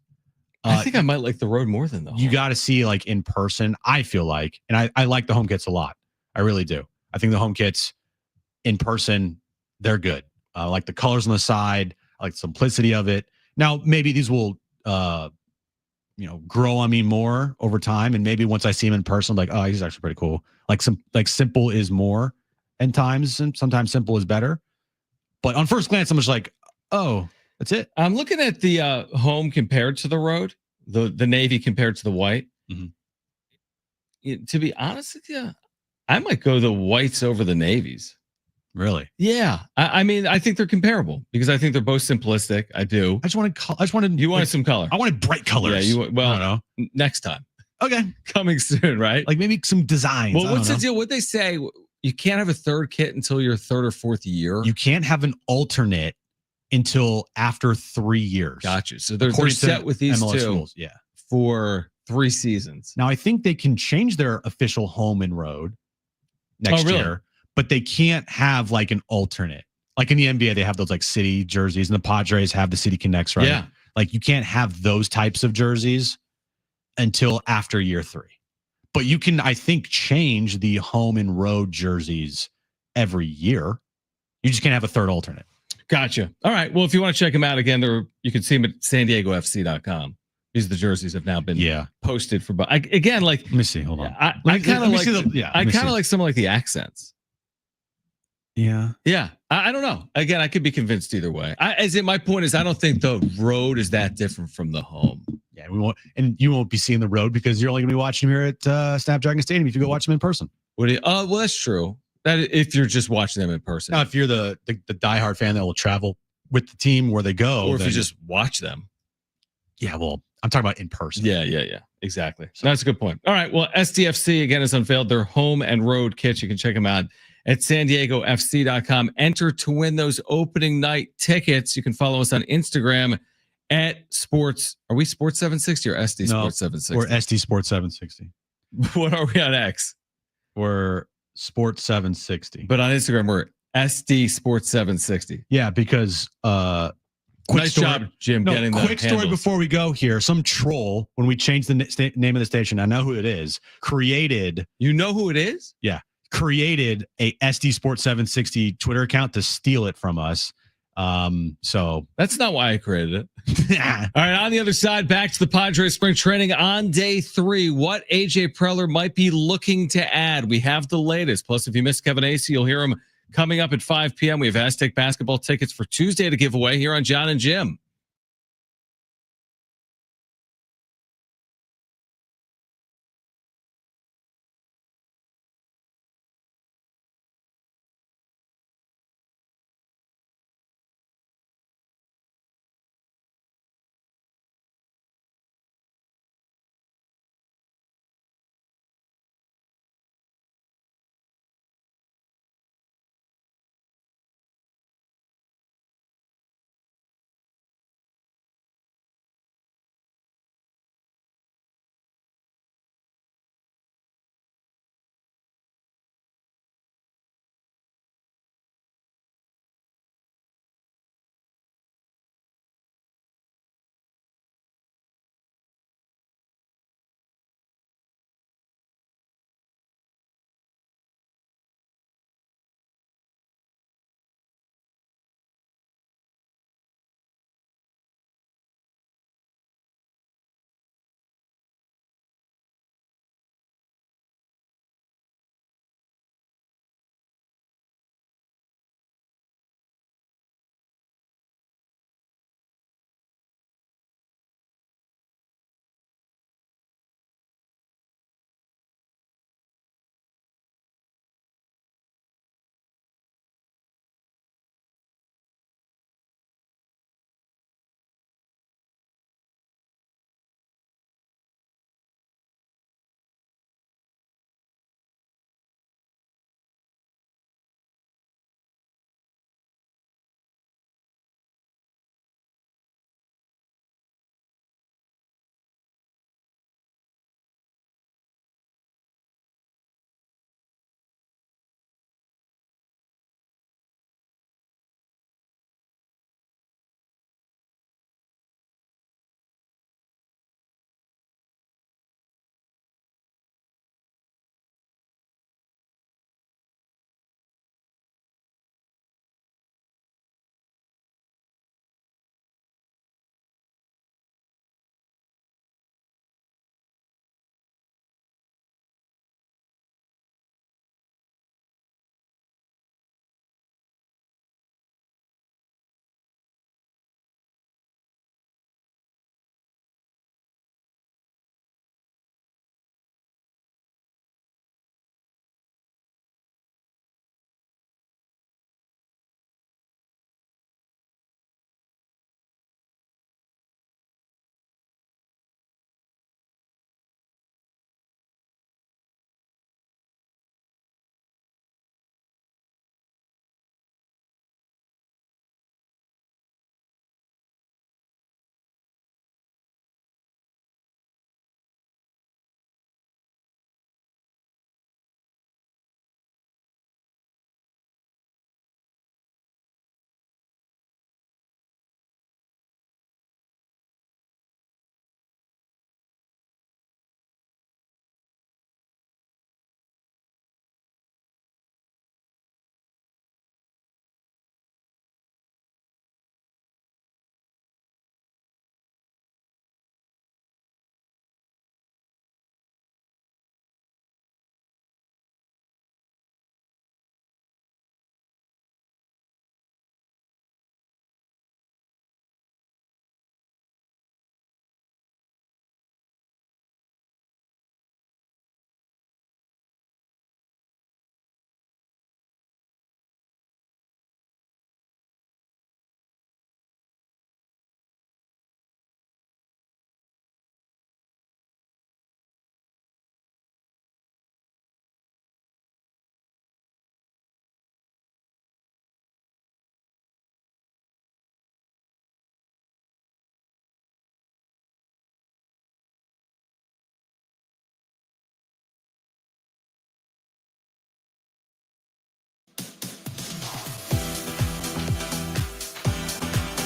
I think I might like the road more than the home. You got to see like in person. I feel like, and I like the home kits a lot. I really do. I think the home kits in person, they're good. I like the colors on the side. I like the simplicity of it. Now, maybe these will, grow on me more over time. And maybe once I see him in person, I'm like, oh, he's actually pretty cool. Like simple is more and sometimes simple is better. But on first glance, I'm just like, oh, that's it. I'm looking at the home compared to the road, the navy compared to the white. Mm-hmm. To be honest with you, I might go the whites over the navies. Really? Yeah. I mean, I think they're comparable because I think they're both simplistic. I do. I just wanted. You wanted some color. I wanted bright colors. Yeah. I don't know. Next time. Okay. Coming soon, right? Like maybe some designs. Well, what's the deal? What they say? You can't have a third kit until your 3rd or 4th year. You can't have an alternate until after 3 years. Gotcha. So they're set with these MLS two rules. Yeah. For 3 seasons. Now I think they can change their official home and road next year, but they can't have like an alternate. Like in the NBA, they have those like city jerseys, and the Padres have the City Connects, right? Yeah. Like you can't have those types of jerseys until after year 3. But you can, I think, change the home and road jerseys every year. You just can't have a third alternate. Gotcha. All right. Well, if you want to check them out again, you can see them at sandiegofc.com. These are the jerseys have now been posted for. Again, like, let me see. Hold on. I kind of like. I kind of like some of like the accents. Yeah. Yeah. I don't know. Again, I could be convinced either way. My point is, I don't think the road is that different from the home. Yeah, you won't be seeing the road because you're only gonna be watching them here at Snapdragon Stadium if you go watch them in person. Well, that's true. That if you're just watching them in person. Now, if you're the diehard fan that will travel with the team where they go, or if you just watch them. Yeah, well, I'm talking about in person. Yeah, exactly. So that's a good point. All right. Well, SDFC again has unveiled their home and road kits. You can check them out at sandiegofc.com. Enter to win those opening night tickets. You can follow us on Instagram at Sports. Are we Sports 760 or SD Sports 760? We're SD Sports 760. What are we on X? We're Sports 760. But on Instagram, we're SD Sports 760. Yeah, because quick Nice story, job, Jim. No, getting the quick story handles. before we go here. Some troll, when we changed the name of the station, I know who it is, created. You know who it is? Yeah. Created a SD Sports 760 Twitter account to steal it from us. So that's not why I created it. All right, on the other side, back to the Padres spring training on day 3. What AJ Preller might be looking to add. We have the latest. Plus, if you missed Kevin Acee, you'll hear him coming up at 5 p.m. We have Aztec basketball tickets for Tuesday to give away here on Jon Jim.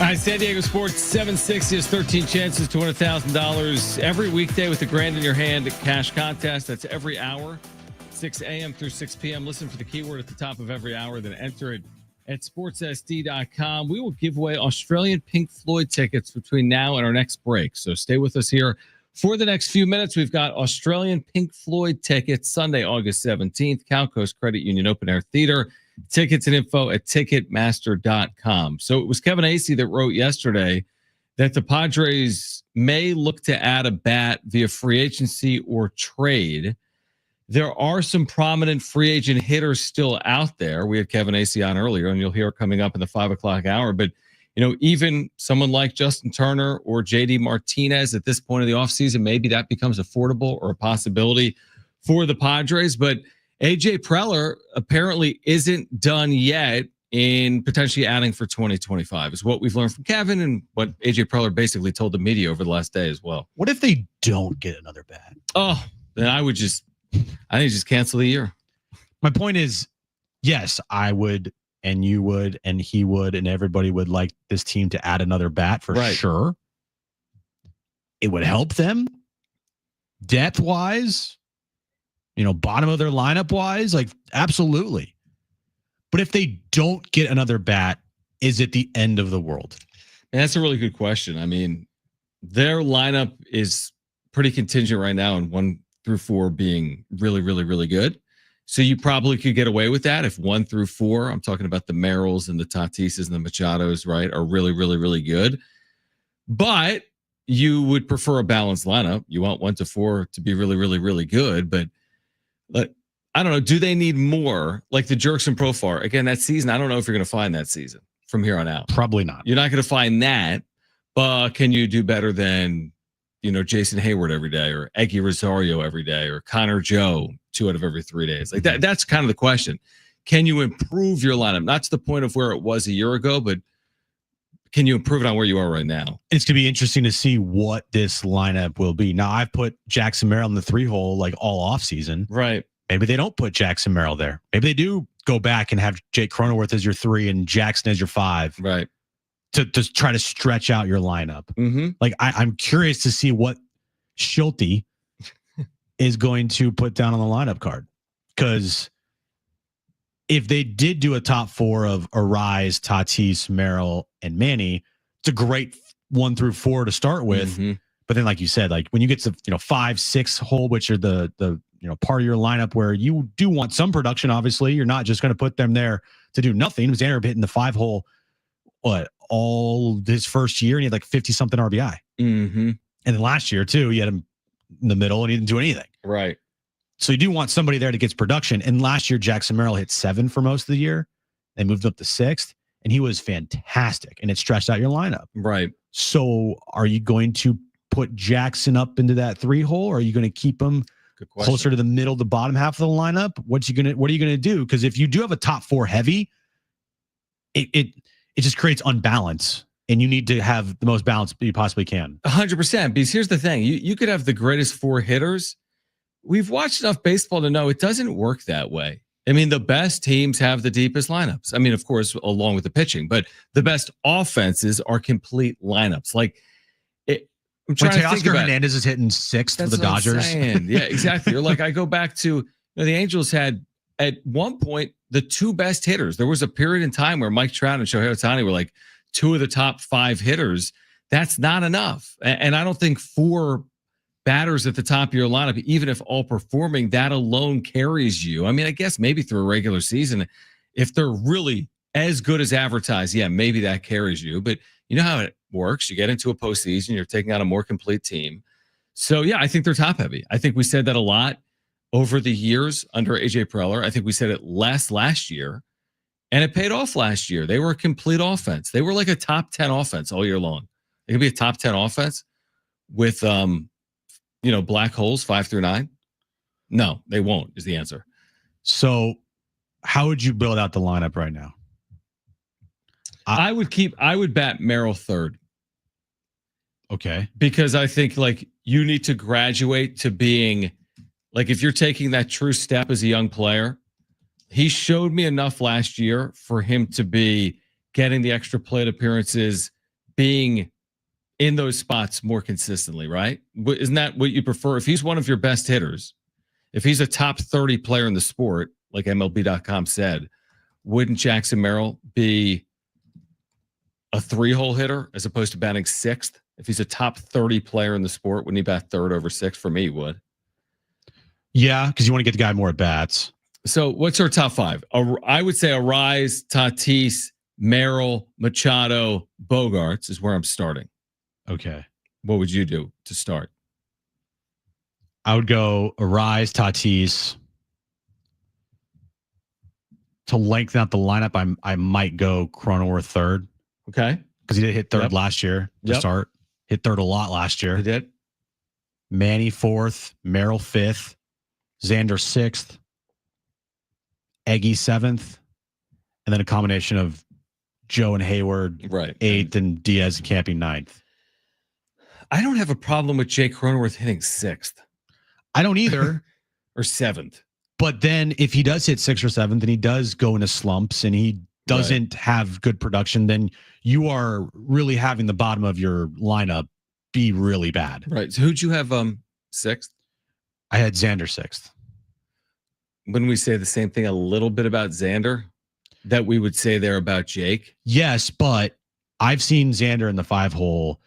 All right, San Diego Sports 760 has 13 chances to win $1,000 every weekday with a grand in your hand cash contest. That's every hour, 6 a.m. through 6 p.m. Listen for the keyword at the top of every hour, then enter it at sportssd.com. We will give away Australian Pink Floyd tickets between now and our next break. So stay with us here for the next few minutes. We've got Australian Pink Floyd tickets Sunday, August 17th, Cal Coast Credit Union Open Air Theater. Tickets and info at Ticketmaster.com. So it was Kevin Acee that wrote yesterday that the Padres may look to add a bat via free agency or trade. There are some prominent free agent hitters still out there. We had Kevin Acee on earlier, and you'll hear it coming up in the 5 o'clock hour. But, even someone like Justin Turner or JD Martinez at this point of the offseason, maybe that becomes affordable or a possibility for the Padres. But AJ Preller apparently isn't done yet in potentially adding for 2025 is what we've learned from Kevin and what AJ Preller basically told the media over the last day as well. What if they don't get another bat? Oh, then I think just cancel the year. My point is, yes, I would, and you would, and he would, and everybody would like this team to add another bat for sure. It would help them depth-wise. Bottom of their lineup wise, like absolutely. But if they don't get another bat, is it the end of the world? And that's a really good question. I mean, their lineup is pretty contingent right now on 1 through 4 being really, really, really good. So you probably could get away with that if 1 through 4, I'm talking about the Merrills and the Tatises and the Machados, right, are really, really, really good. But you would prefer a balanced lineup. You want 1 to 4 to be really, really, really good. But I don't know. Do they need more like the Jerks and Profar? Again, that season, I don't know if you're going to find that season from here on out. Probably not. You're not going to find that. But can you do better than, Jason Hayward every day or Eggy Rosario every day or Conor Joe 2 out of every 3 days? Like that. That's kind of the question. Can you improve your lineup? Not to the point of where it was a year ago, but can you improve it on where you are right now? It's going to be interesting to see what this lineup will be. Now, I've put Jackson Merrill in the 3-hole like all offseason. Right. Maybe they don't put Jackson Merrill there. Maybe they do go back and have Jake Cronenworth as your 3 and Jackson as your 5. Right. To try to stretch out your lineup. Mm-hmm. Like, I'm curious to see what Schulte is going to put down on the lineup card. Because if they did do a top 4 of Arise, Tatis, Merrill, and Manny, it's a great 1 through 4 to start with. Mm-hmm. But then, like you said, like when you get to 5, 6 hole, which are the part of your lineup where you do want some production. Obviously, you're not just going to put them there to do nothing. Xander hitting the 5 hole, all his first year, and he had like 50 something RBI. Mm-hmm. And then last year too, he had him in the middle and he didn't do anything. Right. So you do want somebody there that gets production. And last year, Jackson Merrill hit 7 for most of the year. They moved up to 6th, and he was fantastic. And it stretched out your lineup. Right. So are you going to put Jackson up into that 3 hole, or are you going to keep him closer to the middle, the bottom half of the lineup? What are you going to do? Because if you do have a top 4 heavy, it just creates unbalance, and you need to have the most balance you possibly can. 100%. Because here's the thing: you could have the greatest 4 hitters. We've watched enough baseball to know it doesn't work that way. I mean, the best teams have the deepest lineups. I mean, of course, along with the pitching, but the best offenses are complete lineups. Like, I'm trying to think about Hernandez is hitting 6th for the Dodgers. Yeah, exactly. Or like I go back to the Angels had at one point the 2 best hitters. There was a period in time where Mike Trout and Shohei Ohtani were like 2 of the top 5 hitters. That's not enough. And I don't think 4 batters at the top of your lineup, even if all performing, that alone carries you. I mean, I guess maybe through a regular season, if they're really as good as advertised, yeah, maybe that carries you. But you know how it works. You get into a postseason, you're taking out a more complete team. So, yeah, I think they're top heavy. I think we said that a lot over the years under AJ Preller. I think we said it less last year, and it paid off last year. They were a complete offense. They were like a top 10 offense all year long. They could be a top 10 offense with, black holes 5 through 9. No, they won't is the answer. So how would you build out the lineup right now? I would bat Merrill 3rd. Okay. Because I think like you need to graduate to being like, if you're taking that true step as a young player, he showed me enough last year for him to be getting the extra plate appearances, being in those spots more consistently, right? Isn't that what you prefer? If he's one of your best hitters, if he's a top 30 player in the sport, like MLB.com said, wouldn't Jackson Merrill be a 3-hole hitter as opposed to batting 6th? If he's a top 30 player in the sport, wouldn't he bat 3rd over 6th? For me, he would. Yeah, because you want to get the guy more at bats. So what's our top 5? I would say Arise, Tatis, Merrill, Machado, Bogarts is where I'm starting. Okay. What would you do to start? I would go Arise, Tatis. To lengthen out the lineup, I might go Cronenworth 3rd. Okay. Because he did hit 3rd last year to start. Hit 3rd a lot last year. He did. Manny 4th, Merrill 5th, Xander 6th, Eggy 7th, and then a combination of Joe and Hayward 8th and Diaz and Campy 9th. I don't have a problem with Jake Cronenworth hitting 6th. I don't either. Or 7th. But then if he does hit 6th or 7th and he does go into slumps and he doesn't have good production, then you are really having the bottom of your lineup be really bad. Right. So who'd you have 6th? I had Xander 6th. Wouldn't we say the same thing a little bit about Xander that we would say there about Jake? Yes, but I've seen Xander in the 5-hole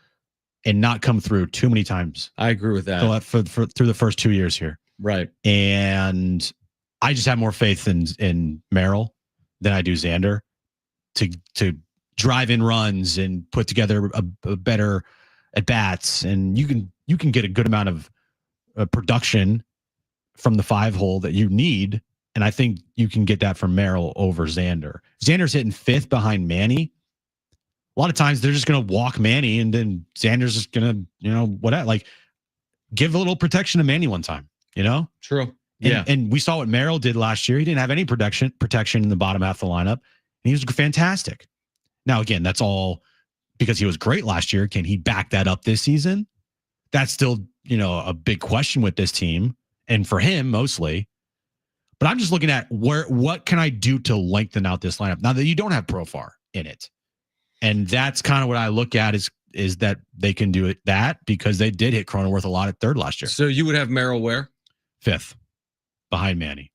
and not come through too many times. I agree with that. Through the first 2 years here. Right. And I just have more faith in Merrill than I do Xander to drive in runs and put together a better at bats. And you can get a good amount of production from the 5-hole that you need. And I think you can get that from Merrill over Xander. Xander's hitting 5th behind Manny. A lot of times they're just going to walk Manny and then Xander's just going to, give a little protection to Manny one time, True. And we saw what Merrill did last year. He didn't have any protection in the bottom half of the lineup. And he was fantastic. Now, again, that's all because he was great last year. Can he back that up this season? That's still, a big question with this team and for him mostly. But I'm just looking at what can I do to lengthen out this lineup now that you don't have Profar in it. And that's kind of what I look at is that they can do that because they did hit Cronenworth a lot at 3rd last year. So you would have Merrill where? 5th behind Manny.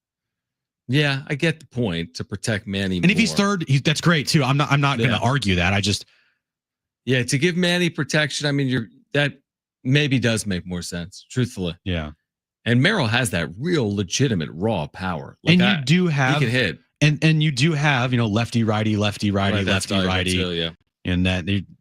Yeah, I get the point to protect Manny. And if he's 3rd, that's great too. I'm not going to argue that. To give Manny protection. I mean, that maybe does make more sense, truthfully. Yeah. And Merrill has that real legitimate raw power. And you do have he can hit. And you do have, lefty, righty, lefty, righty, Right, lefty, righty. too, yeah. And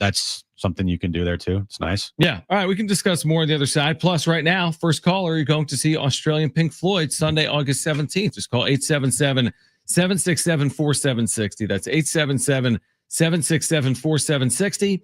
that's something you can do there too. It's nice. Yeah. All right. We can discuss more on the other side. Plus, right now, first caller, you're going to see Australian Pink Floyd Sunday, August 17th. Just call 877-767-4760. That's 877-767-4760.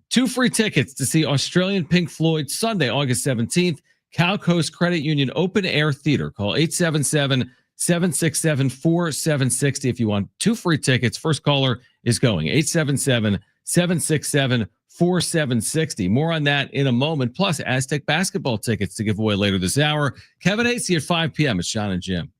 2 free tickets to see Australian Pink Floyd Sunday, August 17th. Cow Coast Credit Union Open Air Theater. Call 877-767-4760 if you want 2 free tickets. First caller is going 877-767-4760. More on that in a moment. Plus Aztec basketball tickets to give away later this hour. Kevin Acee at 5 p.m. It's Jon and Jim.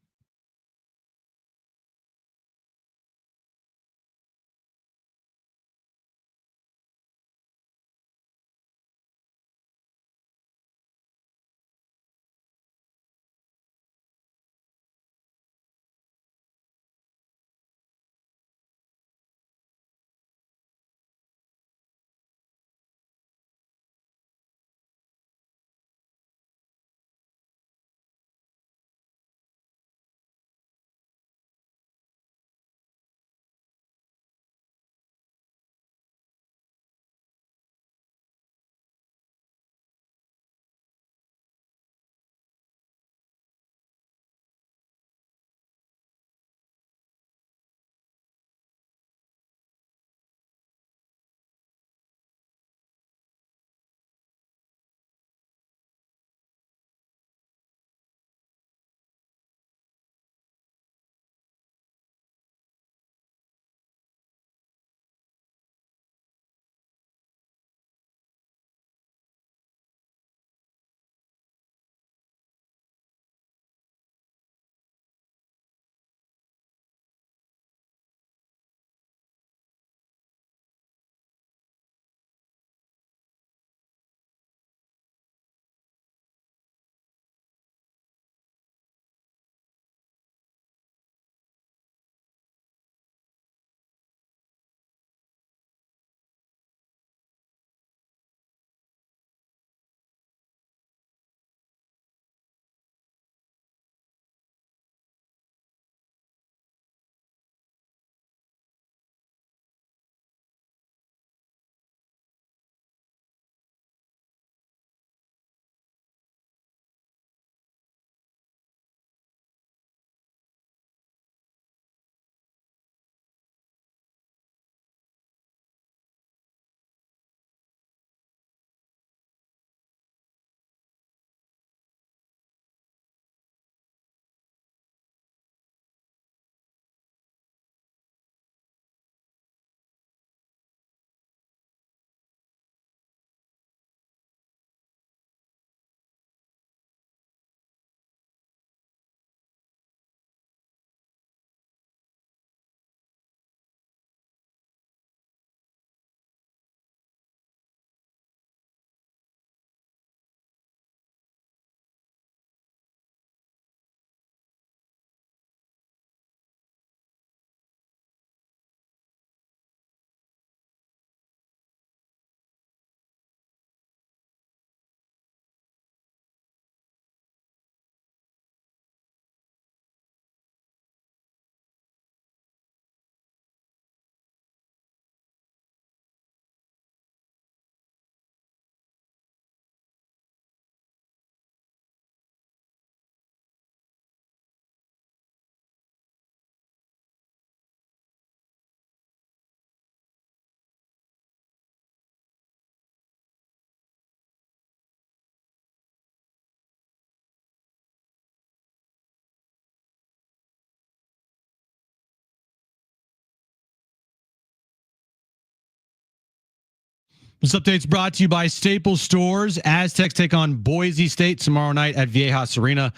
This update's brought to you by Staples Stores. Aztecs take on Boise State tomorrow night at Viejas Arena.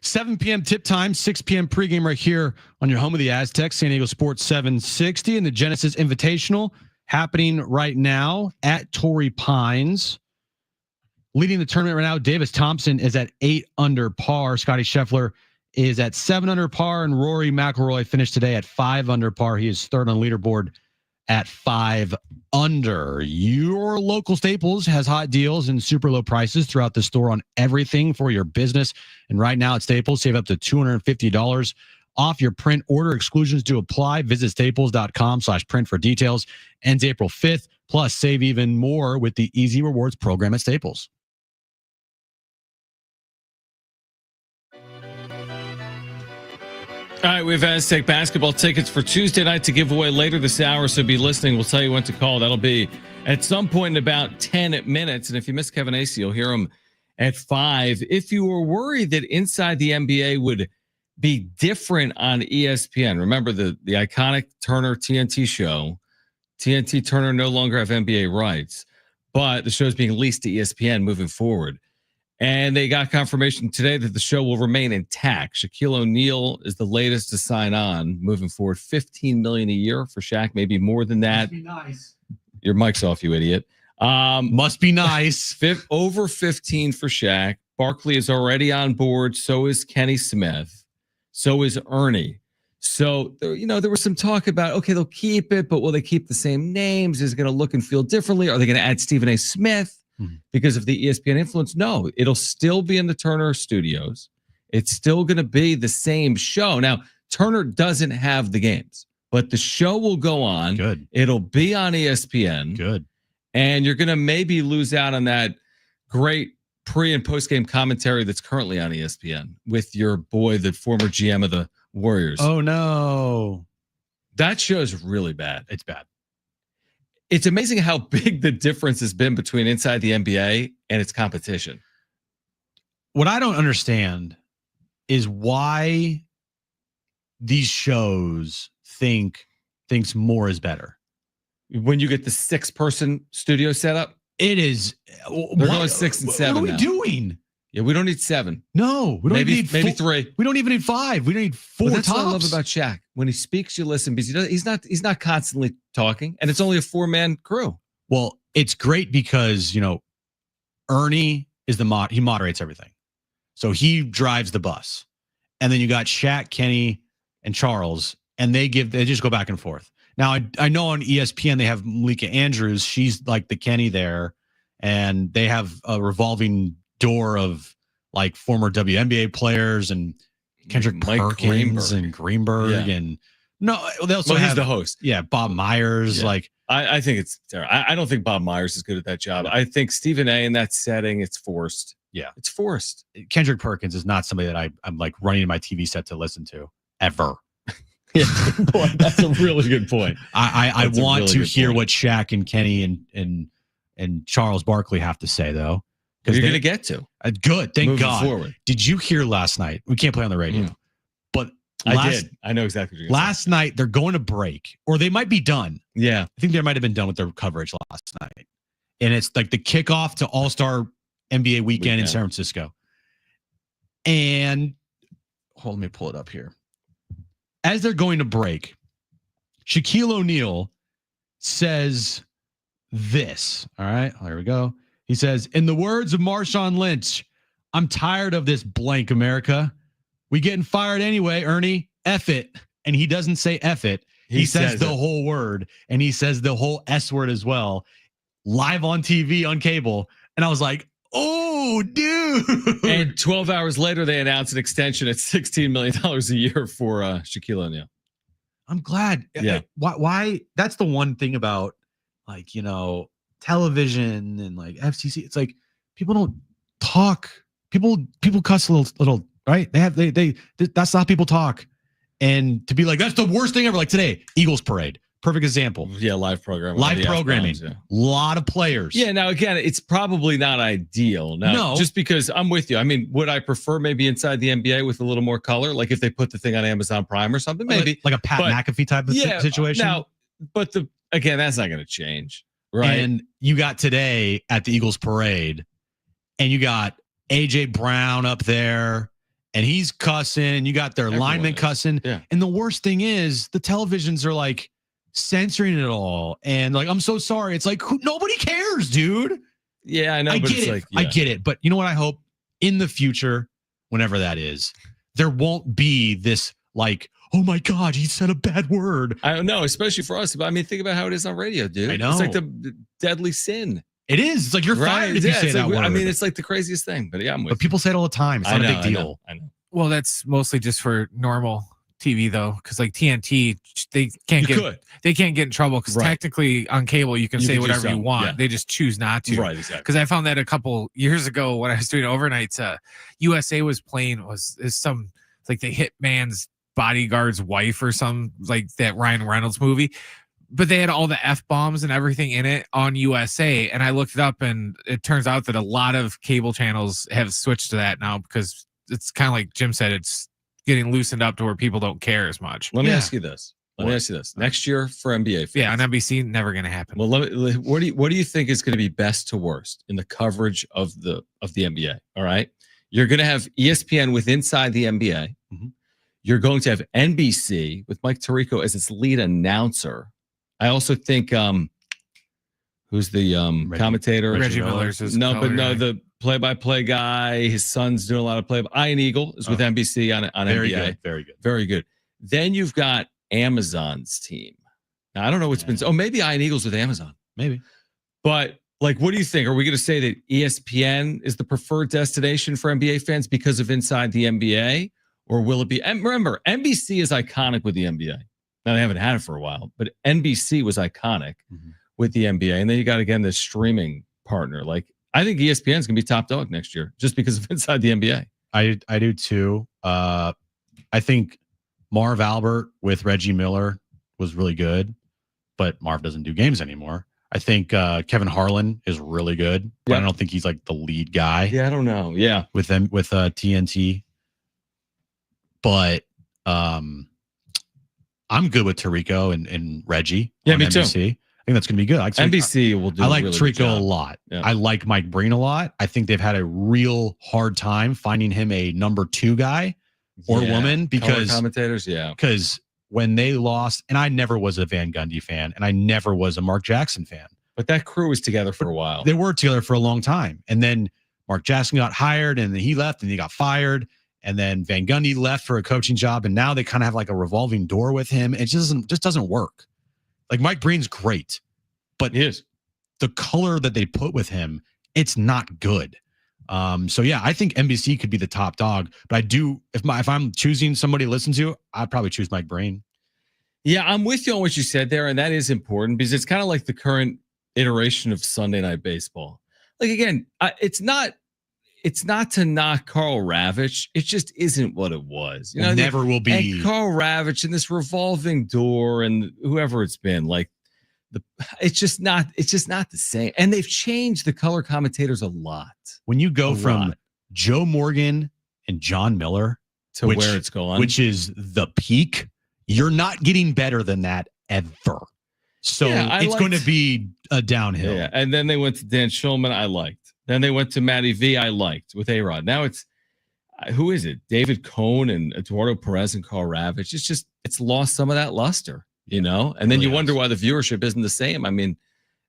7 p.m. tip time, 6 p.m. pregame right here on your home of the Aztecs, San Diego Sports 760, and the Genesis Invitational happening right now at Torrey Pines. Leading the tournament right now, Davis Thompson is at 8 under par. Scotty Scheffler is at 7 under par, and Rory McIlroy finished today at 5 under par. He is third on leaderboard at 5 under. Your local Staples has hot deals and super low prices throughout the store on everything for your business. And right now at Staples, save up to $250 off your print order. Exclusions do apply. Visit staples.com/print for details. Ends April 5th. Plus, save even more with the Easy Rewards program at Staples. All right, we have Aztec basketball tickets for Tuesday night to give away later this hour, so be listening. We'll tell you when to call. That'll be at some point in about 10 minutes. And if you miss Kevin Acee, you'll hear him at 5. If you were worried that Inside the NBA would be different on ESPN, remember the iconic Turner TNT show. TNT Turner no longer have NBA rights, but the show is being leased to ESPN moving forward. And they got confirmation today that the show will remain intact. Shaquille O'Neal is the latest to sign on moving forward. $15 million a year for Shaq, maybe more than that. Must be nice. Your mic's off, you idiot. Must be nice. Over 15 for Shaq. Barkley is already on board. So is Kenny Smith. So is Ernie. So, there was some talk about, okay, they'll keep it, but will they keep the same names? Is it going to look and feel differently? Are they going to add Stephen A. Smith? Because of the ESPN influence? No, it'll still be in the Turner studios. It's still going to be the same show. Now, Turner doesn't have the games, but the show will go on. Good. It'll be on ESPN. Good. And you're going to maybe lose out on that great pre and post game commentary that's currently on ESPN with your boy, the former GM of the Warriors. Oh, no. That show is really bad. It's bad. It's amazing how big the difference has been between Inside the NBA and its competition. What I don't understand is why these shows thinks more is better. When you get the 6-person studio setup, it is. They're going 6 and 7. What are we doing? Yeah, we don't need 7. No, we don't need maybe 3. We don't even need 5. We don't need 4 that's tops. what I love about Shaq. When he speaks, you listen because he's not constantly talking, and it's only a 4-man crew. Well, it's great because Ernie is he moderates everything, so he drives the bus, and then you got Shaq, Kenny, and Charles, and they just go back and forth. Now I know on ESPN they have Malika Andrews. She's like the Kenny there, and they have a revolving door of like former WNBA players and Kendrick Perkins and Greenberg and they also have he's the host. Yeah, Bob Myers. Yeah. Like I think it's terrible. I don't think Bob Myers is good at that job. I think Stephen A. in that setting, it's forced. Yeah, it's forced. Kendrick Perkins is not somebody that I'm like running to my TV set to listen to ever. Yeah, boy, that's a really good point. I want to hear what Shaq and Kenny and Charles Barkley have to say though. You're going to get to. Good. Thank Moving God. Forward. Did you hear last night? We can't play on the radio. But I did. I know exactly what you're going to say. Last night, they're going to break. Or they might be done. Yeah. I think they might have been done with their coverage last night. And it's like the kickoff to All-Star NBA weekend in San Francisco. And let me pull it up here. As they're going to break, Shaquille O'Neal says this. All right. There we go. He says, in the words of Marshawn Lynch, I'm tired of this blank America. We getting fired anyway, Ernie. F it. And he doesn't say F it. He says the whole word. And he says the whole S word as well. Live on TV on cable. And I was like, oh, dude. And 12 hours later, they announced an extension at $16 million a year for Shaquille O'Neal. I'm glad. Yeah. Why? That's the one thing about television and like FCC. It's like people don't talk. People cuss a little, right? That's not how people talk. And to be like, that's the worst thing ever. Like today, Eagles parade, perfect example. Yeah, live programming. Live programming. A lot of players. Yeah. Now again, it's probably not ideal. No, just because I'm with you. I mean, would I prefer maybe Inside the NBA with a little more color? Like if they put the thing on Amazon Prime or something, maybe like a Pat McAfee type of situation. Now, but again, that's not going to change. Right. And you got today at the Eagles parade, and you got AJ Brown up there, and he's cussing. You got their linemen cussing. Yeah. And the worst thing is the televisions are like censoring it all. And like, I'm so sorry. It's like, nobody cares, dude. Yeah, I know. I but get it's it. like, I yeah. get it. But you know what I hope? In the future, whenever that is, there won't be this like, oh my God, he said a bad word. I don't know, especially for us. But I mean, think about how it is on radio, dude. I know. It's like the deadly sin. It is. It's like you're fired if you say it's that like, word. I mean, it's like the craziest thing. But yeah, I'm with But people say it all the time. It's not a big deal. I know. Well, that's mostly just for normal TV though, because like TNT, they can't get in trouble because technically on cable you can say whatever you want. Yeah. They just choose not to. Right, exactly. Because I found that a couple years ago when I was doing overnights, USA was playing is some like the hitman's bodyguard's wife or some like that Ryan Reynolds movie. But they had all the F-bombs and everything in it on USA. And I looked it up and it turns out that a lot of cable channels have switched to that now because it's kind of like Jim said, it's getting loosened up to where people don't care as much. Let me ask you this. Next year for NBA fans. Yeah, on NBC, never going to happen. Well, what do you think is going to be best to worst in the coverage of the NBA? All right. You're going to have ESPN with Inside the NBA. Mm-hmm. You're going to have NBC with Mike Tirico as its lead announcer. I also think who's the commentator? Reggie Miller's his the play-by-play guy. His son's doing a lot of play. Ian Eagle is with NBC on very NBA. Good, very good. Very good. Then you've got Amazon's team. Now, I don't know what's been. Oh, maybe Ian Eagle's with Amazon. Maybe. But like, what do you think? Are we going to say that ESPN is the preferred destination for NBA fans because of Inside the NBA? Or will it be? And remember, NBC is iconic with the NBA. Now, they haven't had it for a while, but NBC was iconic with the NBA. And then you got, again, this streaming partner. Like, I think ESPN is going to be top dog next year just because of Inside the NBA. I do too. I think Marv Albert with Reggie Miller was really good, but Marv doesn't do games anymore. I think Kevin Harlan is really good, but I don't think he's like the lead guy. Yeah, I don't know. Yeah. With them with TNT. But I'm good with Tirico and Reggie. Yeah, on me NBC. too. I think that's going to be good. NBC will do. I like really good Tirico a job. lot. Yeah. I like Mike Breen a lot. I think they've had a real hard time finding him a number 2 guy or woman because commentators, because when they lost, and I never was a Van Gundy fan, and I never was a Mark Jackson fan. But that crew was together for a while. They were together for a long time, and then Mark Jackson got hired, and then he left, and he got fired. And then Van Gundy left for a coaching job, and now they kind of have like a revolving door with him. It just doesn't work. Like Mike Breen's great, but he is. The color that they put with him, it's not good. So yeah, I think NBC could be the top dog. But I do, if I'm choosing somebody to listen to, I'd probably choose Mike Breen. Yeah, I'm with you on what you said there, and that is important because it's kind of like the current iteration of Sunday Night Baseball. Like again, it's not to knock Carl Ravitch. It just isn't what it was. You know, never will be. And Carl Ravitch and this revolving door and whoever it's been, like it's just not the same. And they've changed the color commentators a lot. When you go from Joe Morgan and John Miller to where it's going, which is the peak, you're not getting better than that ever. So it's going to be a downhill. Yeah, and then they went to Dan Schulman. I liked. Then they went to Matty V. I liked with A-Rod. Now it's who is it? David Cohn and Eduardo Perez and Carl Ravitch. It's lost some of that luster, you know. And then you wonder why the viewership isn't the same. I mean,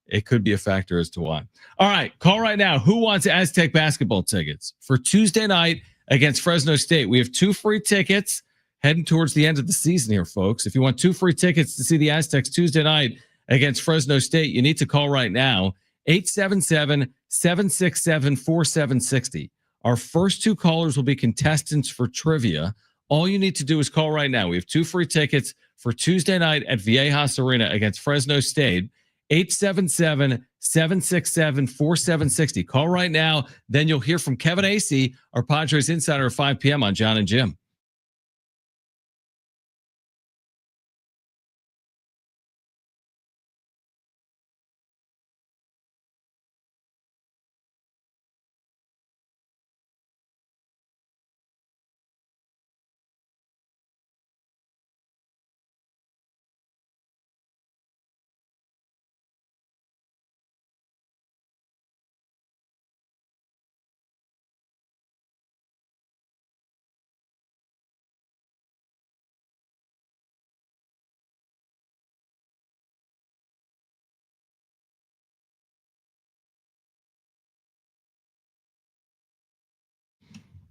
it could be a factor as to why. All right, call right now. Who wants Aztec basketball tickets for Tuesday night against Fresno State? We have 2 free tickets heading towards the end of the season here, folks. If you want 2 free tickets to see the Aztecs Tuesday night against Fresno State, you need to call right now. 877-767-4760. Our first 2 callers will be contestants for trivia. All you need to do is call right now. We have 2 free tickets for Tuesday night at Viejas Arena against Fresno State. 877-767-4760. Call right now. Then you'll hear from Kevin Acee, our Padres insider at 5 p.m. on Jon and Jim.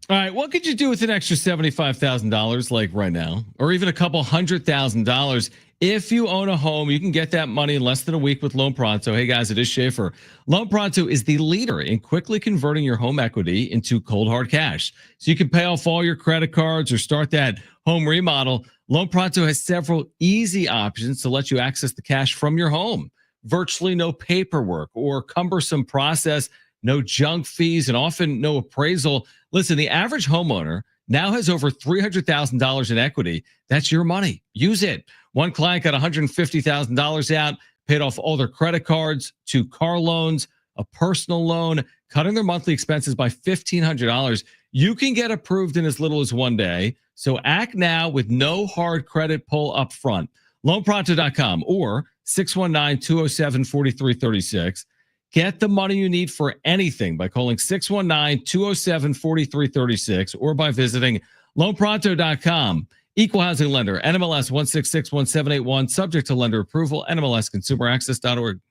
All right, what could you do with an extra $75,000 like right now, or even a couple $100,000? If you own a home, you can get that money in less than a week with Loan Pronto. Hey guys, it is Schaefer. Loan Pronto is the leader in quickly converting your home equity into cold hard cash, so you can pay off all your credit cards or start that home remodel. Loan Pronto has several easy options to let you access the cash from your home. Virtually no paperwork or cumbersome process, no junk fees, and often no appraisal. Listen, the average homeowner now has over $300,000 in equity. That's your money. Use it. One client got $150,000 out, paid off all their credit cards, 2 car loans, a personal loan, cutting their monthly expenses by $1,500. You can get approved in as little as 1 day. So act now with no hard credit pull up front. LoanPronto.com or 619-207-4336. Get the money you need for anything by calling 619-207-4336 or by visiting loanpronto.com. Equal housing lender, NMLS 1661781, subject to lender approval, NMLSconsumeraccess.org.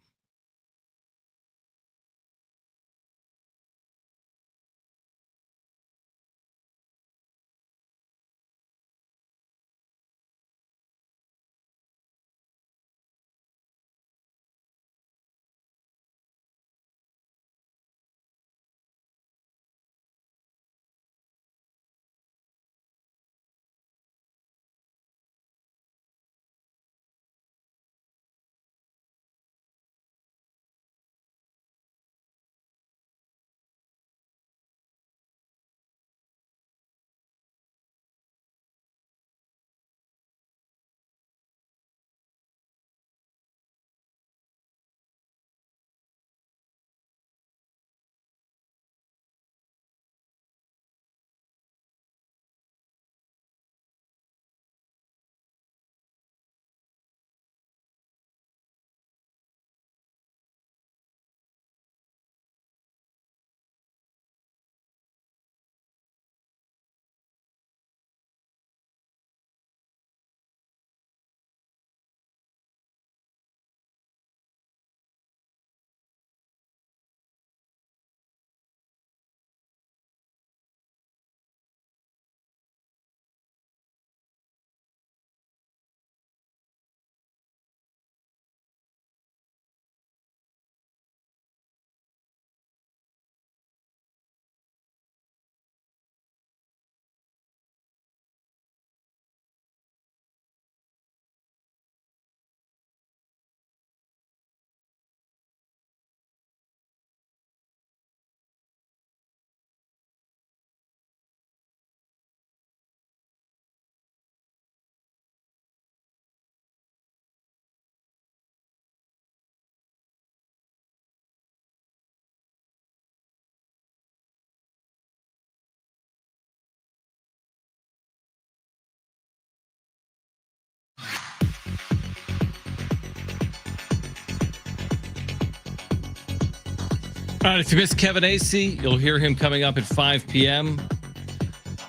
All right, if you missed Kevin Acee, you'll hear him coming up at 5 p.m.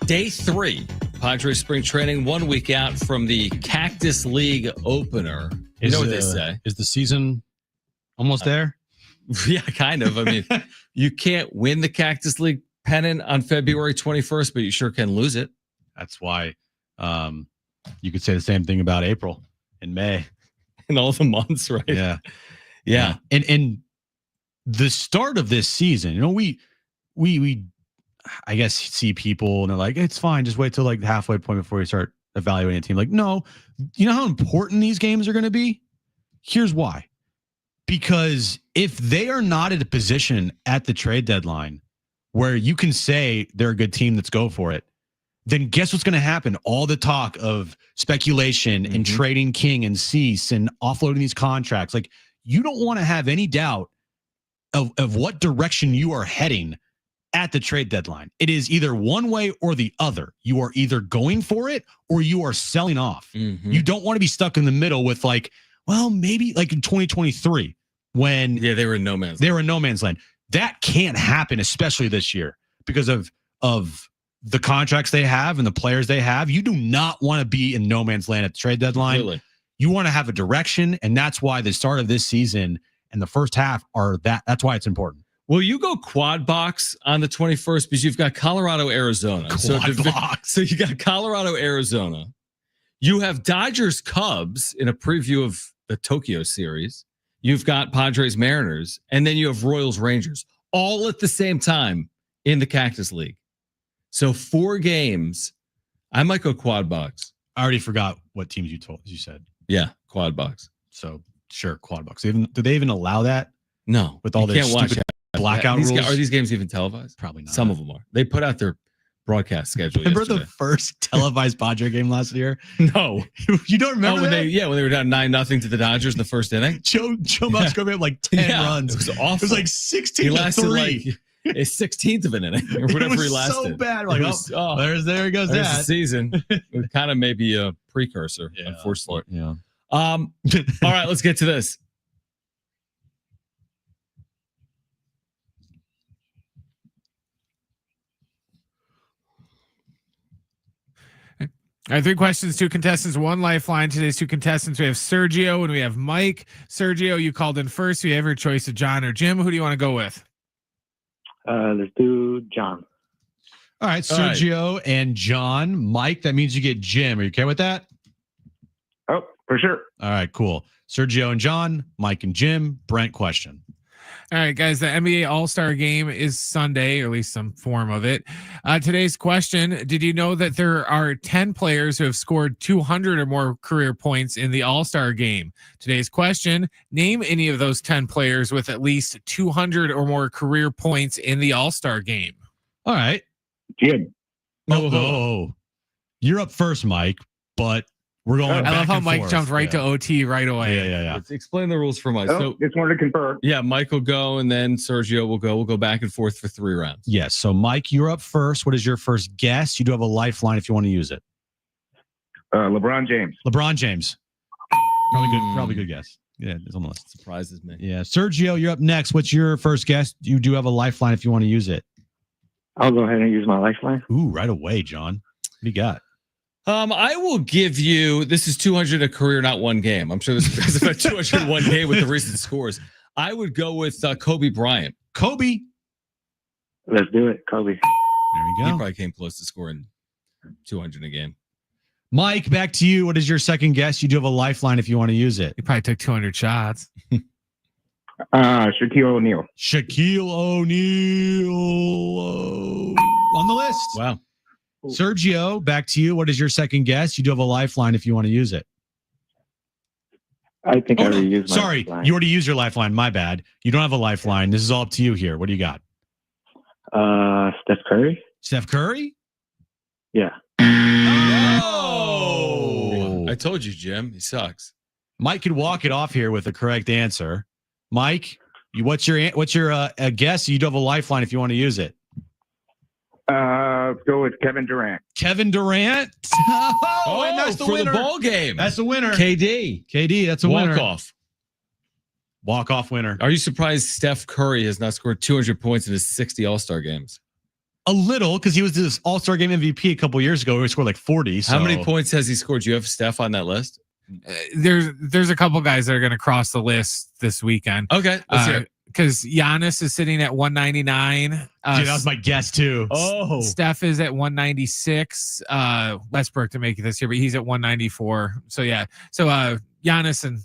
Day 3, Padres spring training, 1 week out from the Cactus League opener. You know what they say. Is the season almost there? Yeah, kind of. I mean, you can't win the Cactus League pennant on February 21st, but you sure can lose it. That's why you could say the same thing about April and May. And all the months, right? Yeah. Yeah. And the start of this season, you know, we I guess see people and they're like, it's fine, just wait till like the halfway point before you start evaluating a team. Like, no, you know how important these games are going to be? Here's why. Because if they are not at a position at the trade deadline where you can say they're a good team, let's go for it, then guess what's going to happen? All the talk of speculation and trading King and Cease and offloading these contracts, like you don't want to have any doubt of what direction you are heading at the trade deadline. It is either one way or the other. You are either going for it or you are selling off. You don't want to be stuck in the middle with like, well, maybe like in 2023 when they were in no man's land. They were in no man's land. That can't happen, especially this year because of the contracts they have and the players they have. You do not want to be in no man's land at the trade deadline. Completely. You want to have a direction, and that's why the start of this season and the first half are that's why it's important. Will you go quad box on the 21st? Because you've got Colorado, Arizona. So you got Colorado, Arizona. You have Dodgers, Cubs in a preview of the Tokyo series. You've got Padres, Mariners, and then you have Royals, Rangers, all at the same time in the Cactus League. So 4 games. I might go quad box. I already forgot what teams you said. Yeah, quad box. So sure, quad box. Do they even allow that? No, with all their stupid blackout rules. Are these games even televised? Probably not. Some of them are. They put out their broadcast schedule. Remember yesterday. the first televised Padre game last year? No, you don't remember when that? when they were down 9-0 to the Dodgers in the first inning. Joe Musgrove had like 10 runs. It was awful. It was like 16 he to lasted 3. like a 16th of an inning or whatever it was he lasted. So bad. Like, there goes there's that the season. It kind of maybe a precursor, unfortunately. Yeah. All right, let's get to this. All right, 3 questions, 2 contestants, 1 lifeline. Today's 2 contestants, we have Sergio and we have Mike. Sergio, you called in first. You have your choice of John or Jim. Who do you want to go with? Let's do John. All right, Sergio and John. Mike, that means you get Jim. Are you okay with that? Oh, for sure. All right, cool. Sergio and John, Mike and Jim. Brent, question. All right, guys, the NBA All-Star Game is Sunday, or at least some form of it. Today's question, did you know that there are 10 players who have scored 200 or more career points in the All-Star Game? Today's question, name any of those 10 players with at least 200 or more career points in the All-Star Game. All right. Jim. Oh, you're up first, Mike, but we're going back I love how and Mike forth. jumped right to OT right away. Yeah. Let's explain the rules for Mike. Oh, So just wanted to confirm. yeah, Mike will go and then Sergio will go. We'll go back and forth for 3 rounds. Yes. So, Mike, you're up first. What is your first guess? You do have a lifeline if you want to use it. LeBron James. LeBron James. Probably good guess. Yeah, it's almost surprises me. Yeah. Sergio, you're up next. What's your first guess? You do have a lifeline if you want to use it. I'll go ahead and use my lifeline. Ooh, right away, John. What do you got? I will give you, this is 200 a career, not one game. I'm sure this is about 201 game with the recent scores. I would go with Kobe Bryant. Kobe. Let's do it, Kobe. There we He go. probably came close to scoring 200 a game. Mike, back to you. What is your second guess? You do have a lifeline if you want to use it. He probably took 200 shots. Shaquille O'Neal. Shaquille O'Neal on the list. Wow. Sergio, back to you. What is your second guess? You do have a lifeline if you want to use it. I think I already used my Sorry, lifeline. you already used your lifeline. My bad. You don't have a lifeline. This is all up to you here. What do you got? Steph Curry. Steph Curry? Yeah. Oh. I told you, Jim. He sucks. Mike could walk it off here with the correct answer. Mike, what's your guess? You do have a lifeline if you want to use it. Go with Kevin Durant. Kevin Durant. And that's the for winner. the ball game. That's the winner. KD. That's a winner. Walk-off winner. Are you surprised Steph Curry has not scored 200 points in his 60 All-Star games? A little, because he was this All-Star Game MVP a couple years ago. He scored like 40. So. How many points has he scored? Do you have Steph on that list? There's a couple guys that are going to cross the list this weekend. Okay, let's hear it. Because Giannis is sitting at 199. Dude, that was my guess too. Oh, Steph is at 196. Westbrook to make it this year, but he's at 194. So yeah. So Giannis and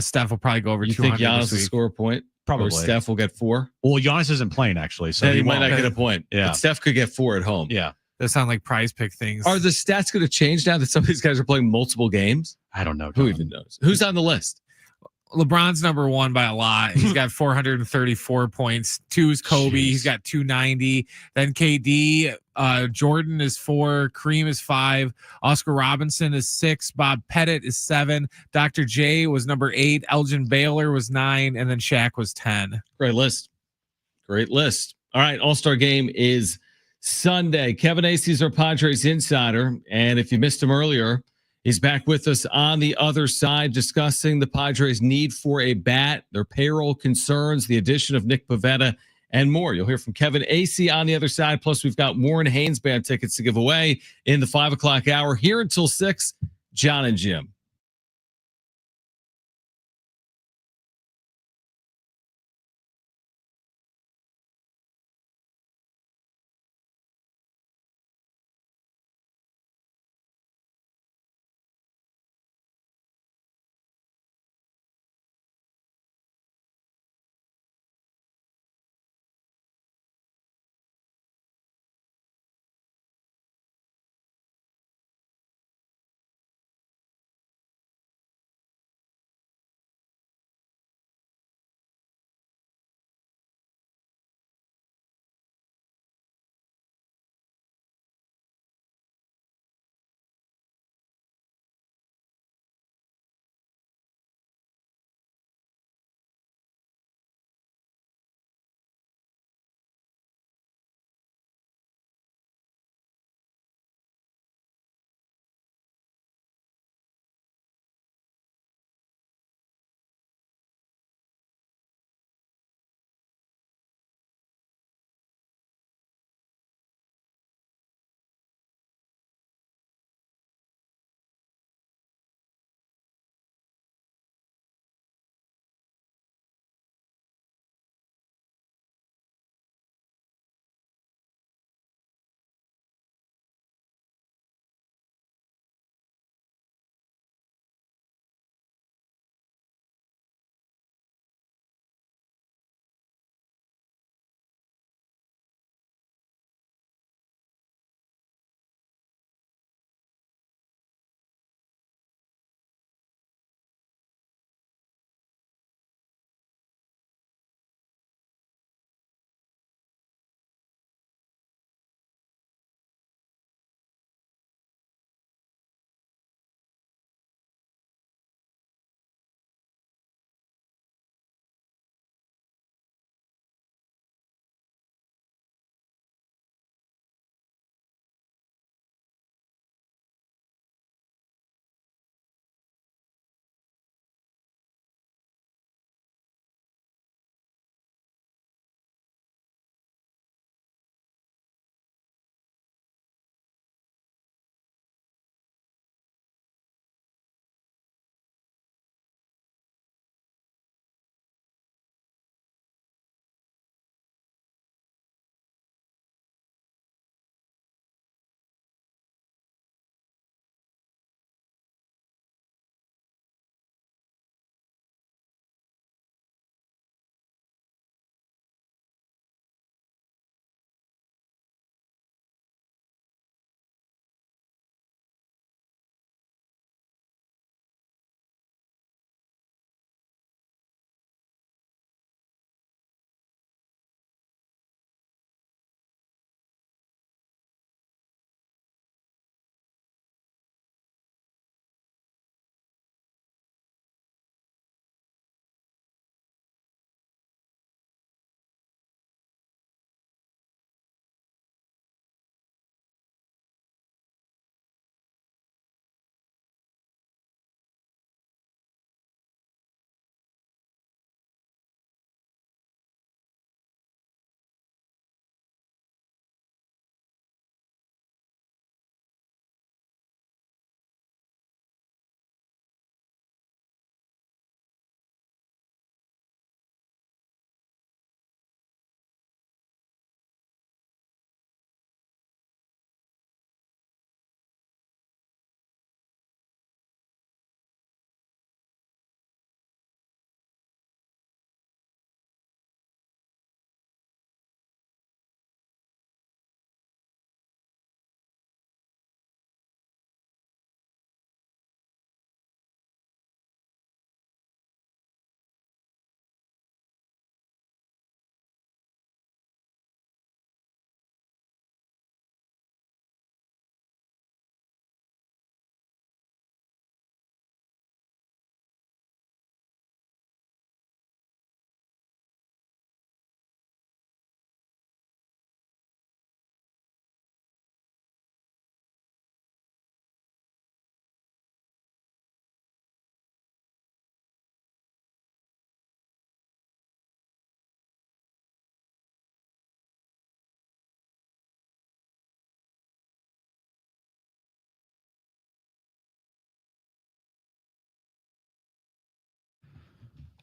Steph will probably go over You 200. think Giannis this will week. score a point? Probably. Or Steph will get 4? Well, Giannis isn't playing actually, so Then he might won't. not get a point. Yeah. But Steph could get 4 at home. Yeah. Those sound like prize pick things. Are the stats going to change now that some of these guys are playing multiple games? I don't know. Who even knows? Who's on the list? LeBron's number 1 by a lot. He's got 434 points. 2 is Kobe. Jeez. He's got 290. Then KD. Jordan is 4. Kareem is 5. Oscar Robinson is 6. Bob Pettit is 7. Dr. J was number 8. Elgin Baylor was 9. And then Shaq was 10. Great list. Great list. All right. All-Star game is Sunday. Kevin Acee is our Padres insider. And if you missed him earlier, he's back with us on the other side discussing the Padres' need for a bat, their payroll concerns, the addition of Nick Pivetta, and more. You'll hear from Kevin Acee on the other side. Plus, we've got Warren Haynes band tickets to give away in the 5 o'clock hour. Here until 6, Jon and Jim.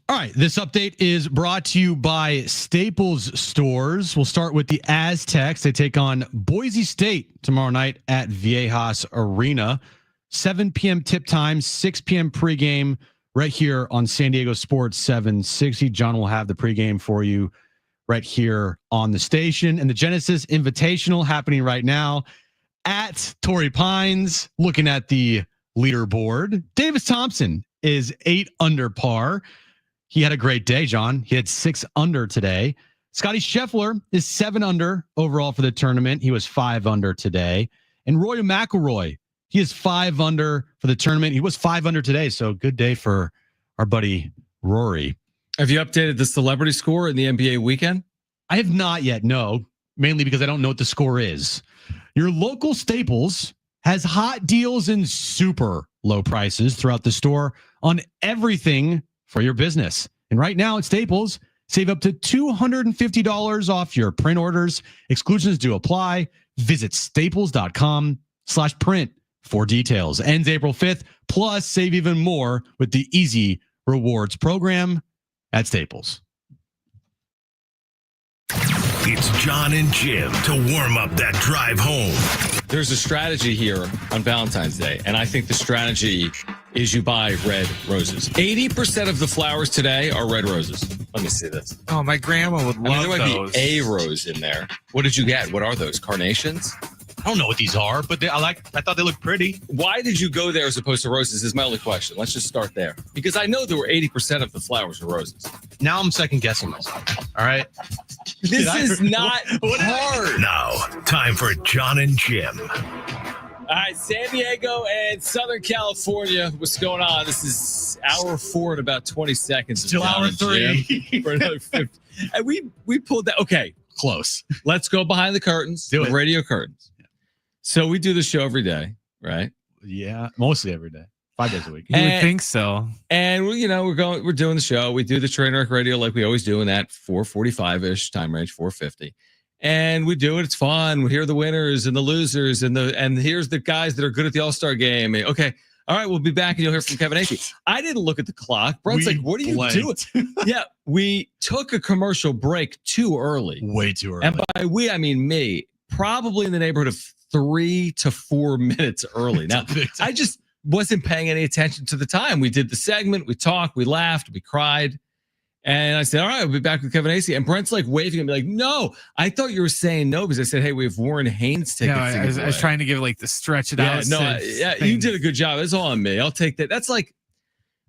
All right, this update is brought to you by Staples Stores. We'll start with the Aztecs. They take on Boise State tomorrow night at Viejas Arena. 7 p.m. tip time, 6 p.m. pregame right here on San Diego Sports 760. John will have the pregame for you right here on the station. And the Genesis Invitational happening right now at Torrey Pines. Looking at the leaderboard, Davis Thompson is 8 under par. He had a great day, John. He had 6 under today. Scotty Scheffler is 7 under overall for the tournament. He was 5 under today. And Rory McIlroy, he is 5 under for the tournament. He was 5 under today. So good day for our buddy Rory. Have you updated the celebrity score in the NBA weekend? I have not yet, no. Mainly because I don't know what the score is. Your local Staples has hot deals and super low prices throughout the store on everything for your business. And right now at Staples, save up to $250 off your print orders. Exclusions do apply. Visit staples.com/print for details. Ends April 5th. Plus, save even more with the Easy Rewards program at Staples. It's Jon and Jim to warm up that drive home. There's a strategy here on Valentine's Day, and I think the strategy is you buy red roses. 80% of the flowers today are red roses. Let me see this. Oh, my grandma would love there might those. be a rose in there. What did you get? What are those? Carnations? I don't know what these are, but I thought they looked pretty. Why did you go there as opposed to roses is my only question. Let's just start there. Because I know there were 80% of the flowers are roses. Now I'm second guessing myself. All right. This is not hard. Now, time for Jon and Jim. All right, San Diego and Southern California. What's going on? This is hour 4 in about 20 seconds. Still hour 3 for another 50. And we pulled that. Okay, close. Let's go behind the curtains. Do the it. Radio curtains. So we do the show every day, right? Yeah, mostly every day. 5 days a week. You would think so. And we're doing the show. We do the Trainwreck Radio like we always do in that 4:45-ish time range, 4:50. And we do it. It's fun. We hear the winners and the losers and here's the guys that are good at the All-Star game. Okay. All right, we'll be back and you'll hear from Kevin Acee. I didn't look at the clock. Brent's like, what are you doing? Yeah, we took a commercial break too early. Way too early. And by we, I mean me. Probably in the neighborhood of 3 to 4 minutes early. Now, I just wasn't paying any attention to the time. We did the segment. We talked. We laughed. We cried. And I said, all right, we'll be back with Kevin Acee. And Brent's like waving at me like, no, I thought you were saying no because I said, hey, we have Warren Haynes tickets. No, I was trying to give like the stretch it out. You did a good job. It's all on me. I'll take that. That's like,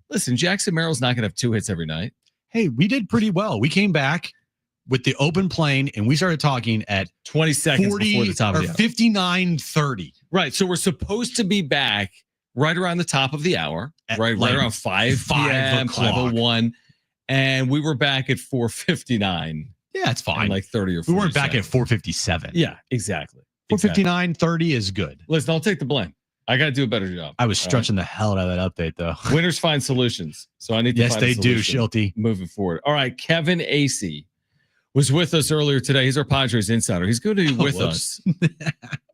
listen, Jackson Merrill's not going to have 2 hits every night. Hey, we did pretty well. We came back with the open plane and we started talking at 20 seconds before the top of the hour. 59:30. Right. So we're supposed to be back right around the top of the hour, right around 5 p.m., 5:01. And we were back at 4:59. Yeah, it's fine. Like 30 or 40 We weren't back seconds. at 4:57. Yeah, exactly. 4:59:30 is good. Listen, I'll take the blame. I got to do a better job. I was stretching the hell out of that update, though. Winners find solutions. So I need to Yes, find a they do, solution Shilty. moving forward. All right, Kevin Acee was with us earlier today. He's our Padres insider. He's going to be with us.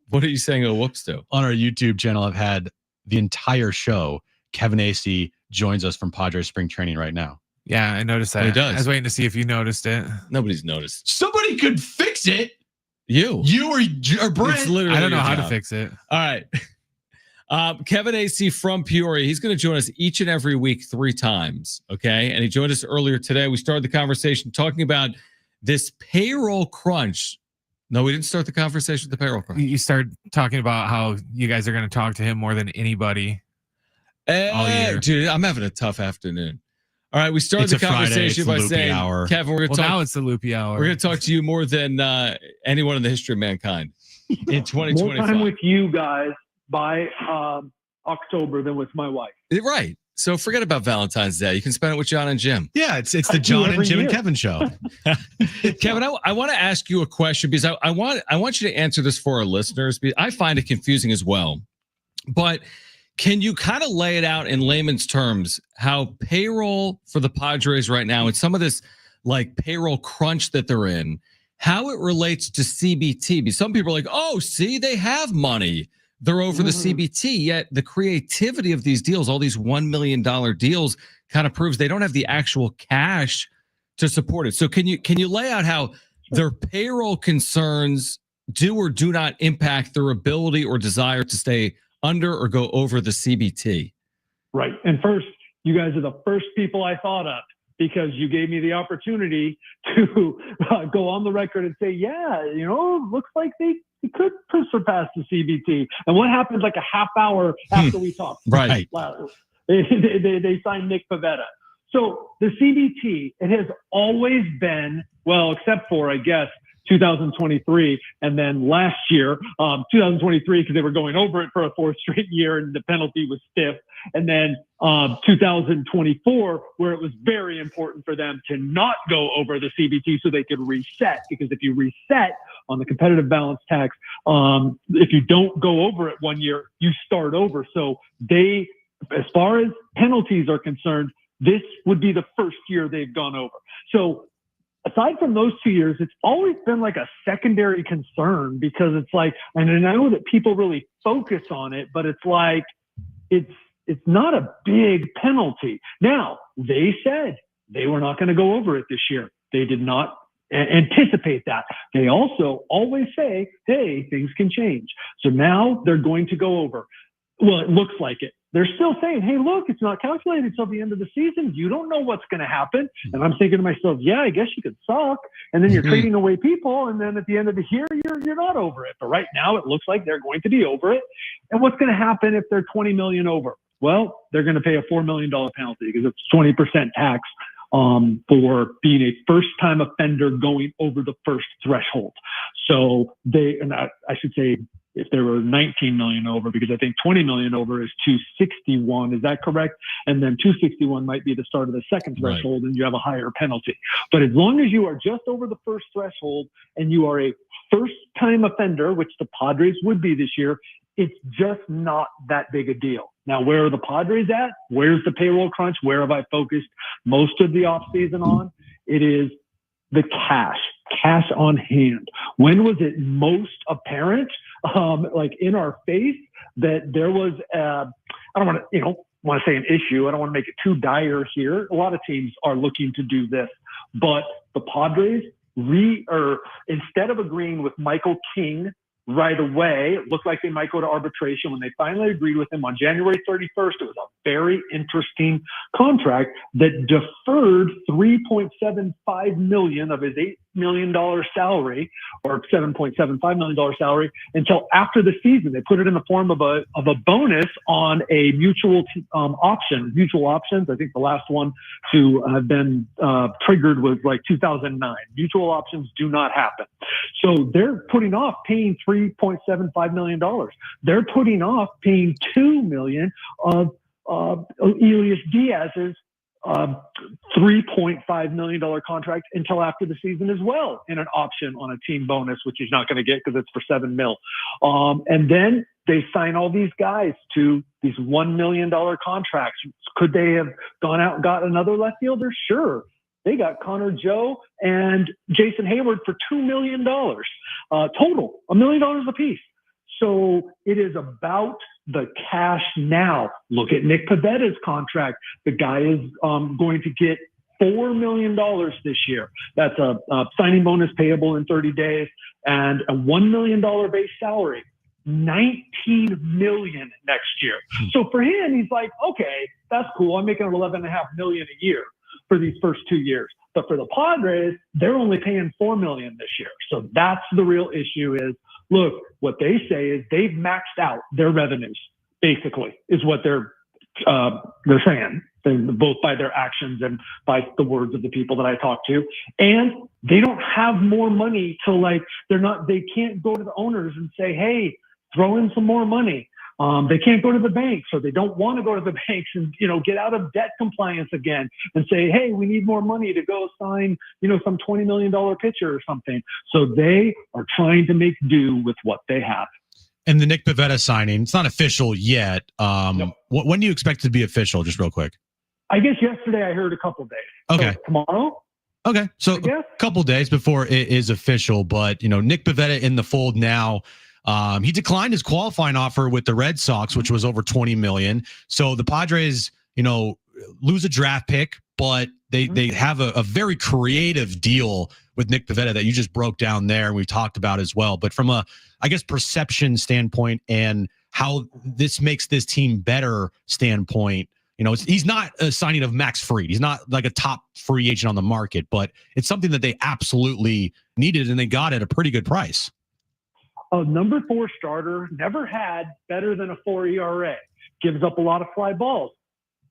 What are you saying? Oh, whoops, to? On our YouTube channel, I've had the entire show. Kevin Acee joins us from Padres spring training right now. Yeah, I noticed that. He does. I was waiting to see if you noticed it. Nobody's noticed. Somebody could fix it. You or Brent. It's literally I don't know your how job. to fix it. All right. Kevin Acee from Peoria. He's going to join us each and every week 3 times. Okay. And he joined us earlier today. We started the conversation talking about this payroll crunch. No, we didn't start the conversation with the payroll crunch. You started talking about how you guys are going to talk to him more than anybody all year. Dude, I'm having a tough afternoon. All right. We started It's the a Friday, conversation it's the by loopy saying, hour. Kevin, we're going to talk. Now it's the loopy hour. We're going to talk to you more than anyone in the history of mankind in 2025. More time with you guys by October than with my wife. Right. So forget about Valentine's Day. You can spend it with Jon and Jim. Yeah, it's the Jon and Jim and Kevin show. Kevin, I want to ask you a question because I want you to answer this for our listeners. Because I find it confusing as well. But can you kind of lay it out in layman's terms how payroll for the Padres right now and some of this like payroll crunch that they're in, how it relates to CBT? Because some people are like, oh, see, they have money. They're over the CBT, yet the creativity of these deals, all these $1 million deals, kind of proves they don't have the actual cash to support it. So can you lay out how their payroll concerns do or do not impact their ability or desire to stay under or go over the CBT? Right. And first, you guys are the first people I thought of, because you gave me the opportunity to go on the record and say, yeah, looks like they could surpass the CBT. And what happens like a half hour after we talked? Right. They signed Nick Pivetta. So the CBT, it has always been, well, except for, I guess, 2023, and then last year, 2023, because they were going over it for a fourth straight year and the penalty was stiff. And then 2024, where it was very important for them to not go over the CBT so they could reset, because if you reset on the competitive balance tax, if you don't go over it 1 year, you start over. So they, as far as penalties are concerned, this would be the first year they've gone over. So aside from those 2 years, it's always been like a secondary concern, because it's like, and I know that people really focus on it, but it's like, it's not a big penalty. Now, they said they were not going to go over it this year. They did not anticipate that. They also always say, hey, things can change. So now they're going to go over. Well, it looks like it. They're still saying, hey, look, it's not calculated until the end of the season. You don't know what's going to happen. And I'm thinking to myself, yeah, I guess you could suck. And then you're trading away people. And then at the end of the year, you're not over it. But right now, it looks like they're going to be over it. And what's going to happen if they're 20 million over? Well, they're going to pay a $4 million penalty, because it's 20% tax for being a first-time offender going over the first threshold. So I should say, if there were 19 million over, because I think 20 million over is 261. Is that correct? And then 261 might be the start of the second threshold, and you have a higher penalty. But as long as you are just over the first threshold and you are a first-time offender, which the Padres would be this year, it's just not that big a deal. Now, where are the Padres at? Where's the payroll crunch? Where have I focused most of the offseason on? It is the cash on hand. When was it most apparent, like in our face, that there was, I don't want to say an issue. I don't want to make it too dire here. A lot of teams are looking to do this, but the Padres instead of agreeing with Michael King right away, it looked like they might go to arbitration. When they finally agreed with him on January 31st, it was a very interesting contract that deferred $3.75 million of his $8 million salary, or $7.75 million salary, until after the season. They put it in the form of a bonus on a mutual options. I think the last one to have been triggered was like 2009. Mutual options do not happen. So they're putting off paying $3.75 million. They're putting off paying $2 million of Elias Diaz's $3.5 million contract until after the season as well, in an option on a team bonus, which he's not going to get because it's for $7 million. And then they sign all these guys to these $1 million contracts. Could they have gone out and got another left fielder? Sure. They got Conor, Joe, and Jason Hayward for $2 million total, $1 million apiece. So it is about the cash now. Look at Nick Pivetta's contract. The guy is going to get $4 million this year. That's a signing bonus payable in 30 days and a $1 million base salary. $19 million next year. So for him, he's like, okay, that's cool. I'm making $11.5 million a year for these first 2 years. But for the Padres, they're only paying $4 million this year. So that's the real issue. Is look, what they say is they've maxed out their revenues, basically, is what they're saying, both by their actions and by the words of the people that I talk to. And they don't have more money to they can't go to the owners and say, hey, throw in some more money. They can't go to the banks, so they don't want to go to the banks and, get out of debt compliance again and say, hey, we need more money to go sign, some $20 million pitcher or something. So they are trying to make do with what they have. And the Nick Pivetta signing, it's not official yet. No. When do you expect it to be official? Just real quick. I guess yesterday I heard a couple days. Okay. So tomorrow? Okay. So a couple days before it is official, but, Nick Pivetta in the fold now. He declined his qualifying offer with the Red Sox, which was over $20 million. So the Padres, lose a draft pick, but they have a very creative deal with Nick Pivetta that you just broke down there and we talked about as well. But from a, I guess, perception standpoint and how this makes this team better standpoint, he's not a signing of Max Fried. He's not like a top free agent on the market, but it's something that they absolutely needed and they got at a pretty good price. A number 4 starter, never had better than a 4 ERA. Gives up a lot of fly balls.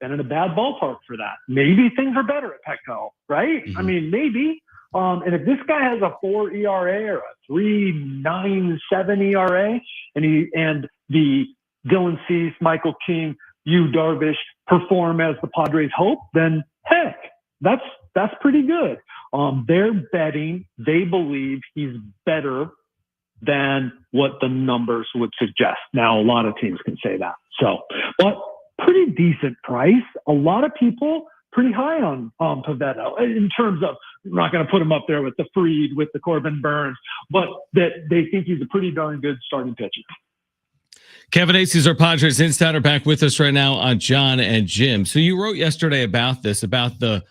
Been in a bad ballpark for that. Maybe things are better at Petco, right? Mm-hmm. I mean, maybe. And if this guy has a 4 ERA or a 3.97 ERA, and the Dylan Cease, Michael King, Yu Darvish perform as the Padres hope, then heck, that's pretty good. They're betting, they believe he's better than what the numbers would suggest. Now, a lot of teams can say that. So, but pretty decent price. A lot of people pretty high on Pivetta in terms of, I'm not going to put him up there with the Fried, with the Corbin Burns, but that they think he's a pretty darn good starting pitcher. Kevin Acee is our Padres insider, back with us right now on Jon and Jim. So you wrote yesterday about this, about the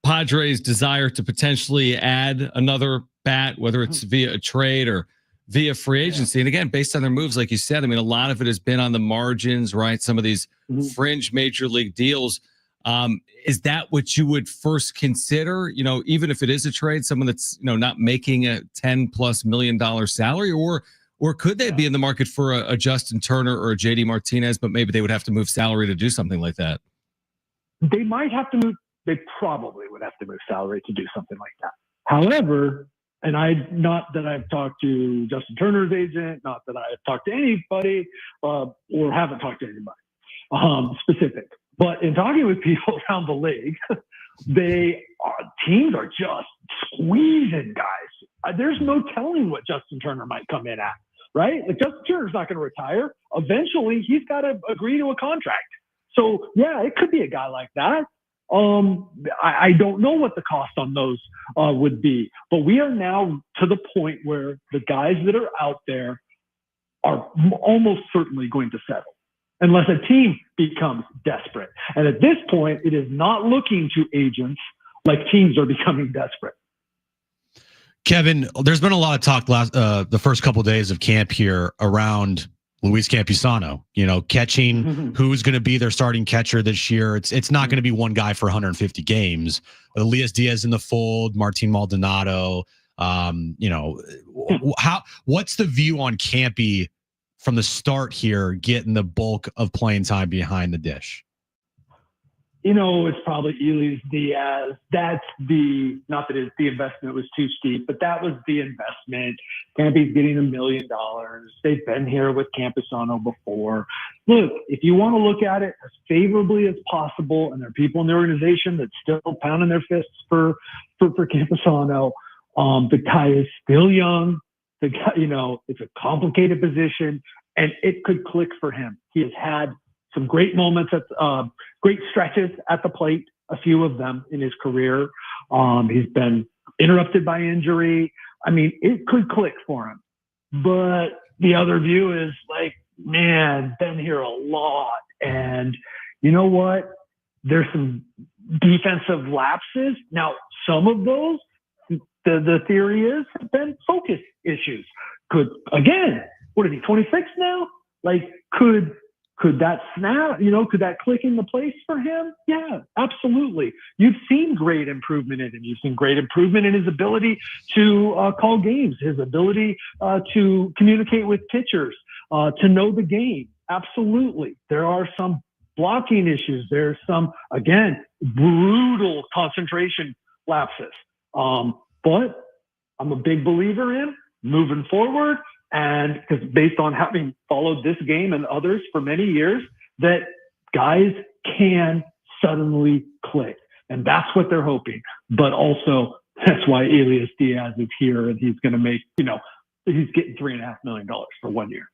Padres' desire to potentially add another bat, whether it's via a trade or via free agency. And again, based on their moves, like you said, I mean, a lot of it has been on the margins, right? Some of these fringe major league deals. Is that what you would first consider? Even if it is a trade, someone that's, not making a $10+ million salary, or could they be in the market for a Justin Turner or a JD Martinez, but maybe they would have to move salary to do something like that? They might have to move. They probably would have to move salary to do something like that. However, and not that I've talked to Justin Turner's agent, not that I've talked to anybody, or haven't talked to anybody specific, but in talking with people around the league, teams are just squeezing guys. There's no telling what Justin Turner might come in at, right? Like, Justin Turner's not going to retire. Eventually, he's got to agree to a contract. So yeah, it could be a guy like that. I don't know what the cost on those would be, but we are now to the point where the guys that are out there are almost certainly going to settle unless a team becomes desperate. And at this point, it is not looking to agents like teams are becoming desperate. Kevin, there's been a lot of talk the first couple of days of camp here around Luis Campusano, catching who's going to be their starting catcher this year. It's not going to be one guy for 150 games. Elias Diaz in the fold, Martin Maldonado. What's the view on Campy from the start here, getting the bulk of playing time behind the dish? It's probably Elias Diaz. That's not that the investment was too steep, but that was the investment. Campy's getting $1 million. They've been here with Campusano before. Look, if you want to look at it as favorably as possible, and there are people in the organization that still pounding their fists for Campusano, the guy is still young. The guy, it's a complicated position, and it could click for him. He has had some great moments great stretches at the plate, a few of them in his career. He's been interrupted by injury. I mean, it could click for him. But the other view is like, man, been here a lot. And you know what? There's some defensive lapses. Now, some of those, the theory is, have been focus issues. What is he, 26 now? Like, could that snap, could that click into place for him? Yeah, absolutely. You've seen great improvement in him. You've seen great improvement in his ability to call games, his ability to communicate with pitchers, to know the game. Absolutely. There are some blocking issues. There's some, again, brutal concentration lapses. But I'm a big believer in moving forward. And because based on having followed this game and others for many years, that guys can suddenly click. And that's what they're hoping. But also, that's why Elias Diaz is here, and he's going to make, he's getting $3.5 million for 1 year.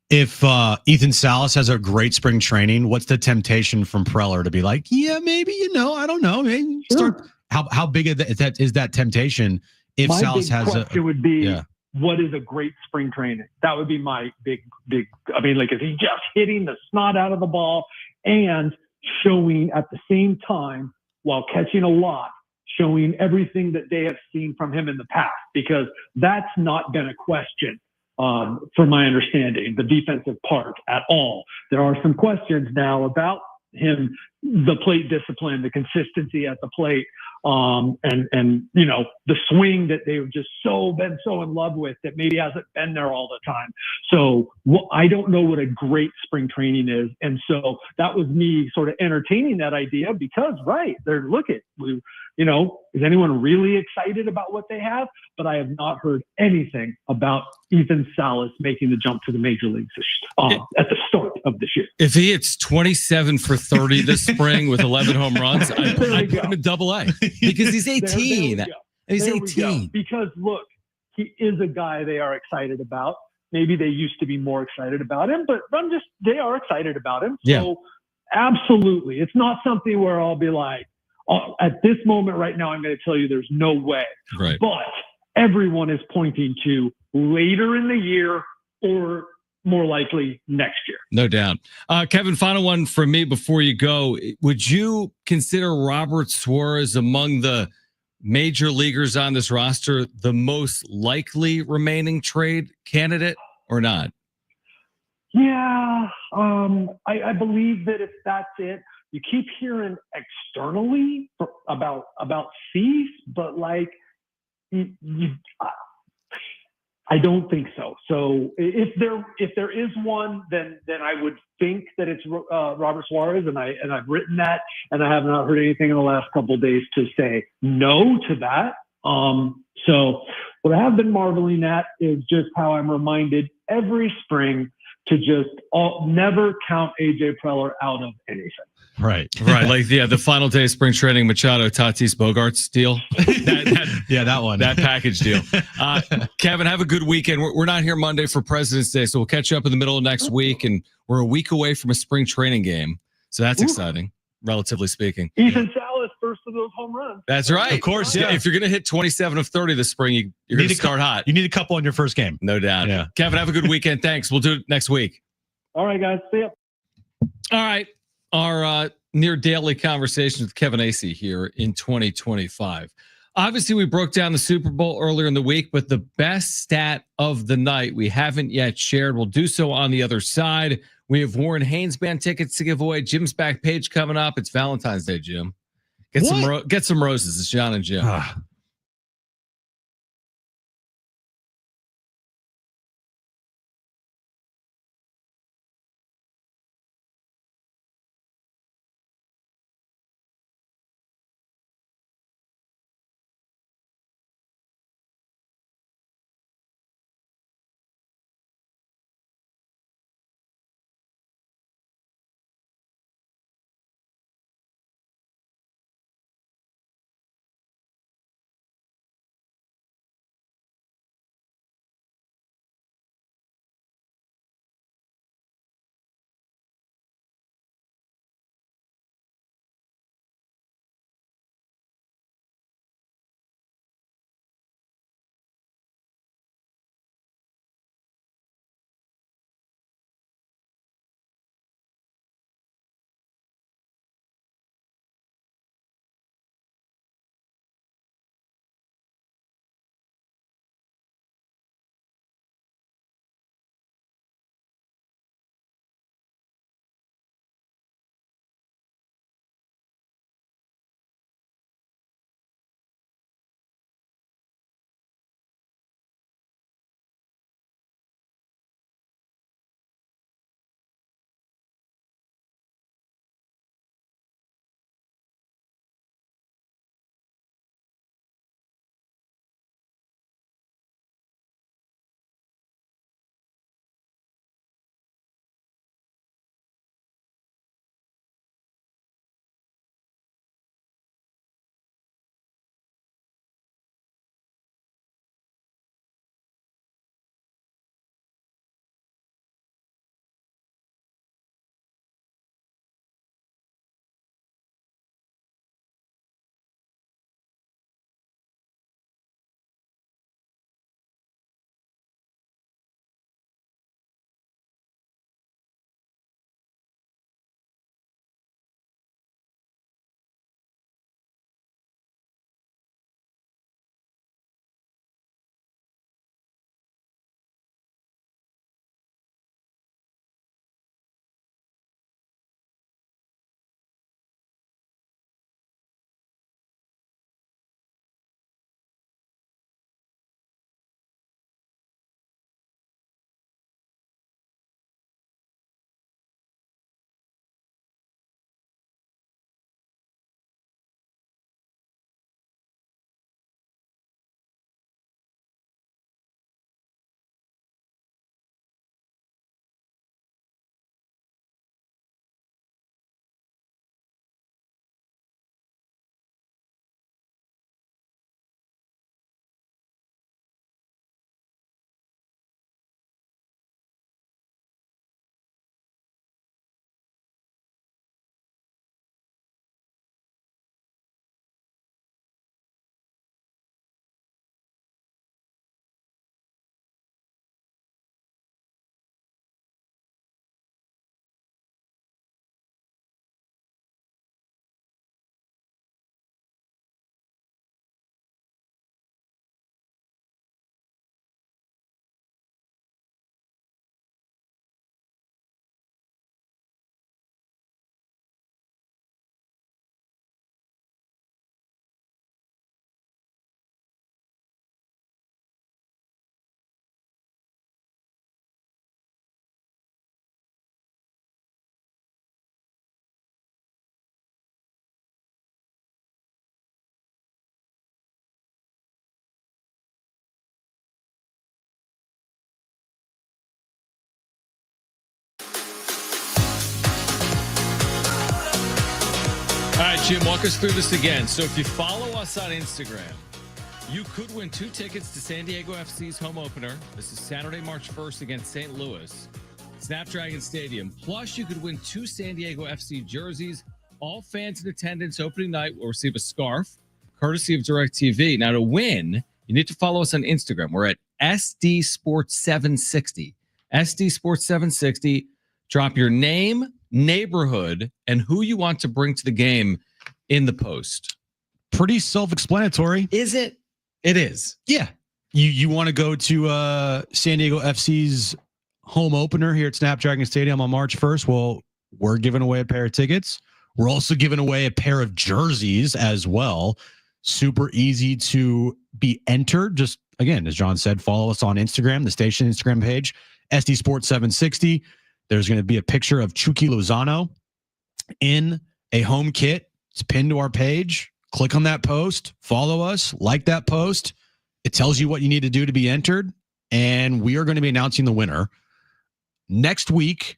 If Ethan Salas has a great spring training, what's the temptation from Preller to be like, yeah, maybe, I don't know. Maybe start. How big is that temptation if My Salas big has question would be, what is a great spring training? That would be my big, I mean, like, is he just hitting the snot out of the ball and showing at the same time, while catching a lot, showing everything that they have seen from him in the past, because that's not been a question from my understanding, the defensive part at all. There are some questions now about him, the plate discipline, the consistency at the plate, and you know, the swing that they've just been so in love with that maybe hasn't been there all the time. So I don't know what a great spring training is, and so that was me sort of entertaining that idea because you know, is anyone really excited about what they have? But I have not heard anything about Ethan Salas making the jump to the major leagues at the start of this year. If he hits 27 for 30 this spring with 11 home runs, I put him in AA because he's 18. He's 18. Because look, he is a guy they are excited about. Maybe they used to be more excited about him, but they are excited about him. So absolutely. It's not something where I'll be like, at this moment right now, I'm going to tell you there's no way. Right. But everyone is pointing to later in the year or more likely next year. No doubt. Kevin, final one from me before you go. Would you consider Robert Suarez among the major leaguers on this roster the most likely remaining trade candidate or not? Yeah, I believe that if that's it, you keep hearing externally about Cease, but like I don't think so. So if there is one, then I would think that it's Robert Suarez, and I've written that, and I have not heard anything in the last couple of days to say no to that. So what I have been marveling at is just how I'm reminded every spring to just never count AJ Preller out of anything. Right. Like, the final day of spring training, Machado, Tatis, Bogarts deal. That one. That package deal. Kevin, have a good weekend. We're not here Monday for President's Day, so we'll catch you up in the middle of next week, and we're a week away from a spring training game. So that's exciting, relatively speaking. Ethan Salas, first of those home runs. That's right. Of course, yeah. If you're going to hit 27 of 30 this spring, you're going to start hot. You need a couple on your first game. No doubt. Yeah. Kevin, have a good weekend. Thanks. We'll do it next week. All right, guys. See ya. All right. Our near daily conversations with Kevin Acee here in 2025. Obviously, we broke down the Super Bowl earlier in the week, but the best stat of the night we haven't yet shared. We'll do so on the other side. We have Warren Haynes band tickets to give away. Jim's back page coming up. It's Valentine's Day, Jim. Get some roses. It's Jon and Jim. Jim, walk us through this again. So if you follow us on Instagram, you could win 2 tickets to San Diego FC's home opener. This is Saturday, March 1st against St. Louis, Snapdragon Stadium. Plus, you could win 2 San Diego FC jerseys. All fans in attendance opening night will receive a scarf, courtesy of DirecTV. Now, to win, you need to follow us on Instagram. We're at SD Sports 760. SD Sports 760. Drop your name, neighborhood, and who you want to bring to the game in the post. Pretty self-explanatory. Is it? It is. Yeah. You want to go to San Diego FC's home opener here at Snapdragon Stadium on March 1st? Well, we're giving away a pair of tickets. We're also giving away a pair of jerseys as well. Super easy to be entered. Just, again, as John said, follow us on Instagram, the station Instagram page, SD Sports 760. There's going to be a picture of Chucky Lozano in a home kit. It's pinned to our page. Click on that post, follow us, like that post. It tells you what you need to do to be entered. And we are going to be announcing the winner next week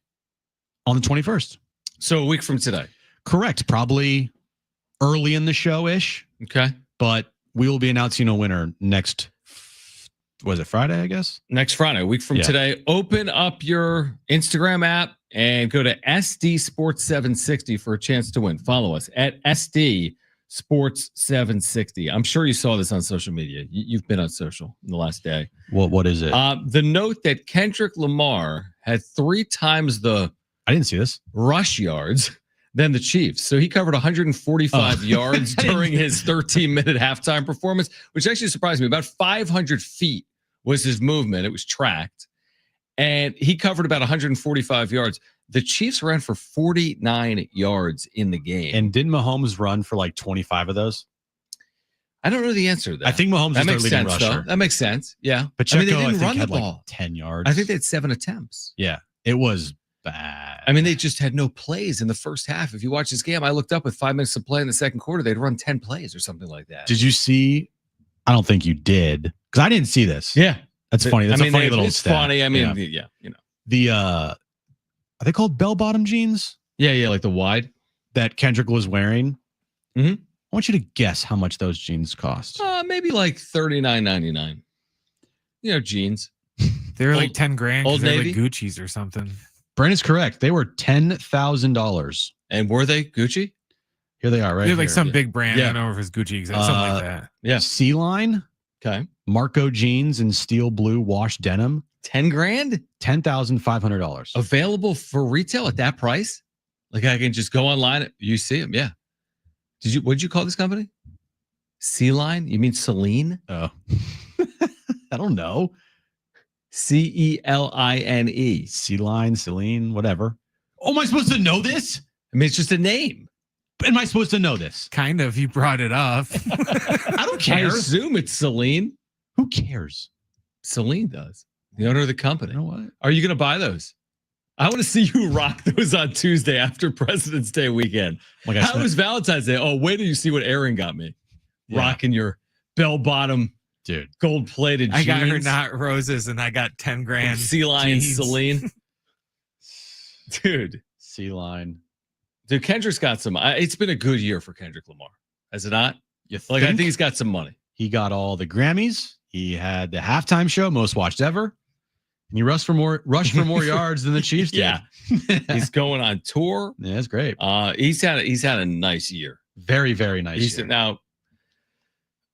on the 21st. So a week from today. Correct. Probably early in the show-ish. Okay. But we will be announcing a winner next, was it Friday, I guess? Next Friday, a week from today. Open up your Instagram app and go to SD Sports 760 for a chance to win. Follow us at SD Sports 760. I'm sure you saw this on social media. You've been on social in the last day. What is it? The note that Kendrick Lamar had 3 times the I didn't see this rush yards than the Chiefs. So he covered 145 yards during his 13-minute halftime performance, which actually surprised me. About 500 feet was his movement. It was tracked. And he covered about 145 yards. The Chiefs ran for 49 yards in the game. And didn't Mahomes run for like 25 of those? I don't know the answer to that. I think Mahomes that is their makes leading sense, rusher. though. That makes sense. Yeah. But I mean, they Checo, didn't run the had ball. Like 10 yards. I think they had 7 attempts. Yeah. It was bad. I mean, they just had no plays in the first half. If you watch this game, I looked up with 5 minutes to play in the second quarter. They'd run 10 plays or something like that. Did you see? I don't think you did, because I didn't see this. Yeah. That's funny. That's a funny little it's stat. funny. I mean, yeah. You know. The are they called bell-bottom jeans? Yeah, like the wide that Kendrick was wearing. Mm-hmm. I want you to guess how much those jeans cost. Maybe like $39.99. You know, jeans. They were like 10 grand. Old They're Navy? like Gucci's or something. Brandon's correct. They were $10,000. And were they Gucci? Here they are, right? They're like here. some big brand. Yeah. I don't know if it's Gucci, something like that. Yeah. Sea Line. Okay. Marco jeans in steel blue wash denim. 10 grand? $10,500. Available for retail at that price? Like I can just go online. You see them. Yeah. What'd you call this company? Sea Line? You mean Celine? Oh. I don't know. Celine. Sea Line, Celine, whatever. Oh, am I supposed to know this? I mean, it's just a name. Am I supposed to know this? Kind of. You brought it up. I don't I care. assume it's Celine. Who cares? Celine does. The owner of the company. You know what? Are you going to buy those? I want to see you rock those on Tuesday after President's Day weekend. How was Valentine's Day? Oh, wait till you see what Aaron got me. Yeah. Rocking your bell-bottom, dude, gold-plated jeans. I got her not roses, and I got 10 grand. Sea Lion Celine. Dude. Sea Line. Dude, Kendrick's got some. It's been a good year for Kendrick Lamar. Has it not? I think he's got some money. He got all the Grammys. He had the halftime show, most watched ever. And he rushed for more yards than the Chiefs did. Yeah. He's going on tour. Yeah, that's great. He's had a nice year. Very, very nice year. Now,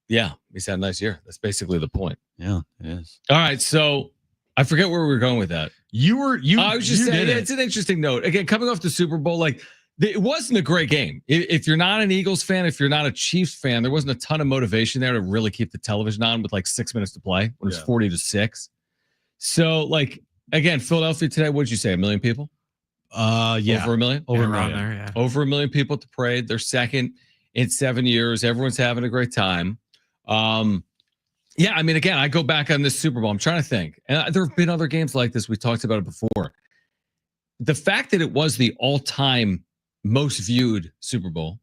yeah, he's had a nice year. That's basically the point. Yeah, it is. All right, so I forget where we were going with that. I was just saying, it's an interesting note. Again, coming off the Super Bowl, like it wasn't a great game. If you're not an Eagles fan, if you're not a Chiefs fan, there wasn't a ton of motivation there to really keep the television on with like 6 minutes to play when it was 40-6. So, like, again, Philadelphia today, what did you say? 1 million people? Yeah. Over 1 million? Over 1 million. There, yeah. Over 1 million people at the parade. They're second in 7 years. Everyone's having a great time. Yeah, I mean, again, I go back on this Super Bowl. I'm trying to think. And there have been other games like this. We talked about it before. The fact that it was the all-time most viewed Super Bowl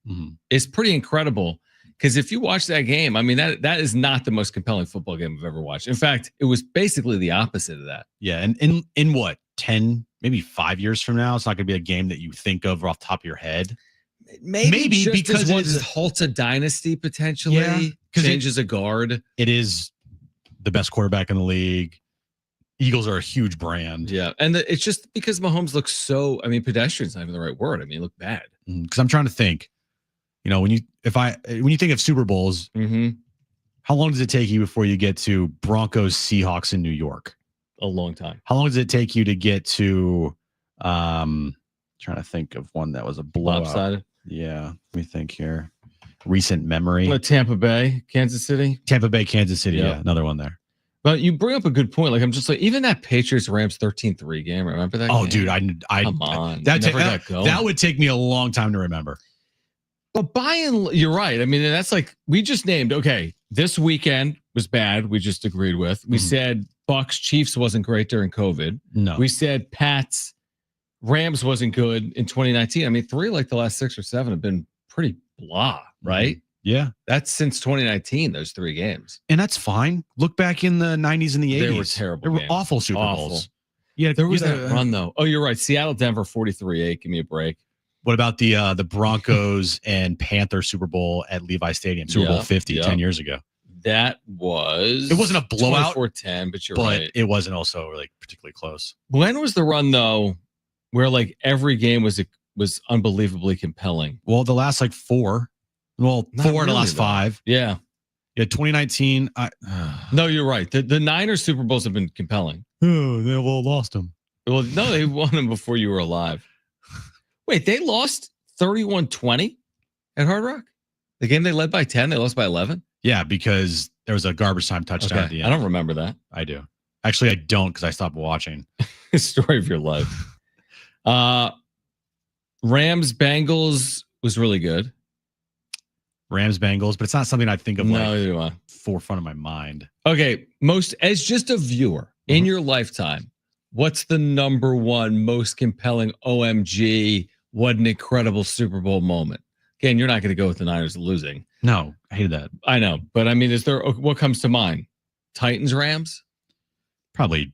is pretty incredible. Because if you watch that game, I mean, that is not the most compelling football game I've ever watched. In fact, it was basically the opposite of that. Yeah, and in what, 10, maybe 5 years from now, it's not going to be a game that you think of off the top of your head. Maybe just because as one it's halts a dynasty potentially. Yeah, 'cause changes a guard. it is the best quarterback in the league. Eagles are a huge brand. Yeah, and it's just because Mahomes looks so. I mean, pedestrian's not even the right word. I mean, he looked bad. Because I'm trying to think. When you think of Super Bowls, how long does it take you before you get to Broncos Seahawks in New York? A long time. How long does it take you to get to? Trying to think of one that was a blowout. Lopsided. Yeah, let me think here. Recent memory. Tampa Bay, Kansas City. Tampa Bay, Kansas City. Yep. Yeah, another one there. But you bring up a good point. Like I'm just like even that Patriots Rams 13-3 game. Remember that? Oh, game? dude, I come on. That would take me a long time to remember. But you're right. I mean, that's like we just named. Okay, this weekend was bad. We just agreed with. We said Bucks Chiefs wasn't great during COVID. No, we said Pats Rams wasn't good in 2019. I mean, 3 like the last 6 or 7 have been pretty blah, right? Yeah. That's since 2019, those 3 games. And that's fine. Look back in the 90s and the 80s. They were terrible. They were games. awful Super Bowls. Yeah, there was that run though. Oh, you're right. Seattle, Denver, 43-8. Give me a break. What about the Broncos and Panthers Super Bowl at Levi Stadium? Super Bowl 50, 10 years ago. That was... It wasn't a blowout. 24-10, but you're right. It wasn't also like particularly close. When was the run though where like every game was unbelievably compelling? Well, the last like 4. Well, Not 4 in the really, last though. 5. Yeah. Yeah, 2019. No, you're right. The Niners Super Bowls have been compelling. Oh, they all lost them. Well, no, they won them before you were alive. Wait, they lost 31-20 at Hard Rock? The game they led by 10, they lost by 11? Yeah, because there was a garbage time touchdown at the end. I don't remember that. I do. Actually, I don't because I stopped watching. Story of your life. Rams Bengals was really good. Rams Bengals, but it's not something I think of like forefront of my mind. Okay, as just a viewer in your lifetime, what's the number one most compelling OMG? What an incredible Super Bowl moment. Again, you're not going to go with the Niners losing. No, I hated that. I know, but I mean, what comes to mind? Titans Rams? Probably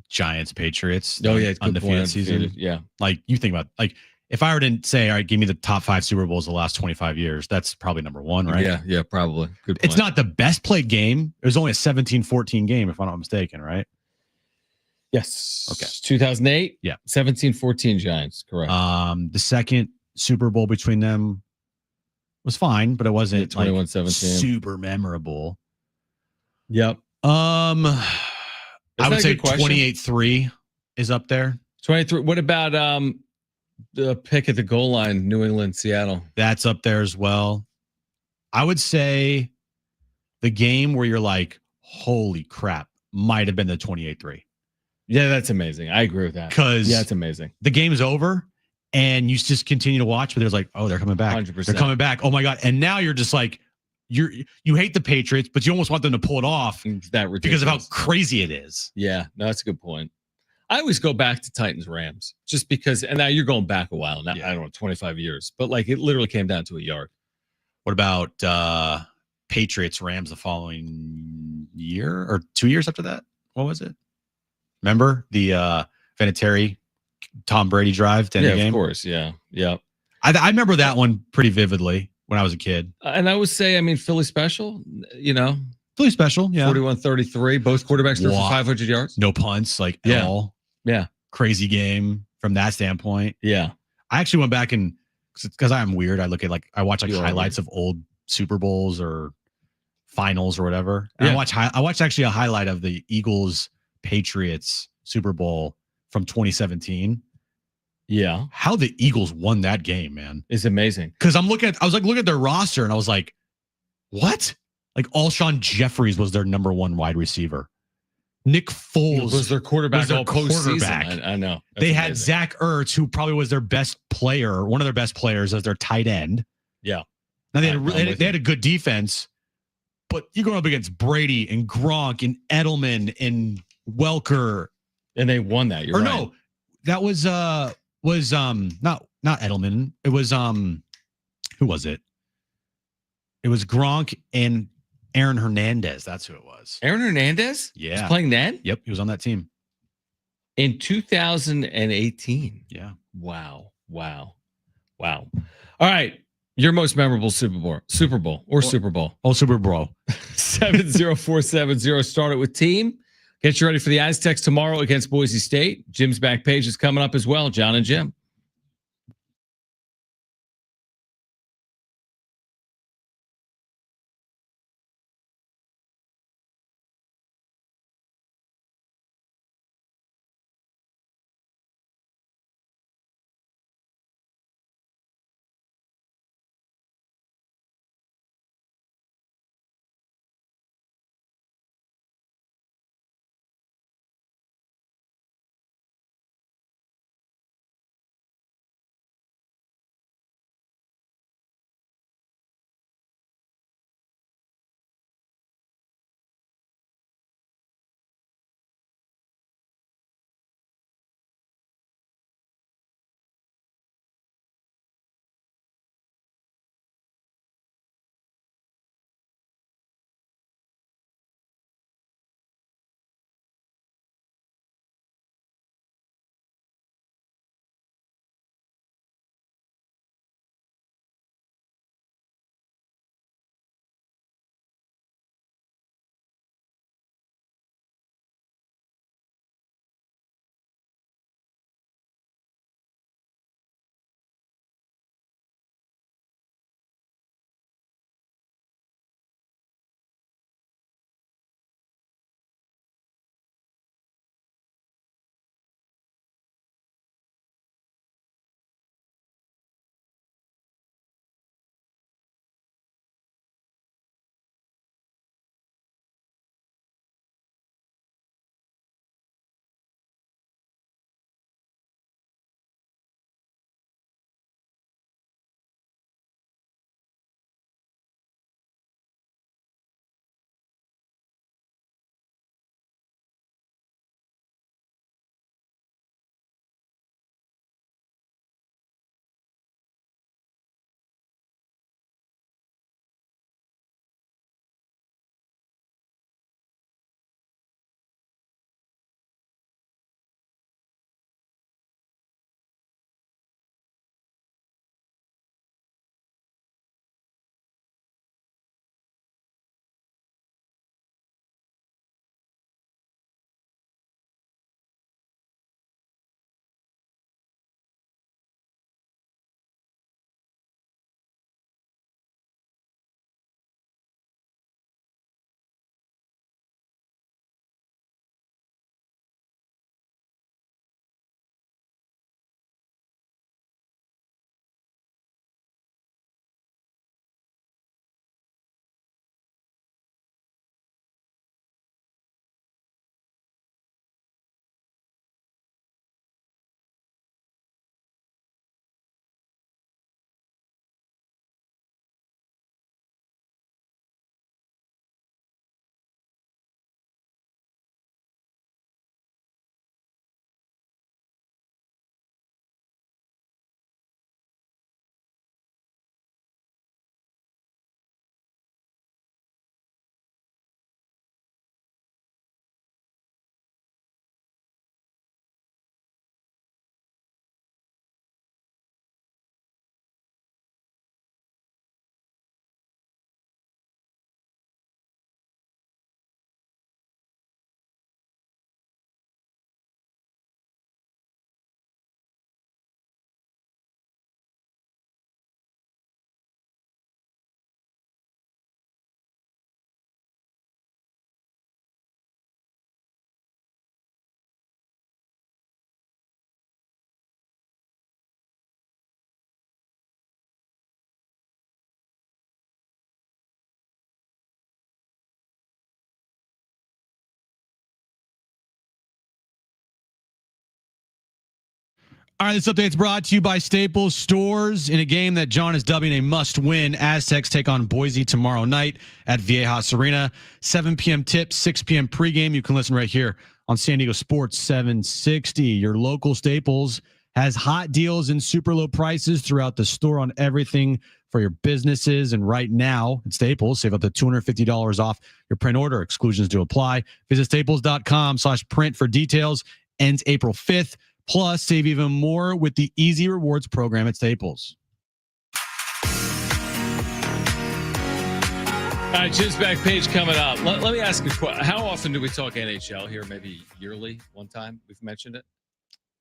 Giants Patriots. Oh yeah, undefeated season. Yeah, like you think about if I were to say, all right, give me the top 5 Super Bowls the last 25 years, that's probably number 1, right? Yeah, probably. Good point. It's not the best played game. It was only a 17-14 game, if I'm not mistaken, right? Yes. Okay. 2008? Yeah. 17-14 Giants, correct. The second Super Bowl between them was fine, but it wasn't 21-17. Super memorable. Yep. I would say 28-3 28-3 is up there. 23. What about the pick at the goal line, New England, Seattle? That's up there as well. I would say the game where you're like, holy crap, might have been the 28-3. Yeah, that's amazing. I agree with that. Because it's amazing. The game's over and you just continue to watch, but there's like, oh, they're coming back. 100%. They're coming back. Oh my God. And now you're just like, you hate the Patriots, but you almost want them to pull it off because of how crazy it is. Yeah, no, that's a good point. I always go back to Titans Rams just because, and now you're going back a while now. I don't know, 25 years, but like it literally came down to a yard. What about Patriots Rams the following year or 2 years after that? What was it? Remember the Vinatieri Tom Brady drive to end the game? Of course. Yeah. I remember that one pretty vividly when I was a kid. And I would say, I mean, Philly special, Philly special, yeah. 41-33, both quarterbacks threw for 500 yards. No punts, at all. Yeah. Crazy game from that standpoint. Yeah. I actually went back and, because I'm weird, I look at I watch highlights of old Super Bowls or finals or whatever. And I watched actually a highlight of the Eagles Patriots Super Bowl from 2017. Yeah. How the Eagles won that game, man, is amazing. Because I was looking at their roster and I was like, what? Like Alshon Jeffries was their number 1 wide receiver. Nick Foles was their quarterback. I know. That's amazing. Had Zach Ertz, who probably was their best player, one of their best players, as their tight end. Yeah. Now they had a good defense, but you're going up against Brady and Gronk and Edelman and Welker, and they won that. No, that was not Edelman. It was who was it? It was Gronk and Aaron Hernandez. That's who it was. Aaron Hernandez? Yeah. Was playing then? Yep. He was on that team. In 2018. Yeah. Wow. Wow. All right. Your most memorable Super Bowl. Oh, Super Bowl. 70470. Start it with team. Get you ready for the Aztecs tomorrow against Boise State. Jim's back page is coming up as well. Jon and Jim. All right, this update's brought to you by Staples Stores. In a game that Jon is dubbing a must-win, Aztecs take on Boise tomorrow night at Viejas Arena. 7 p.m. tip, 6 p.m. pregame. You can listen right here on San Diego Sports 760. Your local Staples has hot deals and super low prices throughout the store on everything for your businesses. And right now at Staples, save up to $250 off your print order. Exclusions do apply. Visit staples.com/print for details. Ends April 5th. Plus, save even more with the Easy Rewards program at Staples. All right, Jim's back page coming up. Let me ask you a question. How often do we talk NHL here? Maybe yearly, one time we've mentioned it.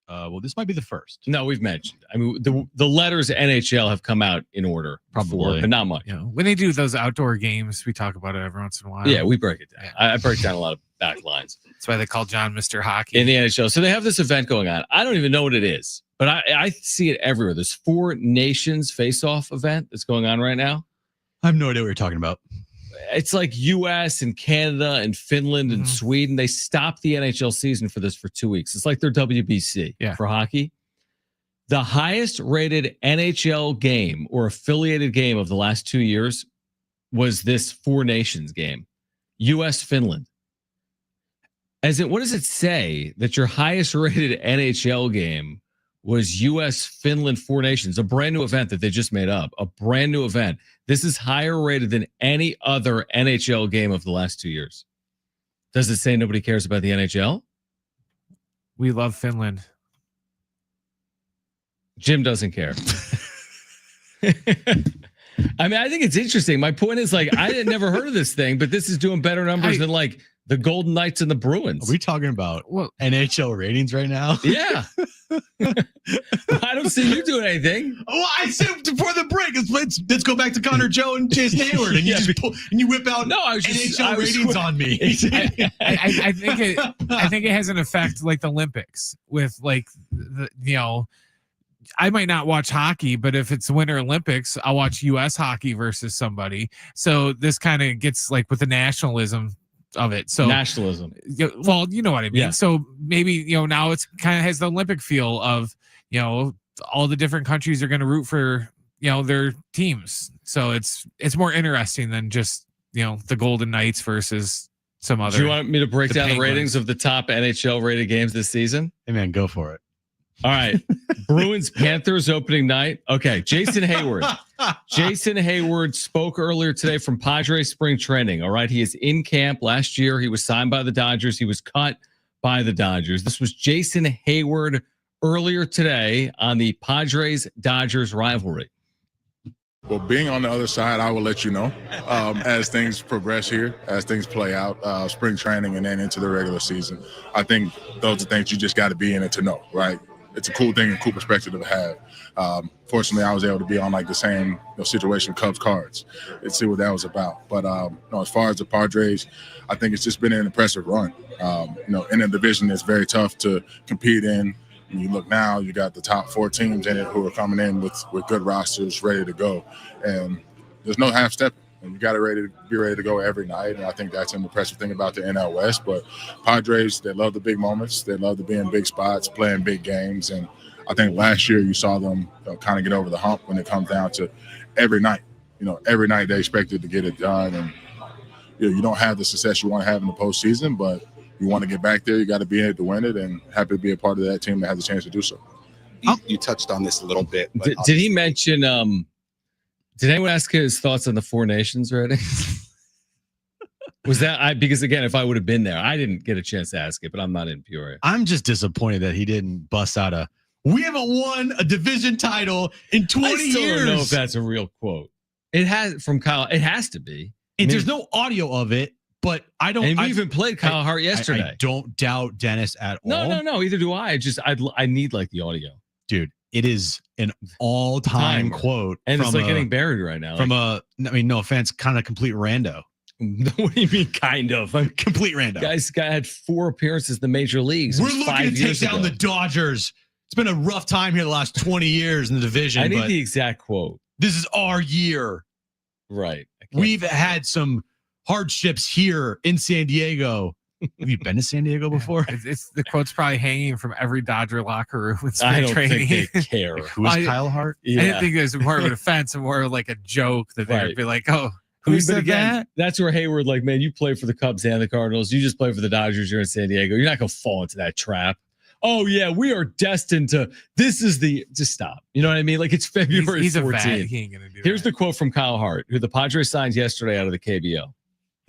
Well, this might be the first. No, we've mentioned. I mean, the letters NHL have come out in order, Probably. before, but not much. You know, when they do those outdoor games, we talk about it every once in a while. Yeah, we break it down. Yeah. I break down a lot of back lines That's why they call John Mr. Hockey. in the NHL. So they have this event going on. I don't even know what it is, but I see it everywhere. This 4 Nations face-off event that's going on right now. I have no idea what you're talking about. It's like U.S. and Canada and Finland and Sweden. They stopped the NHL season for this for 2 weeks. It's like their WBC for hockey. The highest rated NHL game or affiliated game of the last 2 years was this 4 Nations game, U.S. Finland. As in, what does it say that your highest rated NHL game was U.S. Finland 4 Nations, a brand new event that they just made up, a brand new event. This is higher rated than any other NHL game of the last 2 years. Does it say nobody cares about the NHL? We love Finland. Jim doesn't care. I mean, I think it's interesting. My point is, like, I had never heard of this thing, but this is doing better numbers than like the Golden Knights and the Bruins. Are we talking about NHL ratings right now? Yeah. I don't see you doing anything. Oh, I said before the break, let's go back to Conor, Joe, and Jason Hayward, and you just pull, and you whip out NHL ratings on me. I think it has an effect like the Olympics with like I might not watch hockey, but if it's Winter Olympics, I'll watch U.S. hockey versus somebody. So this kind of gets like with the nationalism of it. So nationalism. Well, you know what I mean. Yeah. So maybe now it's kind of has the Olympic feel of all the different countries are going to root for their teams. So it's more interesting than just the Golden Knights versus some other. Do you want me to break down Penguins. the ratings of the top NHL rated games this season? Hey man, go for it. All right. Bruins Panthers opening night. Okay. Jason Hayward. Jason Hayward spoke earlier today from Padres spring training. All right. He is in camp. Last year, he was signed by the Dodgers. He was cut by the Dodgers. This was Jason Hayward earlier today on the Padres Dodgers rivalry. Well, being on the other side, I will let you know as things progress here, as things play out, spring training and then into the regular season. I think those are things you just got to be in it to know, right? It's a cool thing and cool perspective to have. Fortunately, I was able to be on like the same situation, Cubs Cards, and see what that was about. But as far as the Padres, I think it's just been an impressive run. In a division that's very tough to compete in. And you look now, you got the top 4 teams in it who are coming in with good rosters ready to go. And there's no half step. And you got to be ready to go every night. And I think that's an impressive thing about the NL West. But Padres, they love the big moments. They love to be in big spots, playing big games. And I think last year you saw them kind of get over the hump when it comes down to every night. Every night they expected to get it done. And you don't have the success you want to have in the postseason, but you want to get back there, you got to be in it to win it, and happy to be a part of that team that has a chance to do so. You touched on this a little bit. But Did he mention, did anyone ask his thoughts on the 4 Nations rating? Was that, because again, if I would have been there, I didn't get a chance to ask it, but I'm not in Peoria. I'm just disappointed that he didn't bust out we haven't won a division title in 20 I still years. don't know if that's a real quote. It has from Kyle. It has to be. And there's no audio of it. But I don't. And we even played Kyle Hart yesterday. I don't doubt Dennis at all. No. Either do I. I need like the audio, dude. It is an all-time quote, and it's like getting buried right now. From no offense, kind of complete rando. What do you mean, kind of? Complete rando. Guy had 4 appearances in the major leagues. We're looking to take down the Dodgers. It's been a rough time here the last 20 years in the division. I need the exact quote. This is our year, right? We've had some hardships here in San Diego. Have you been to San Diego before? It's the quote's probably hanging from every Dodger locker room in I spring don't training. think they care. Who is Kyle Hart? I didn't think it was more of an offense and more of like a joke that they'd be like, "Oh, who said that?" That's where Hayward, like, man, you play for the Cubs and the Cardinals. You just play for the Dodgers. You're in San Diego. You're not going to fall into that trap. Oh yeah, we are destined to. This is just stop. You know what I mean? Like, it's February 14th. A vet. He ain't gonna do Here's the quote from Kyle Hart, who the Padres signed yesterday out of the KBO.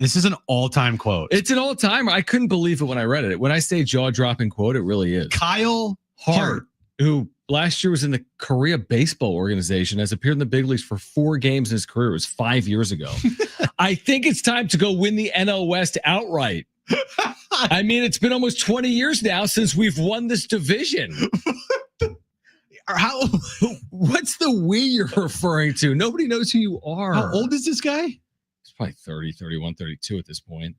This is an all-time quote. It's an all-timer. I couldn't believe it when I read it. When I say jaw-dropping quote, it really is. Kyle Hart, who last year was in the Korea Baseball Organization, has appeared in the big leagues for 4 games in his career. It was 5 years ago. I think it's time to go win the NL West outright. I mean, it's been almost 20 years now since we've won this division. What's the we you're referring to? Nobody knows who you are. How old is this guy? He's probably 30, 31, 32 at this point.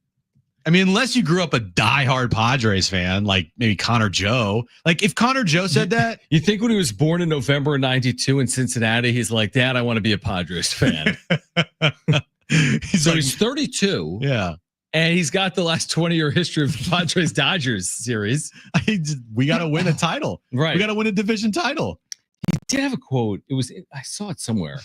I mean, unless you grew up a diehard Padres fan, like maybe Connor Joe. Like if Connor Joe said that. You think when he was born in November of 92 in Cincinnati, he's like, Dad, I want to be a Padres fan. He's 32. Yeah. And he's got the last 20-year history of the Padres-Dodgers series. We got to win a title. Right. We got to win a division title. He did have a quote. I saw it somewhere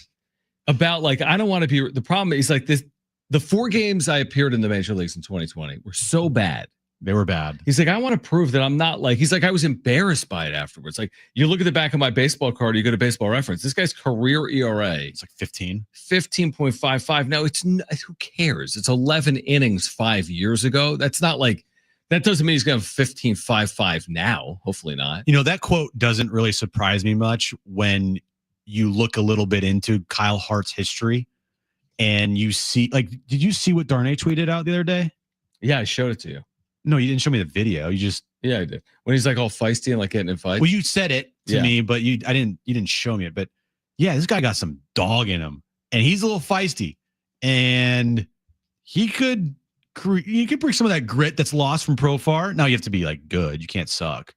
about like, I don't want to be, the problem is like this, the 4 games I appeared in the major leagues in 2020 were so bad. They were bad. He's like, I want to prove that I'm not like, he's like, I was embarrassed by it afterwards. Like, you look at the back of my baseball card, you go to Baseball Reference. This guy's career ERA. It's like 15.55. Now, who cares? It's 11 innings 5 years ago. That's not like, that doesn't mean he's going to have 15.55 now. Hopefully not. You know, that quote doesn't really surprise me much when you look a little bit into Kyle Hart's history and you see, like, did you see what Darnay tweeted out the other day? Yeah, I showed it to you. No, you didn't show me the video. You just I did. When he's like all feisty and like getting in fights. Well, you said it to me, but you didn't show me it. But yeah, this guy got some dog in him, and he's a little feisty, and he could bring some of that grit that's lost from Profar. Now you have to be like good. You can't suck.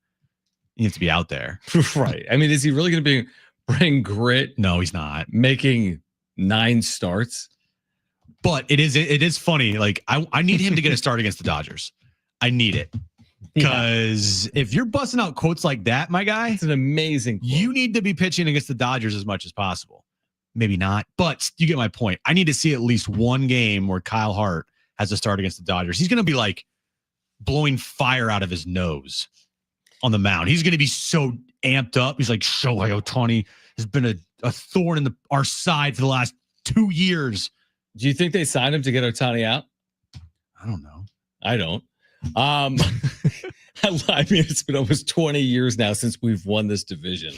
You have to be out there, right? I mean, is he really going to bring grit? No, he's not. Making 9 starts, but it is funny. Like I need him to get a start against the Dodgers. I need it. Because if you're busting out quotes like that, my guy, it's an amazing quote. You need to be pitching against the Dodgers as much as possible. Maybe not, but you get my point. I need to see at least one game where Kyle Hart has to start against the Dodgers. He's going to be like blowing fire out of his nose on the mound. He's going to be so amped up. He's like, Shohei Ohtani has been a thorn in our side for the last 2 years. Do you think they signed him to get Ohtani out? I don't know. I don't. I mean, it's been almost 20 years now since we've won this division.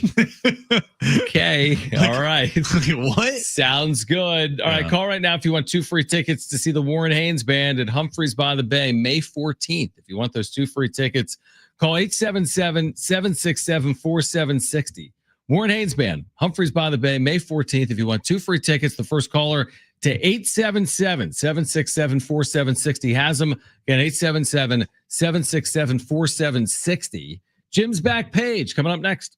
Okay. All right. What? Sounds good. All right. Call right now if you want 2 free tickets to see the Warren Haynes Band at Humphreys by the Bay, May 14th. If you want those 2 free tickets, call 877-767-4760. Warren Haynes Band, Humphreys by the Bay, May 14th. If you want 2 free tickets, the first caller to 877-767-4760 has them. Again, 877-767-4760. Jim's back page coming up next.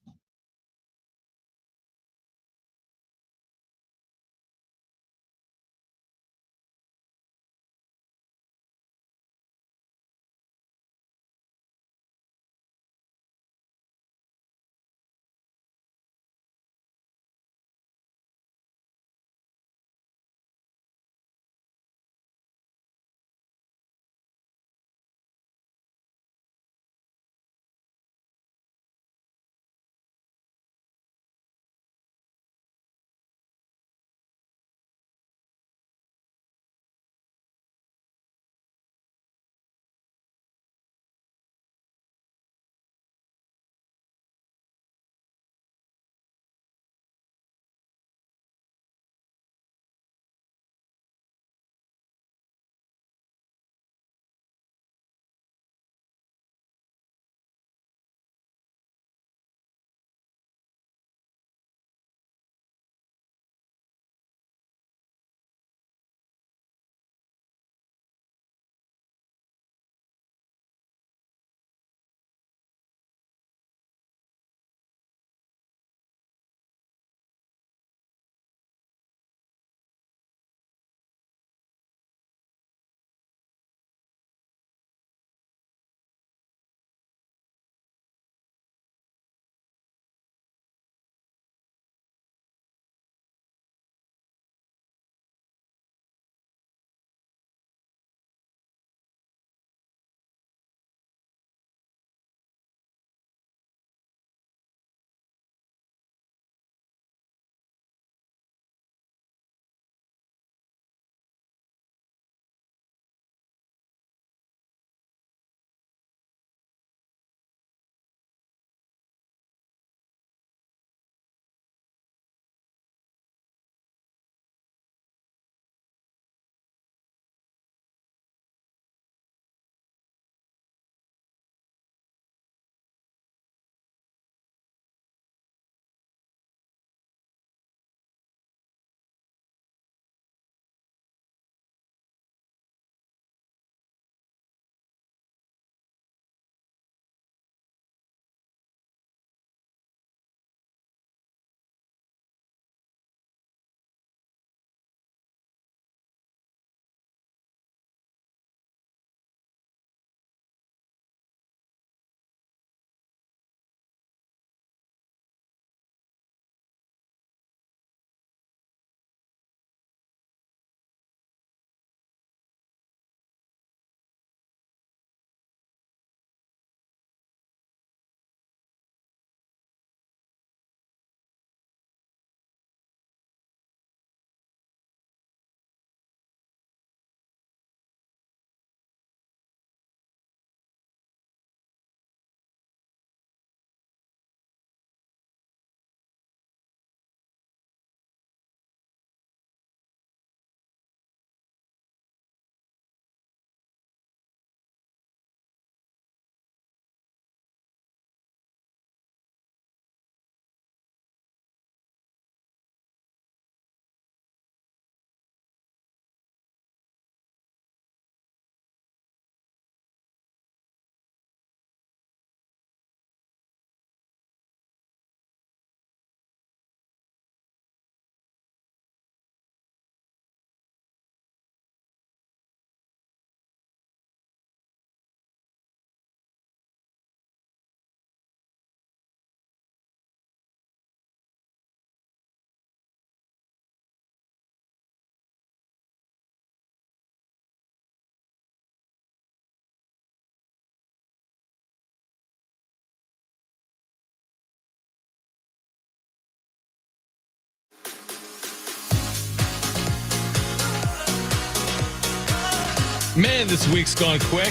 Man, this week's gone quick.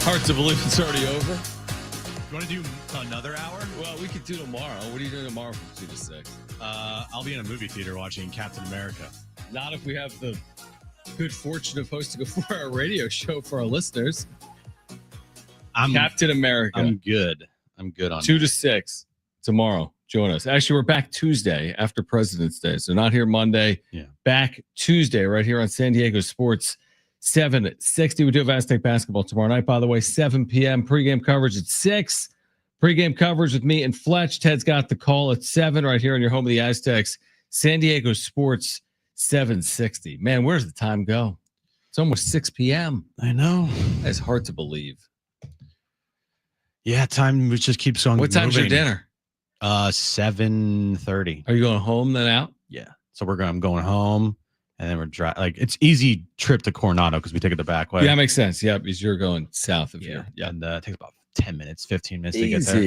Hard to believe it's already over. You want to do another hour? Well, we could do tomorrow. What are you doing tomorrow from 2 to 6? I'll be in a movie theater watching Captain America. Not if we have the good fortune of hosting a 4-hour radio show for our listeners. Captain America. I'm good on 2 to 6 tomorrow. Join us. Actually, we're back Tuesday after President's Day. So not here Monday. Yeah. Back Tuesday right here on San Diego Sports 760. We do have Aztec basketball tomorrow night, by the way, 7 p.m. Pregame coverage at 6. Pregame coverage with me and Fletch. Ted's got the call at 7 right here on your home of the Aztecs. San Diego Sports 760. Man, where's the time go? It's almost 6 p.m. I know. That's hard to believe. Yeah, time just keeps on. What time's your dinner? 7:30. Are you going home then out? Yeah. So I'm going home, and then we're driving. Like, it's easy trip to Coronado because we take it the back way. Yeah, that makes sense. Yeah, because you're going south of here. Yeah. And it takes about 10 minutes, 15 minutes to get there.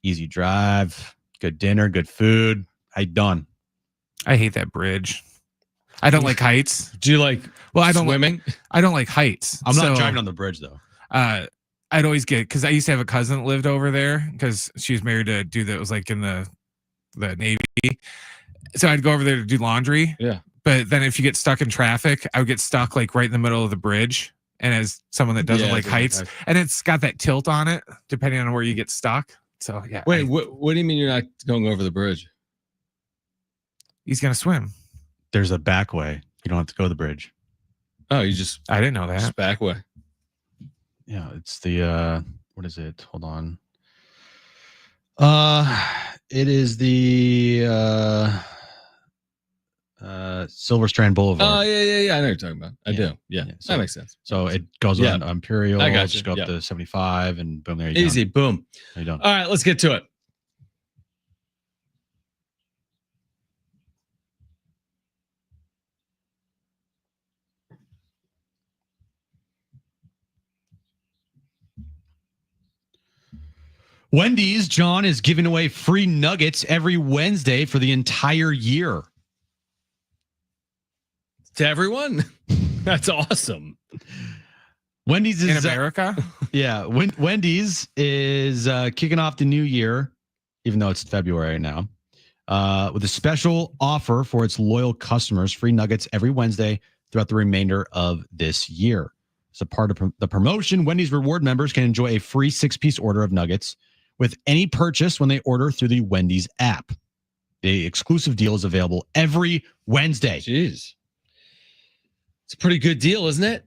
Easy drive, good dinner, good food. How you done? I hate that bridge. I don't like heights. Do you like swimming? I don't like heights. I'm not driving on the bridge though. I'd always get, because I used to have a cousin that lived over there because she was married to a dude that was like in the Navy. So I'd go over there to do laundry. Yeah. But then if you get stuck in traffic, I would get stuck like right in the middle of the bridge. And as someone that doesn't like heights, and it's got that tilt on it, depending on where you get stuck. So yeah. Wait, what do you mean you're not going over the bridge? He's gonna swim. There's a back way. You don't have to go the bridge. Oh, I didn't know that. Just back way. Yeah, it's the what is it? Hold on. It is the Silver Strand Boulevard. Oh, yeah. I know what you're talking about. I do. Yeah. So that makes sense. So it goes on Imperial. I got you. Just go up to 75 and boom, there you Easy. go. Boom. There you go. All right, let's get to it. Wendy's, John, is giving away free nuggets every Wednesday for the entire year. To everyone? That's awesome. Wendy's is in America? Yeah. Wendy's is kicking off the new year, even though it's February now, with a special offer for its loyal customers, free nuggets every Wednesday throughout the remainder of this year. As a part of the promotion, Wendy's reward members can enjoy a free 6-piece order of nuggets with any purchase when they order through the Wendy's app. The exclusive deal is available every Wednesday. Jeez. It's a pretty good deal, isn't it?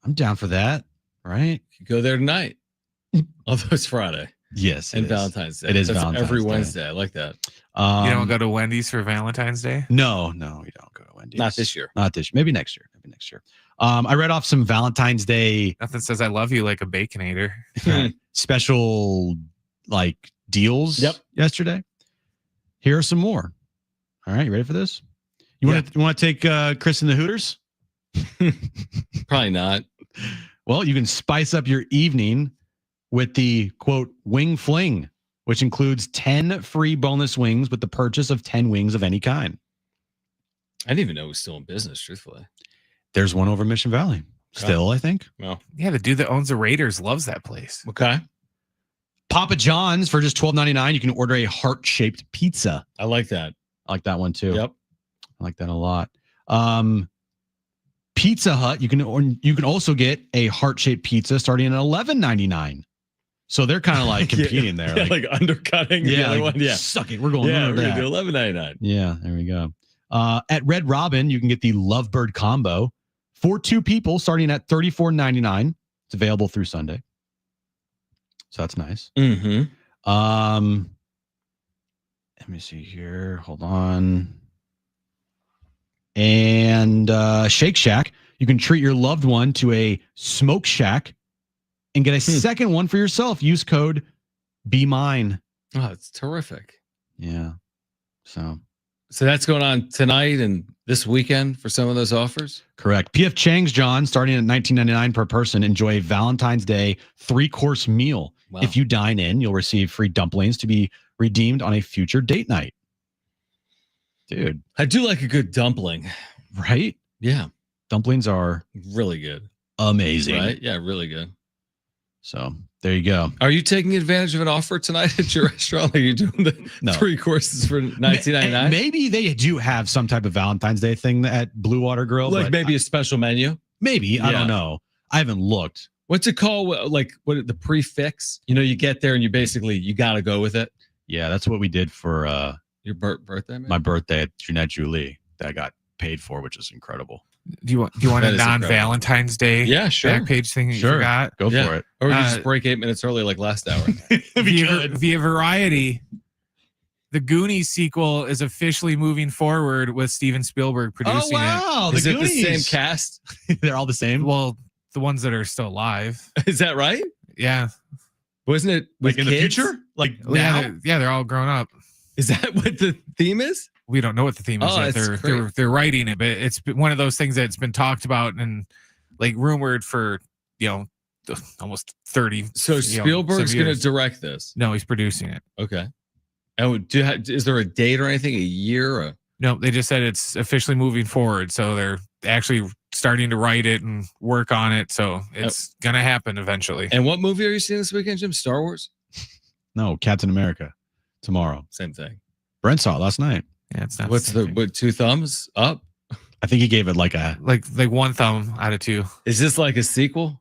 I'm down for that, right? You go there tonight. Although it's Friday. Yes. And Valentine's Day. It is That's Valentine's every Day. Wednesday. I like that. You don't go to Wendy's for Valentine's Day? No, we don't go to Wendy's. Not this year. Maybe next year. I read off some Valentine's Day. Nothing says I love you like a Baconator. Special like deals yesterday. Here are some more. All right, you ready for this? You want to take Chris and the Hooters? Probably not. Well, you can spice up your evening with the quote wing fling, which includes 10 free boneless wings with the purchase of 10 wings of any kind. I didn't even know it was still in business, truthfully. There's one over Mission Valley. Still, I think. Well, yeah, the dude that owns the Raiders loves that place. Okay. Papa John's for just $12.99. You can order a heart-shaped pizza. I like that. I like that one too. Yep. I like that a lot. Pizza Hut, you can also get a heart-shaped pizza starting at $11.99. So they're kind of like competing there. Like undercutting the other one. Yeah. Suck it. We're going we're over going that. to do $11.99. Yeah, there we go. At Red Robin, you can get the Lovebird combo for 2 people starting at $34.99. It's available through Sunday. So that's nice. Mm-hmm. Let me see here. Hold on. And Shake Shack, you can treat your loved one to a Smoke Shack and get a second one for yourself. Use code BeMine. Oh, it's terrific. Yeah. So that's going on tonight and this weekend for some of those offers? Correct. P.F. Chang's, John, starting at $19.99 per person. Enjoy a Valentine's Day 3-course meal. Wow. If you dine in, you'll receive free dumplings to be redeemed on a future date night. Dude. I do like a good dumpling. Right? Yeah. Dumplings are Really good. amazing. Right? Yeah, really good. So there you go. Are you taking advantage of an offer tonight at your restaurant? Are you doing the No. 3 courses for $19.99? Maybe they do have some type of Valentine's Day thing at Blue Water Grill. Like but maybe a special menu? maybe. I Yeah. don't know. I haven't looked. What's it called? Like what the prefix? You know, you get there and you got to go with it. Yeah, that's what we did for Your birthday, man? my birthday at Jeanette Julie that I got paid for, which is incredible. Do you want That a is non-Valentine's Day Yeah, sure. back page thing that you Sure. forgot? Go Yeah. for it. Or we could Uh, just break 8 minutes early like last hour. Via Variety, the Goonies sequel is officially moving forward with Steven Spielberg producing wow. Is the it Goonies. the same cast? They're all the it. same. Well, the ones that are still alive. Is that right? Yeah. Wasn't it with Like in the kids? future? Like Yeah, now? they're all grown up. Is that what the theme is? We don't know what the theme is Oh, yet. that's They're writing it, but it's been one of those things that's been talked about and like rumored for almost 30. So Spielberg's some going to years. direct this. No, he's producing it. Okay. And is there a date or anything? A year? Or? No, they just said it's officially moving forward. So they're actually starting to write it and work on it. So it's going to happen eventually. And what movie are you seeing this weekend, Jim? Star Wars? No, Captain America tomorrow. Same thing. Brent saw it last night. Yeah, it's not. What's what, 2 thumbs up? I think he gave it like a like 1 thumb out of 2. Is this like a sequel?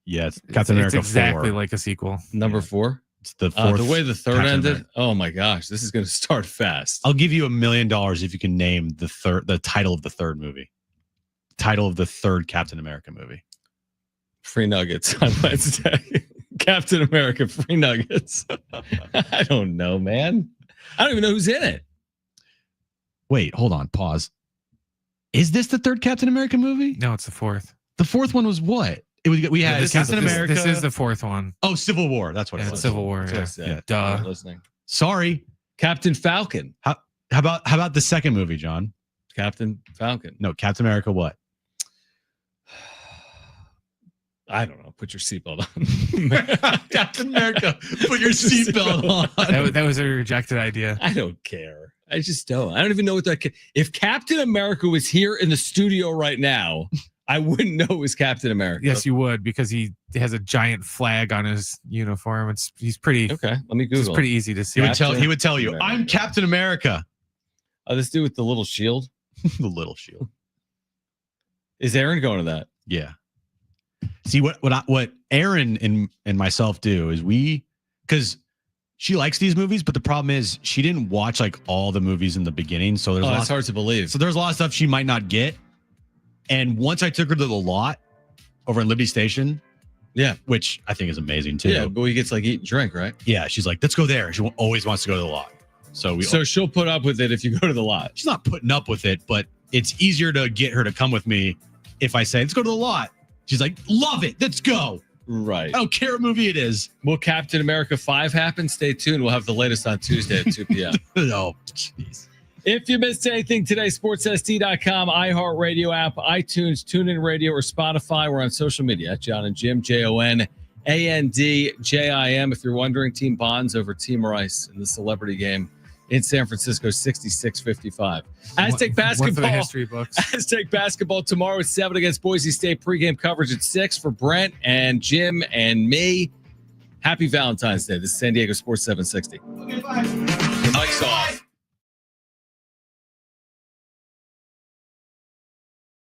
yeah. It's Captain America It's exactly 4. like a sequel. Number 4? It's the fourth. The way the third Captain ended. America. Oh my gosh, this is going to start fast. I'll give you $1 million if you can name the title of the third movie. Title of the third Captain America movie. Free nuggets on Wednesday. Captain America free nuggets. I don't know, man. I don't even know who's in it. Wait, hold on. Pause. Is this the third Captain America movie? No, it's the 4th. The fourth one was what? We had Captain America. This is the 4th one. Oh, Civil War. That's what Yeah, it it's was. Civil War. That's what I Yeah. said. Yeah. Duh. I'm not listening. Sorry. Captain Falcon. How about the second movie, John? Captain Falcon. No, Captain America. What? I don't know. Put your seatbelt on. Captain America. Put your seatbelt on. That was a rejected idea. I don't care. I just don't. I don't even know what that. If Captain America was here in the studio right now, I wouldn't know it was Captain America. Yes, you would, because he has a giant flag on his uniform. He's pretty. Okay. Let me Google. It's pretty easy to see. He would tell you, I'm Captain America. Oh, this dude with the little shield. The little shield. Is Aaron going to that? Yeah. See what Aaron and myself do is because she likes these movies, but the problem is she didn't watch like all the movies in the beginning. So there's that's hard to believe. So there's a lot of stuff she might not get. And once I took her to the lot over in Liberty Station, yeah, which I think is amazing too. Yeah, but he gets like eat and drink, right? Yeah, she's like, let's go there. She always wants to go to the lot. So she'll put up with it if you go to the lot. She's not putting up with it, but it's easier to get her to come with me if I say, let's go to the lot. She's like, love it. Let's go. Right. I don't care what movie it is. Will Captain America 5 happen? Stay tuned. We'll have the latest on Tuesday at 2 p.m. Oh, jeez. If you missed anything today, sportssd.com, iHeartRadio app, iTunes, TuneIn Radio, or Spotify. We're on social media at Jon and Jim, JONANDJIM. If you're wondering, Team Bonds over Team Rice in the celebrity game in San Francisco, 66-55. Aztec basketball. One for the history books. Aztec basketball tomorrow at 7 against Boise State. Pregame coverage at 6 for Brent and Jim and me. Happy Valentine's Day. This is San Diego Sports 760. Okay, bye. Mike's off.